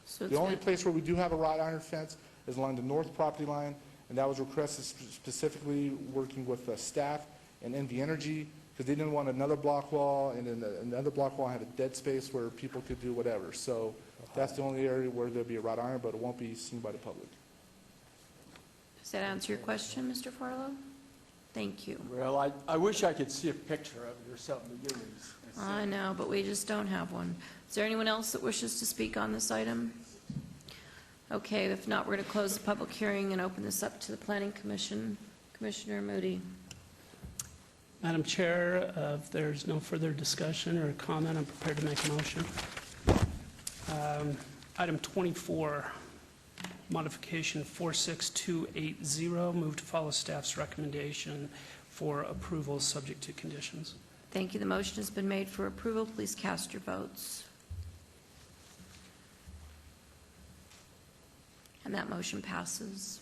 So The only place where we do have a wrought iron fence is along the north property line, and that was requested specifically working with staff and NV Energy, because they didn't want another block wall, and then another block wall had a dead space where people could do whatever. So that's the only area where there'll be a wrought iron, but it won't be seen by the public. Does that answer your question, Mr. Farlow? Thank you. Well, I wish I could see a picture of it or something to give me. I know, but we just don't have one. Is there anyone else that wishes to speak on this item? Okay, if not, we're going to close the public hearing and open this up to the Planning Commission. Commissioner Moody. Madam Chair, if there's no further discussion or comment, I'm prepared to make a motion. Item 24, modification 46280, move to follow staff's recommendation for approval subject to conditions. Thank you. The motion has been made for approval. Please cast your votes. And that motion passes.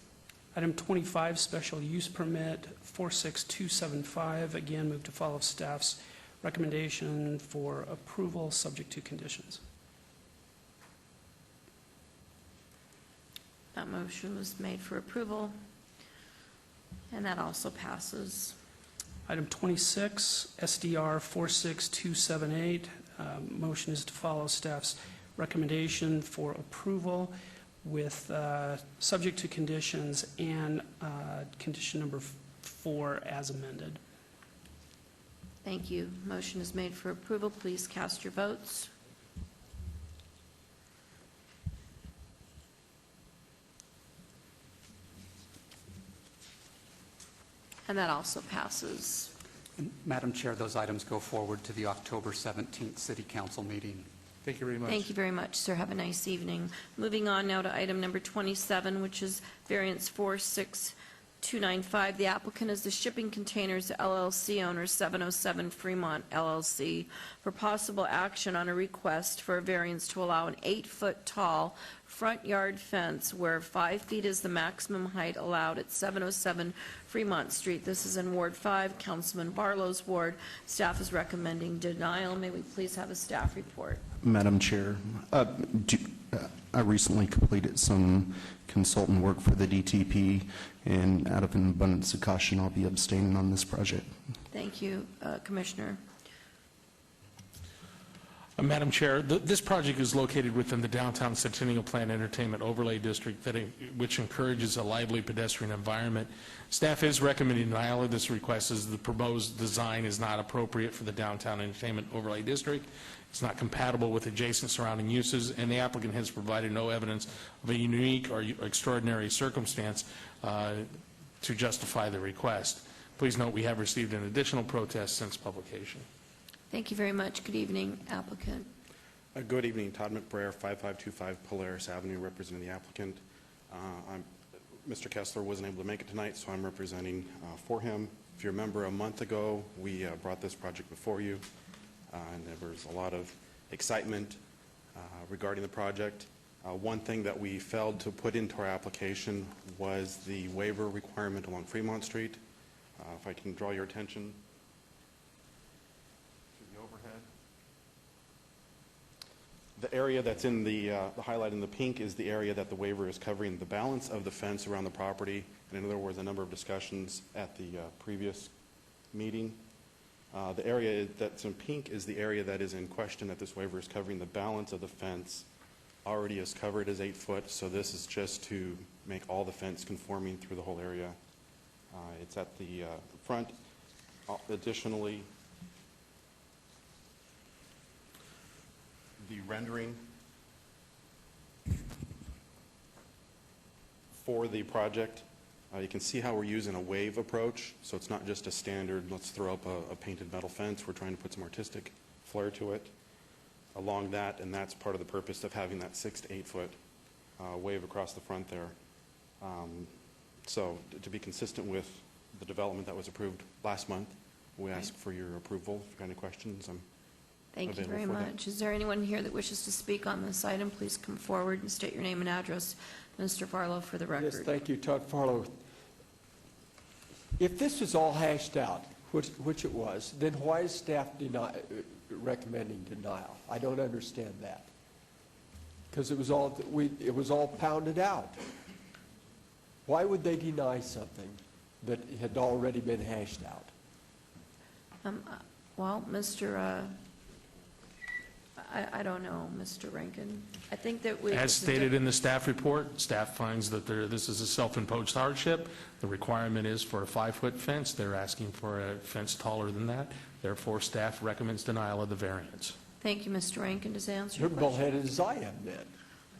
Item 25, special use permit 46275, again, move to follow staff's recommendation for approval subject to conditions. That motion was made for approval, and that also passes. Item 26, SDR 46278, motion is to follow staff's recommendation for approval with subject to conditions and condition number 4 as amended. Thank you. Motion is made for approval. Please cast your votes. And that also passes. And Madam Chair, those items go forward to the October 17th City Council meeting. Thank you very much. Thank you very much, sir. Have a nice evening. Moving on now to item number 27, which is variance 46295. The applicant is the Shipping Containers LLC owner, 707 Fremont LLC, for possible action on a request for a variance to allow an 8-foot tall front yard fence where 5 feet is the maximum height allowed at 707 Fremont Street. This is in Ward 5, Councilman Barlow's ward. Staff is recommending denial. May we please have a staff report? Madam Chair, I recently completed some consultant work for the DTP, and out of an abundance of caution, I'll be abstaining on this project. Thank you, Commissioner. Madam Chair, this project is located within the downtown Centennial Plan Entertainment Overlay District, which encourages a lively pedestrian environment. Staff is recommending denial of this request as the proposed design is not appropriate for the downtown entertainment overlay district. It's not compatible with adjacent surrounding uses, and the applicant has provided no evidence of a unique or extraordinary circumstance to justify the request. Please note we have received an additional protest since publication. Thank you very much. Good evening, applicant. Good evening, Todd McBrayer, 5525 Polaris Avenue, representing the applicant. Mr. Kessler wasn't able to make it tonight, so I'm representing for him. If you remember, a month ago, we brought this project before you, and there was a lot of excitement regarding the project. One thing that we failed to put into our application was the waiver requirement along Fremont Street. If I can draw your attention to the overhead. The area that's in the highlight in the pink is the area that the waiver is covering the balance of the fence around the property. And in other words, a number of discussions at the previous meeting. The area that's in pink is the area that is in question that this waiver is covering. The balance of the fence already is covered as 8 foot, so this is just to make all the fence conforming through the whole area. It's at the front. Additionally, the rendering for the project, you can see how we're using a wave approach, so it's not just a standard, let's throw up a painted metal fence. We're trying to put some artistic flair to it along that, and that's part of the purpose of having that 6 to 8 foot wave across the front there. So to be consistent with the development that was approved last month, we ask for your approval. If you have any questions, I'm Thank you available very for that. much. Is there anyone here that wishes to speak on this item? Please come forward and state your name and address. Mr. Farlow, for the record. Yes, thank you, Todd Farlow. If this was all hashed out, which it was, then why is staff recommending denial? I don't understand that. Because it was all pounded out. Why would they deny something that had already been hashed out? Well, I don't know, Mr. Rankin. I think that we... As stated in the staff report, staff finds that this is a self-imposed hardship. The requirement is for a 5-foot fence. They're asking for a fence taller than that. Therefore, staff recommends denial of the variance. Thank you, Mr. Rankin. Does that answer You're your question? bullheaded as I am then.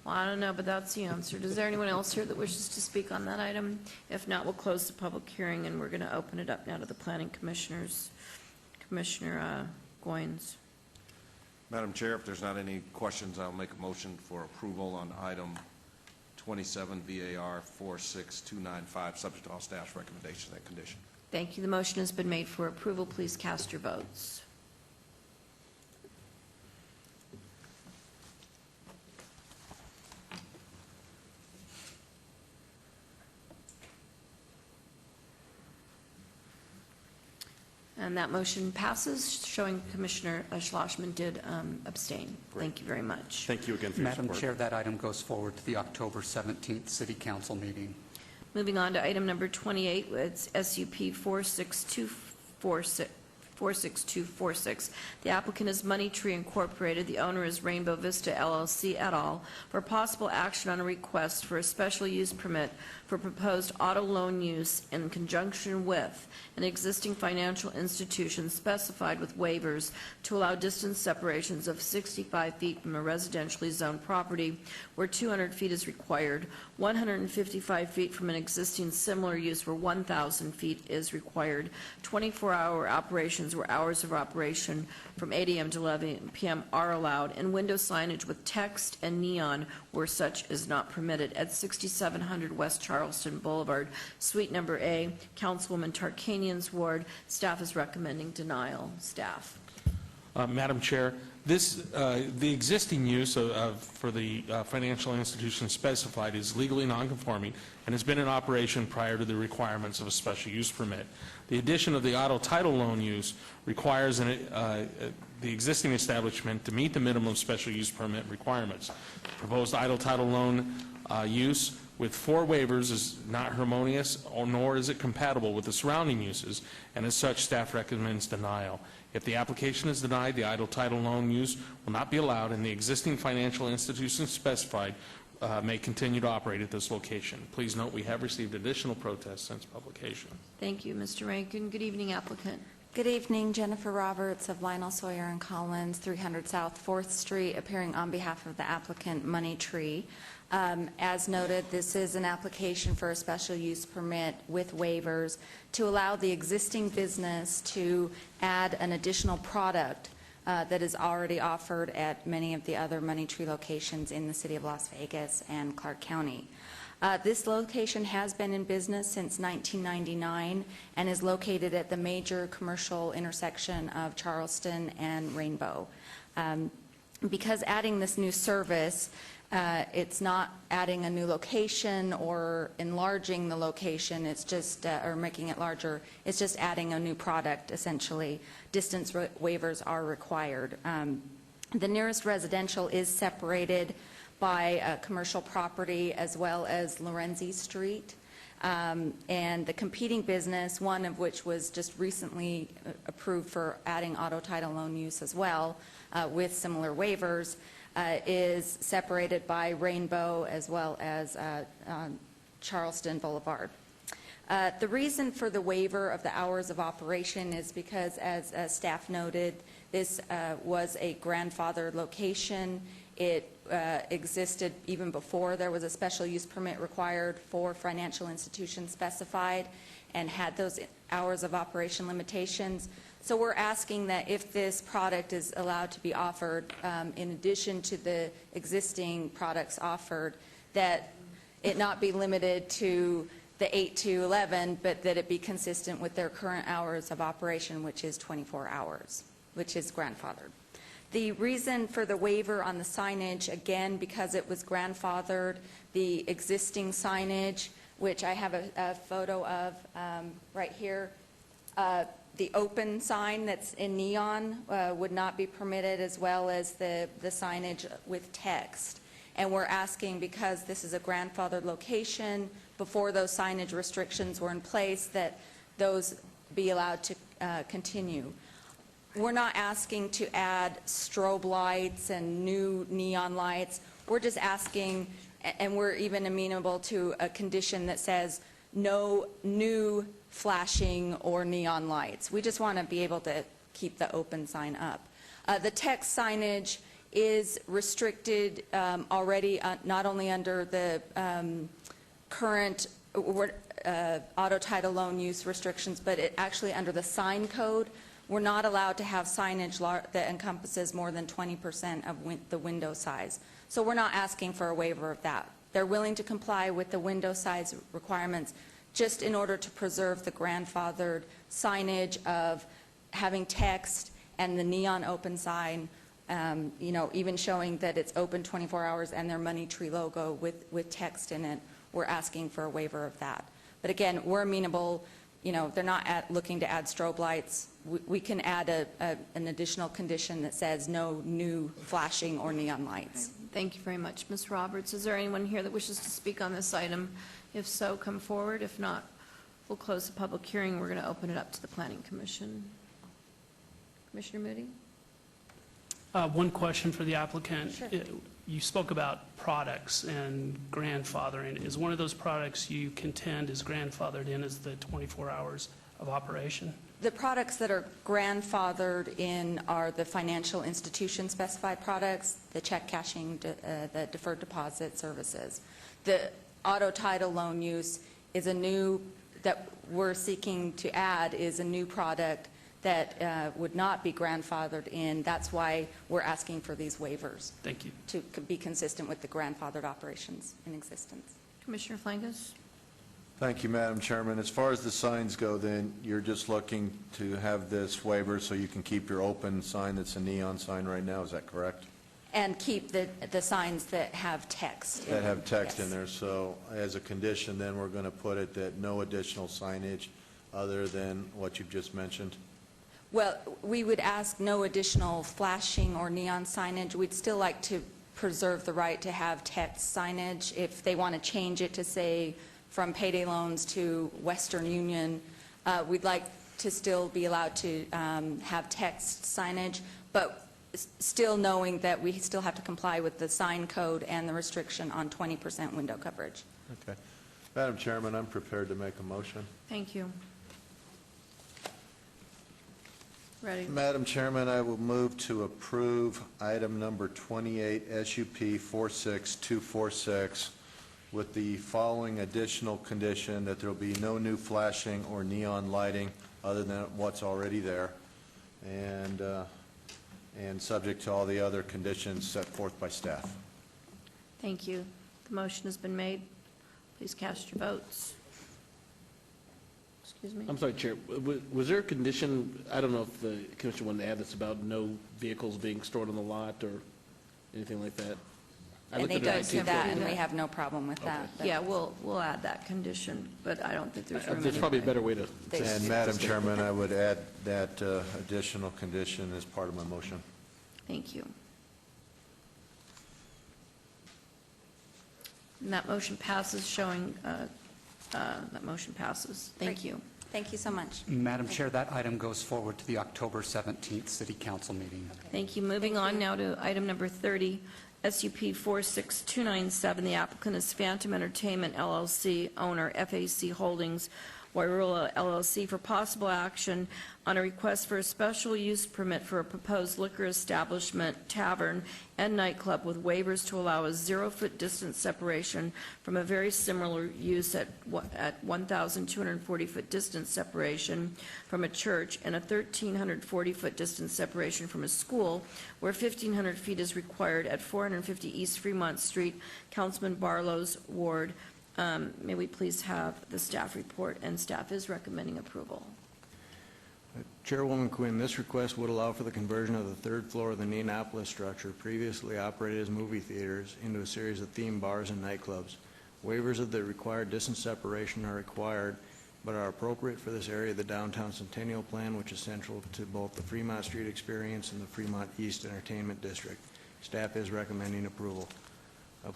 Well, I don't know, but that's the answer. Is there anyone else here that wishes to speak on that item? If not, we'll close the public hearing, and we're going to open it up now to the planning commissioners. Commissioner Goins. Madam Chair, if there's not any questions, I'll make a motion for approval on item 27 VAR 46295, subject to all staff's recommendations and condition. Thank you. The motion has been made for approval. Please cast your votes. And that motion passes, showing Commissioner Schlossman did abstain. Thank you very much. Thank you again for your support. Madam Chair, that item goes forward to the October 17th City Council meeting. Moving on to item number 28, it's SUP 46246. The applicant is Money Tree Incorporated. The owner is Rainbow Vista LLC et al. For possible action on a request for a special use permit for proposed auto loan use in conjunction with an existing financial institution specified with waivers to allow distance separations of 65 feet from a residentially zoned property where 200 feet is required, 155 feet from an existing similar use where 1,000 feet is required, 24-hour operations where hours of operation from 8 a.m. to 11 p.m. are allowed, and window signage with text and neon where such is not permitted at 6700 West Charleston Boulevard, Suite Number A, Councilwoman Tarkanian's ward. Staff is recommending denial. Staff. Madam Chair, the existing use for the financial institution specified is legally nonconforming and has been in operation prior to the requirements of a special use permit. The addition of the auto title loan use requires the existing establishment to meet the minimum special use permit requirements. Proposed auto title loan use with 4 waivers is not harmonious, nor is it compatible with the surrounding uses, and as such, staff recommends denial. If the application is denied, the idle title loan use will not be allowed, and the existing financial institution specified may continue to operate at this location. Please note we have received additional protests since publication. Thank you, Mr. Rankin. Good evening, applicant. Good evening, Jennifer Roberts of Lionel Sawyer and Collins, 300 South 4th Street, appearing on behalf of the applicant Money Tree. As noted, this is an application for a special use permit with waivers to allow the existing business to add an additional product that is already offered at many of the other Money Tree locations in the city of Las Vegas and Clark County. This location has been in business since 1999 and is located at the major commercial intersection of Charleston and Rainbow. Because adding this new service, it's not adding a new location or enlarging the location, it's just, or making it larger, it's just adding a new product, essentially. Distance waivers are required. The nearest residential is separated by a commercial property as well as Lorenzi Street. And the competing business, one of which was just recently approved for adding auto title loan use as well, with similar waivers, is separated by Rainbow as well as Charleston Boulevard. The reason for the waiver of the hours of operation is because, as staff noted, this was a grandfathered location. It existed even before there was a special use permit required for financial institutions specified and had those hours of operation limitations. So we're asking that if this product is allowed to be offered, in addition to the existing products offered, that it not be limited to the 8 to 11, but that it be consistent with their current hours of operation, which is 24 hours, which is grandfathered. The reason for the waiver on the signage, again, because it was grandfathered, the existing signage, which I have a photo of right here, the open sign that's in neon would not be permitted, as well as the signage with text. And we're asking, because this is a grandfathered location, before those signage restrictions were in place, that those be allowed to continue. We're not asking to add strobe lights and new neon lights. We're just asking, and we're even amenable to a condition that says no new flashing or neon lights. We just want to be able to keep the open sign up. The text signage is restricted already, not only under the current auto title loan use restrictions, but actually under the sign code. We're not allowed to have signage that encompasses more than 20% of the window size. So we're not asking for a waiver of that. They're willing to comply with the window size requirements just in order to preserve the grandfathered signage of having text and the neon open sign, even showing that it's open 24 hours and their Money Tree logo with text in it. We're asking for a waiver of that. But again, we're amenable. They're not looking to add strobe lights. We can add an additional condition that says no new flashing or neon lights. Thank you very much, Ms. Roberts. Is there anyone here that wishes to speak on this item? If so, come forward. If not, we'll close the public hearing. We're going to open it up to the Planning Commission. Commissioner Moody? One question for the applicant. Sure. You spoke about products and grandfathering. Is one of those products you contend is grandfathered in as the 24 hours of operation? The products that are grandfathered in are the financial institution specified products, the check cashing, the deferred deposit services. The auto title loan use is a new, that we're seeking to add, is a new product that would not be grandfathered in. That's why we're asking for these waivers. Thank you. To be consistent with the grandfathered operations in existence. Commissioner Flangus? Thank you, Madam Chairman. As far as the signs go, then, you're just looking to have this waiver so you can keep your open sign that's a neon sign right now, is that correct? And keep the signs that have text. That have text Yes. in there. So as a condition, then, we're going to put it that no additional signage other than what you've just mentioned? Well, we would ask no additional flashing or neon signage. We'd still like to preserve the right to have text signage. If they want to change it to, say, from Payday Loans to Western Union, we'd like to still be allowed to have text signage, but still knowing that we still have to comply with the sign code and the restriction on 20% window coverage. Okay. Madam Chairman, I'm prepared to make a motion. Thank you. Ready? Madam Chairman, I will move to approve item number 28, SUP 46246, with the following additional condition, that there will be no new flashing or neon lighting other than what's already there, and subject to all the other conditions set forth by staff. Thank you. The motion has been made. Please cast your votes. Excuse me? I'm sorry, Chair, was there a condition, I don't know if the commission wanted to add this, about no vehicles being stored on the lot or anything like that? And they don't do that, and we have no problem with that. but- Yeah, we'll add that condition, but I don't think there's room There's probably a anyway. better way to. And Madam Chairman, I would add that additional condition as part of my motion. Thank you. And that motion passes, showing, that motion passes. Thank you. Thank you so much. Madam Chair, that item goes forward to the October 17th City Council meeting. Thank you. Moving on now to item number 30, SUP 46297. The applicant is Phantom Entertainment LLC, owner FAC Holdings, Wairula LLC, for possible action on a request for a special use permit for a proposed liquor establishment, tavern, and nightclub with waivers to allow a 0-foot distance separation from a very similar use at 1,240-foot distance separation from a church, and a 1,340-foot distance separation from a school, where 1,500 feet is required at 450 East Fremont Street, Councilman Barlow's ward. May we please have the staff report, and staff is recommending approval. Chairwoman Quinn, this request would allow for the conversion of the third floor of the Neonopolis structure, previously operated as movie theaters, into a series of theme bars and nightclubs. Waivers of the required distance separation are required, but are appropriate for this area of the downtown Centennial Plan, which is central to both the Fremont Street experience and the Fremont East Entertainment District. Staff is recommending approval.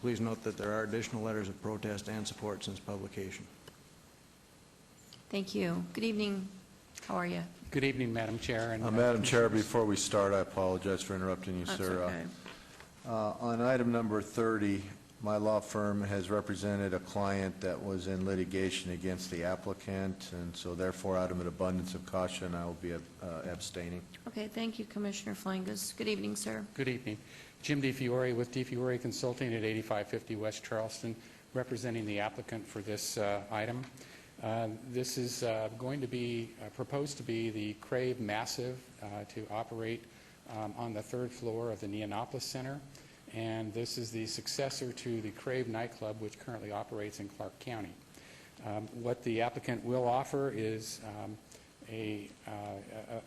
Please note that there are additional letters of protest and support since publication. Thank you. Good evening. How are you? Good evening, Madam Chair. And Madam Chair, before we start, I apologize for interrupting you, That's sir. okay. On item number 30, my law firm has represented a client that was in litigation against the applicant, and so therefore, out of an abundance of caution, I will be abstaining. Okay, thank you, Commissioner Flangus. Good evening, sir. Good evening. Jim DeFiore with DeFiore Consulting at 8550 West Charleston, representing the applicant for this item. This is going to be proposed to be the Crave Massive to operate on the third floor of the Neonopolis Center, and this is the successor to the Crave nightclub, which currently operates in Clark County. What the applicant will offer is a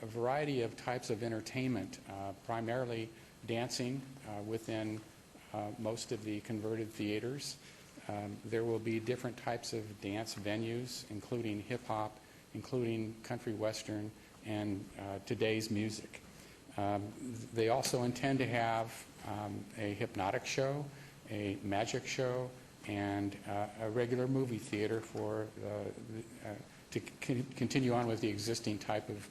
variety of types of entertainment, primarily dancing within most of the converted theaters. There will be different types of dance venues, including hip-hop, including country western, and today's music. They also intend to have a hypnotic show, a magic show, and a regular movie theater for to continue on with the existing type of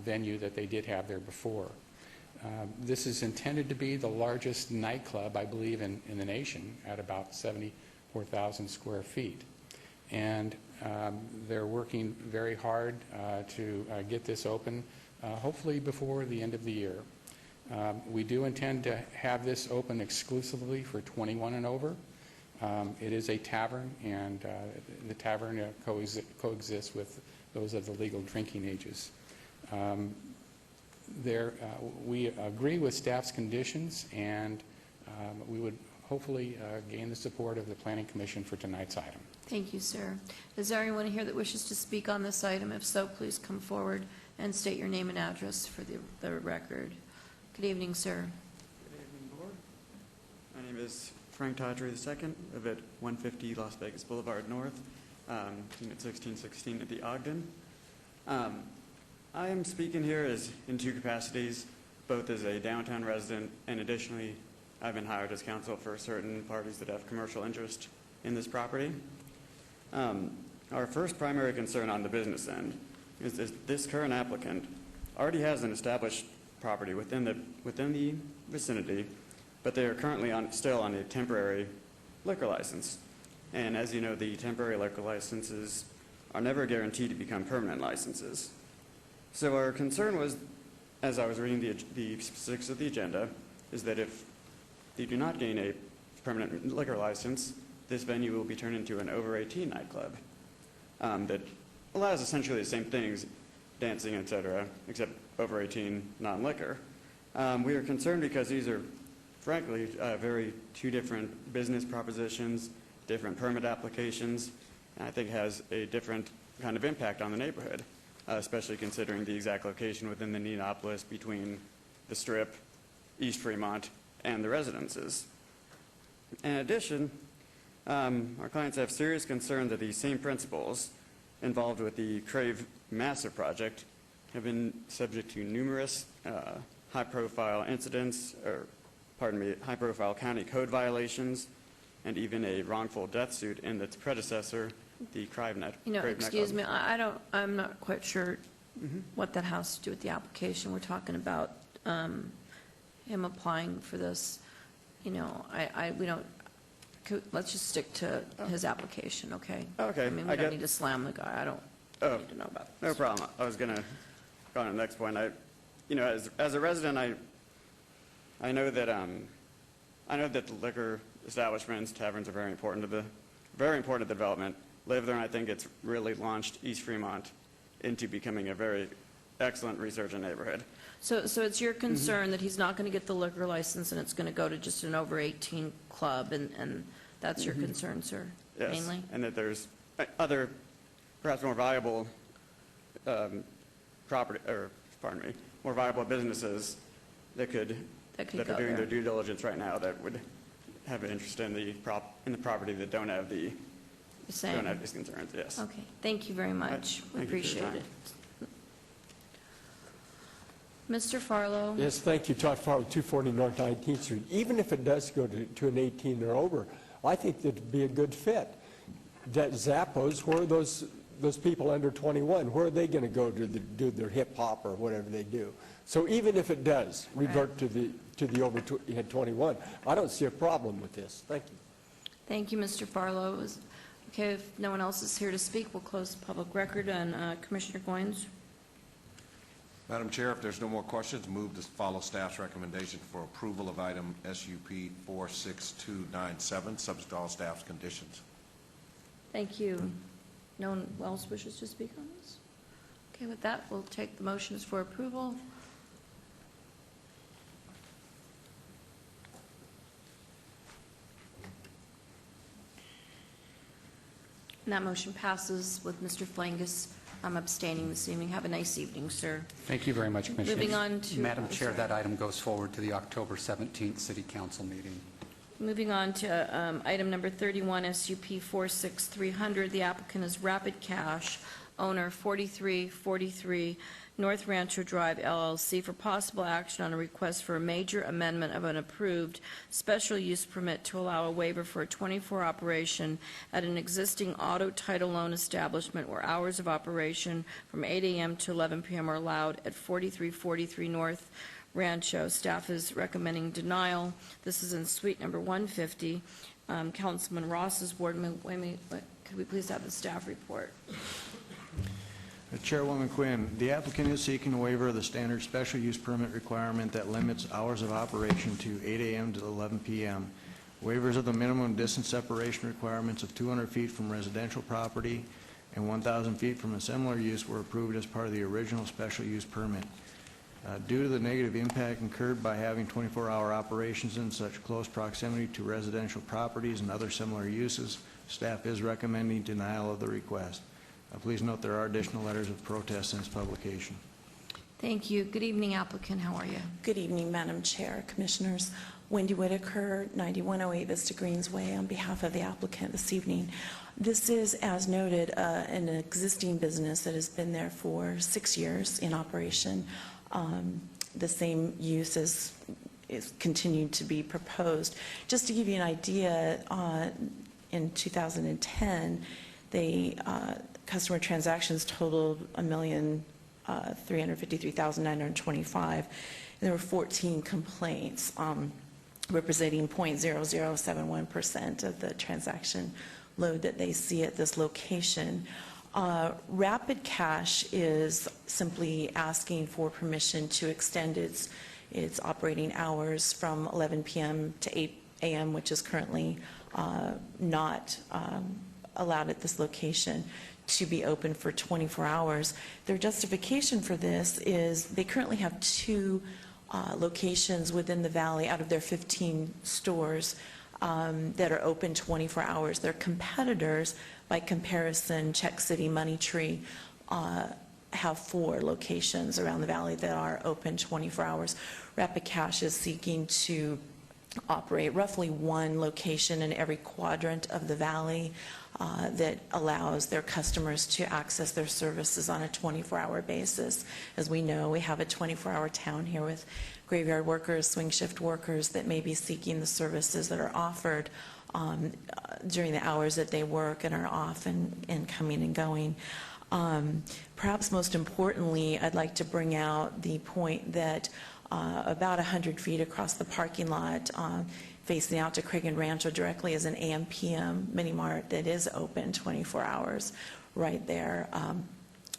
venue that they did have there before. This is intended to be the largest nightclub, I believe, in the nation, at about 74,000 square feet. And they're working very hard to get this open, hopefully before the end of the year. We do intend to have this open exclusively for 21 and over. It is a tavern, and the tavern coexists with those of the legal drinking ages. We agree with staff's conditions, and we would hopefully gain the support of the Planning Commission for tonight's item. Thank you, sir. Is there anyone here that wishes to speak on this item? If so, please come forward and state your name and address for the record. Good evening, sir. Good evening, Board. My name is Frank Tawdry II. Live at 150 Las Vegas Boulevard North, Unit 1616 at the Ogden. I am speaking here in two capacities, both as a downtown resident, and additionally, I've been hired as counsel for certain parties that have commercial interest in this property. Our first primary concern on the business end is this current applicant already has an established property within the vicinity, but they are currently still on a temporary liquor license. And as you know, the temporary liquor licenses are never guaranteed to become permanent licenses. So our concern was as I was reading the specifics of the agenda, is that if they do not gain a permanent liquor license, this venue will be turned into an over-18 nightclub that allows essentially the same things, dancing, et cetera, except over-18 non-liquor. We are concerned because these are, frankly, two different business propositions, different permit applications, and I think has a different kind of impact on the neighborhood, especially considering the exact location within the Neopolis between the Strip, East Fremont, and the residences. In addition, our clients have serious concern that these same principles involved with the Crave Master Project have been subject to numerous high-profile incidents, high-profile county code violations, and even a wrongful death suit in its predecessor, the Crave Net. Excuse me, I'm not quite sure what that has to do with the application. We're talking about him applying for this. We don't, let's just stick to his application, okay? Okay. I mean, we don't need to slam the guy. I don't need to know about this. No problem. I was going to go on to the next point. As a resident, I know that the liquor establishments, taverns are very important to the development. Live there, and I think it's really launched East Fremont into becoming a very excellent resurgent neighborhood. So it's your concern that he's not going to get the liquor license and it's going to go to just an over-18 club, and that's your concern, sir, mainly? Yes, and that there's other, perhaps more valuable more valuable businesses that are doing their due diligence right now that would have an interest in the property that don't have these concerns, yes. Okay, thank you very much. We appreciate it. Mr. Farlow? Yes, thank you, Todd Farlow, 240 North 19th Street. Even if it does go to an 18 or over, I think that'd be a good fit. That Zappos, where are those people under 21, where are they going to go to do their hip hop or whatever they do? So even if it does revert to the over 21, I don't see a problem with this. Thank you. Thank you, Mr. Farlow. Okay, if no one else is here to speak, we'll close the public record. And Commissioner Goins? Madam Chair, if there's no more questions, move to follow staff's recommendation for approval of item SUP 46297, subject to all staff's conditions. Thank you. No one else wishes to speak on this? Okay, with that, we'll take the motions for approval. And that motion passes with Mr. Flangus abstaining this evening. Have a nice evening, sir. Thank you very much, Commissioner. Moving on to... Madam Chair, that item goes forward to the October 17th City Council meeting. Moving on to item number 31, SUP 46300. The applicant is Rapid Cash, owner 4343 North Rancho Drive, LLC, for possible action on a request for a major amendment of an approved special use permit to allow a waiver for a 24 operation at an existing auto title loan establishment where hours of operation from 8 a.m. to 11 p.m. are allowed at 4343 North Rancho. Staff is recommending denial. This is in suite number 150. Councilman Ross's ward. Could we please have the staff report? Chairwoman Quinn, the applicant is seeking a waiver of the standard special use permit requirement that limits hours of operation to 8 a.m. to 11 p.m. Waivers of the minimum distance separation requirements of 200 feet from residential property and 1,000 feet from a similar use were approved as part of the original special use permit. Due to the negative impact incurred by having 24-hour operations in such close proximity to residential properties and other similar uses, staff is recommending denial of the request. Please note there are additional letters of protest since publication. Thank you. Good evening, applicant. How are you? Good evening, Madam Chair, Commissioners. Wendy Whitaker, 9108 Vista Greens Way, on behalf of the applicant this evening. This is, as noted, an existing business that has been there for 6 years in operation. The same use is continued to be proposed. Just to give you an idea, in 2010, customer transactions totaled 1,353,925, and there were 14 complaints, representing 0.0071% of the transaction load that they see at this location. Rapid Cash is simply asking for permission to extend its operating hours from 11 p.m. to 8 a.m., which is currently not allowed at this location, to be open for 24 hours. Their justification for this is they currently have 2 locations within the valley out of their 15 stores that are open 24 hours. Their competitors, by comparison, Czech City, Money Tree, have 4 locations around the valley that are open 24 hours. Rapid Cash is seeking to operate roughly 1 location in every quadrant of the valley that allows their customers to access their services on a 24-hour basis. As we know, we have a 24-hour town here with graveyard workers, swing shift workers that may be seeking the services that are offered during the hours that they work and are off and coming and going. Perhaps most importantly, I'd like to bring out the point that about 100 feet across the parking lot facing out to Craig and Rancho directly is an AM/PM mini mart that is open 24 hours right there.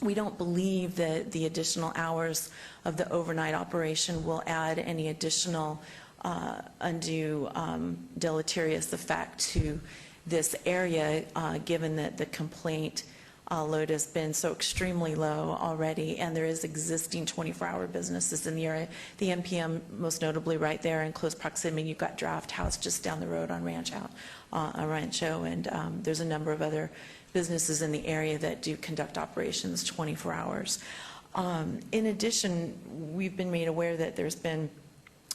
We don't believe that the additional hours of the overnight operation will add any additional undue deleterious effect to this area, given that the complaint load has been so extremely low already, and there is existing 24-hour businesses in the area. The MPM, most notably right there in close proximity, you've got Draft House just down the road on Rancho, and there's a number of other businesses in the area that do conduct operations 24 hours. In addition, we've been made aware that there's been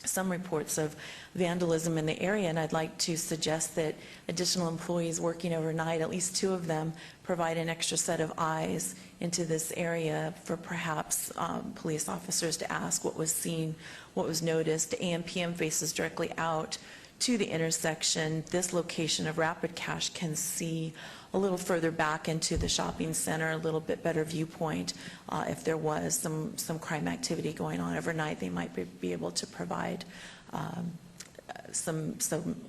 some reports of vandalism in the area, and I'd like to suggest that additional employees working overnight, at least 2 of them, provide an extra set of eyes into this area for perhaps police officers to ask what was seen, what was noticed. AM/PM faces directly out to the intersection. This location of Rapid Cash can see a little further back into the shopping center, a little bit better viewpoint. If there was some crime activity going on overnight, they might be able to provide some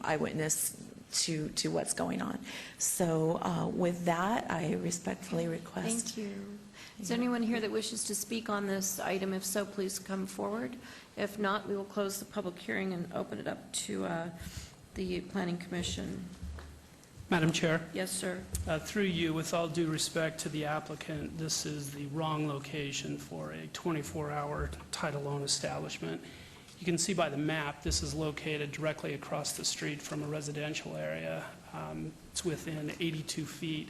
eyewitness to what's going on. So with that, I respectfully request. Thank you. Is there anyone here that wishes to speak on this item? If so, please come forward. If not, we will close the public hearing and open it up to the Planning Commission. Madam Chair? Yes, sir. Through you, with all due respect to the applicant, this is the wrong location for a 24-hour title-owned establishment. You can see by the map, this is located directly across the street from a residential area. It's within 82 feet.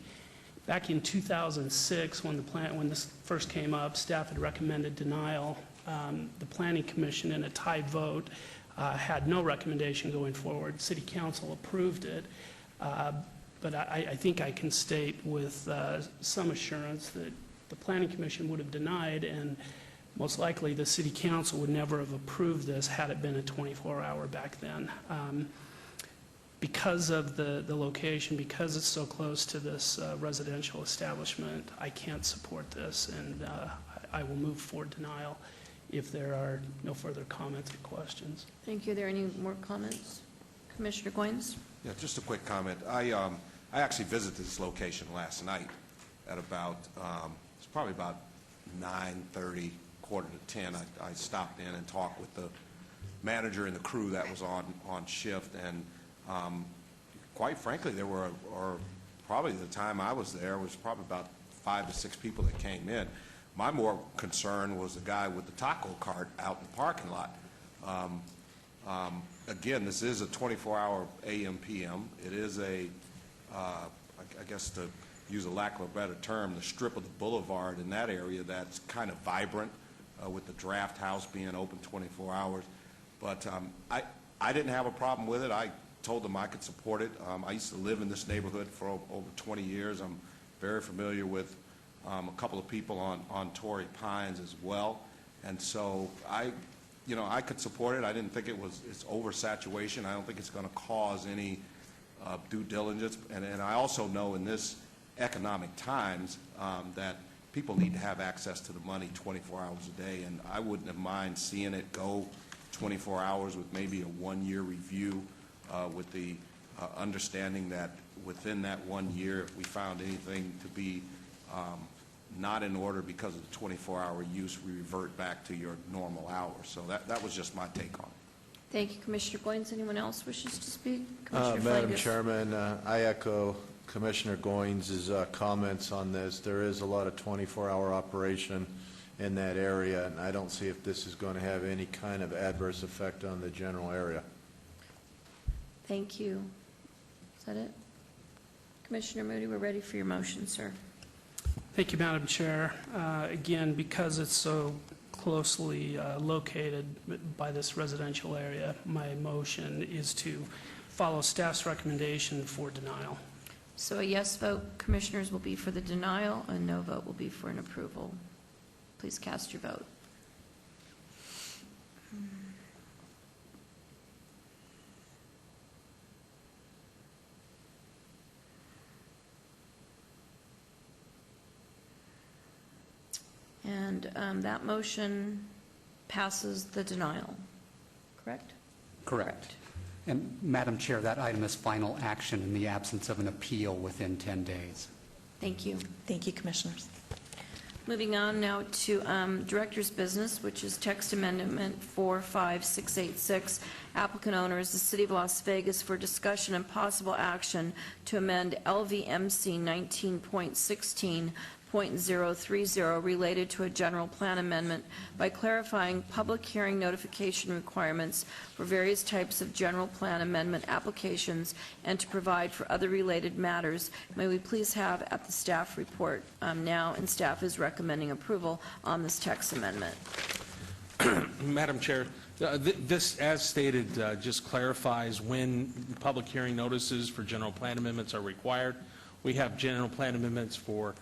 Back in 2006, when this first came up, staff had recommended denial. The Planning Commission, in a tied vote, had no recommendation going forward. City Council approved it. But I think I can state with some assurance that the Planning Commission would have denied, and most likely the City Council would never have approved this had it been a 24-hour back then. Because of the location, because it's so close to this residential establishment, I can't support this, and I will move for denial if there are no further comments or questions. Thank you. Are there any more comments? Commissioner Goins? Yeah, just a quick comment. I actually visited this location last night at about, it's probably about 9:30, 9:45. I stopped in and talked with the manager and the crew that was on shift, and quite frankly, there were, or probably the time I was there, was probably about 5 to 6 people that came in. My more concern was the guy with the taco cart out in the parking lot. Again, this is a 24-hour AM/PM. It is a, I guess to use a lack of a better term, the strip of the boulevard in that area that's kind of vibrant with the Draft House being open 24 hours. But I didn't have a problem with it. I told them I could support it. I used to live in this neighborhood for over 20 years. I'm very familiar with a couple of people on Torrey Pines as well. And so I could support it. I didn't think it's oversaturation. I don't think it's going to cause any due diligence. And I also know in this economic times that people need to have access to the money 24 hours a day. And I wouldn't have mind seeing it go 24 hours with maybe a 1-year review with the understanding that within that 1 year, if we found anything to be not in order because of the 24-hour use, we revert back to your normal hours. So that was just my take on it. Thank you, Commissioner Goins. Anyone else wishes to speak? Commissioner Madam Flagus. Chairman, I echo Commissioner Goins' comments on this. There is a lot of 24-hour operation in that area, and I don't see if this is going to have any kind of adverse effect on the general area. Thank you. Is that it? Commissioner Moody, we're ready for your motion, sir. Thank you, Madam Chair. Again, because it's so closely located by this residential area, my motion is to follow staff's recommendation for denial. So a yes vote, commissioners, will be for the denial, a no vote will be for an approval. Please cast your vote. And that motion passes the denial, correct? Correct. And Madam Chair, that item is final action in the absence of an appeal within 10 days. Thank you. Thank you, Commissioners. Moving on now to Director's Business, which is text amendment 45686. Applicant owner is the City of Las Vegas for discussion and possible action to amend LVMC 19.16.030 related to a general plan amendment by clarifying public hearing notification requirements for various types of general plan amendment applications and to provide for other related matters. May we please have at the staff report now, and staff is recommending approval on this text amendment. Madam Chair, this, as stated, just clarifies when public hearing notices for general plan amendments are required. We have general plan amendments for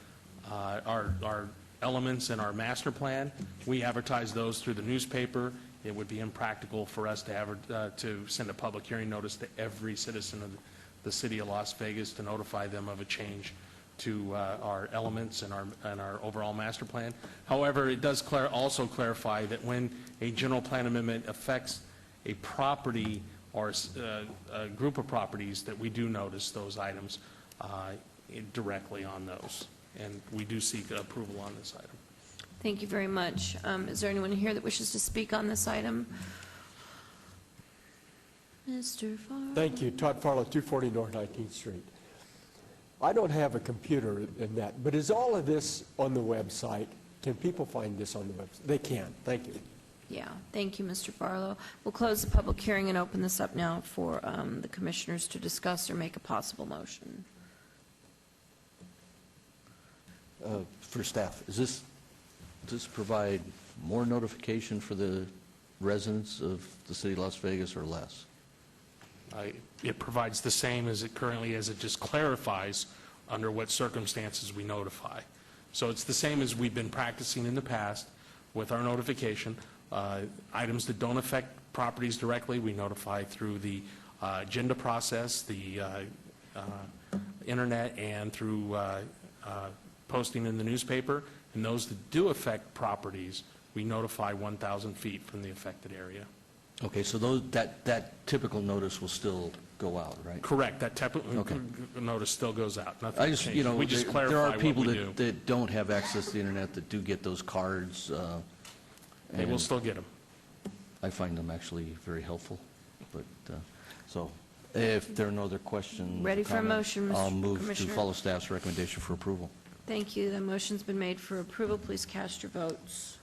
our elements in our master plan. We advertise those through the newspaper. It would be impractical for us to send a public hearing notice to every citizen of the City of Las Vegas to notify them of a change to our elements and our overall master plan. However, it does also clarify that when a general plan amendment affects a property or a group of properties, that we do notice those items directly on those. And we do seek approval on this item. Thank you very much. Is there anyone here that wishes to speak on this item? Mr. Farlow. Thank you. Todd Farlow, 240 North 19th Street. I don't have a computer in that, but is all of this on the website? Can people find this on the website? They can. Thank you. Yeah, thank you, Mr. Farlow. We'll close the public hearing and open this up now for the commissioners to discuss or make a possible motion. For staff, does this provide more notification for the residents of the City of Las Vegas or less? It provides the same as it currently is. It just clarifies under what circumstances we notify. So it's the same as we've been practicing in the past with our notification. Items that don't affect properties directly, we notify through the agenda process, the internet, and through posting in the newspaper. And those that do affect properties, we notify 1,000 feet from the affected area. Okay, so that typical notice will still go out, right? Correct. That typical notice still goes out. Nothing I just, changes. We just clarify there are what people we do. that don't have access to the internet that do get those cards. They will still get them. I find them actually very helpful. But so, if there are no other questions, Ready for a motion, Mr. I'll move to Commissioner? follow staff's recommendation for approval. Thank you. The motion's been made for approval. Please cast your votes.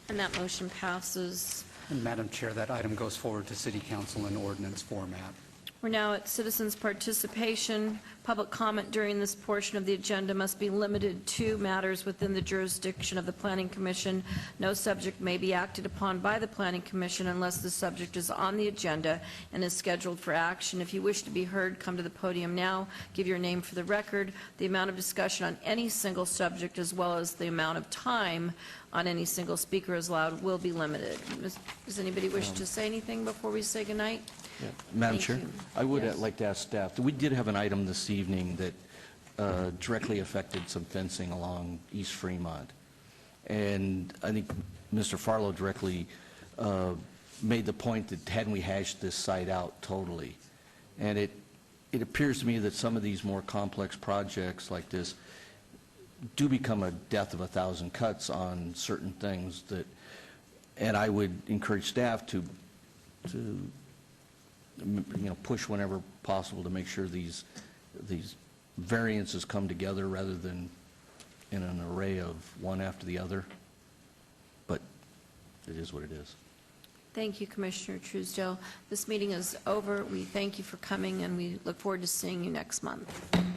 And that motion passes. And Madam Chair, that item goes forward to City Council in ordinance format. We're now at citizens' participation. Public comment during this portion of the agenda must be limited to matters within the jurisdiction of the Planning Commission. No subject may be acted upon by the Planning Commission unless the subject is on the agenda and is scheduled for action. If you wish to be heard, come to the podium now. Give your name for the record. The amount of discussion on any single subject, as well as the amount of time on any single speaker is allowed, will be limited. Does anybody wish to say anything before we say goodnight? Yeah. Madam Thank Chair, you. I would Yes. like to ask staff, we did have an item this evening that directly affected some fencing along East Fremont. And I think Mr. Farlow directly made the point that hadn't we hashed this site out totally, And it appears to me that some of these more complex projects like this do become a death of a thousand cuts on certain things that, and I would encourage staff to push whenever possible to make sure these variances come together rather than in an array of one after the other. But it is what it is. Thank you, Commissioner Truesdale. This meeting is over. We thank you for coming, and we look forward to seeing you next month.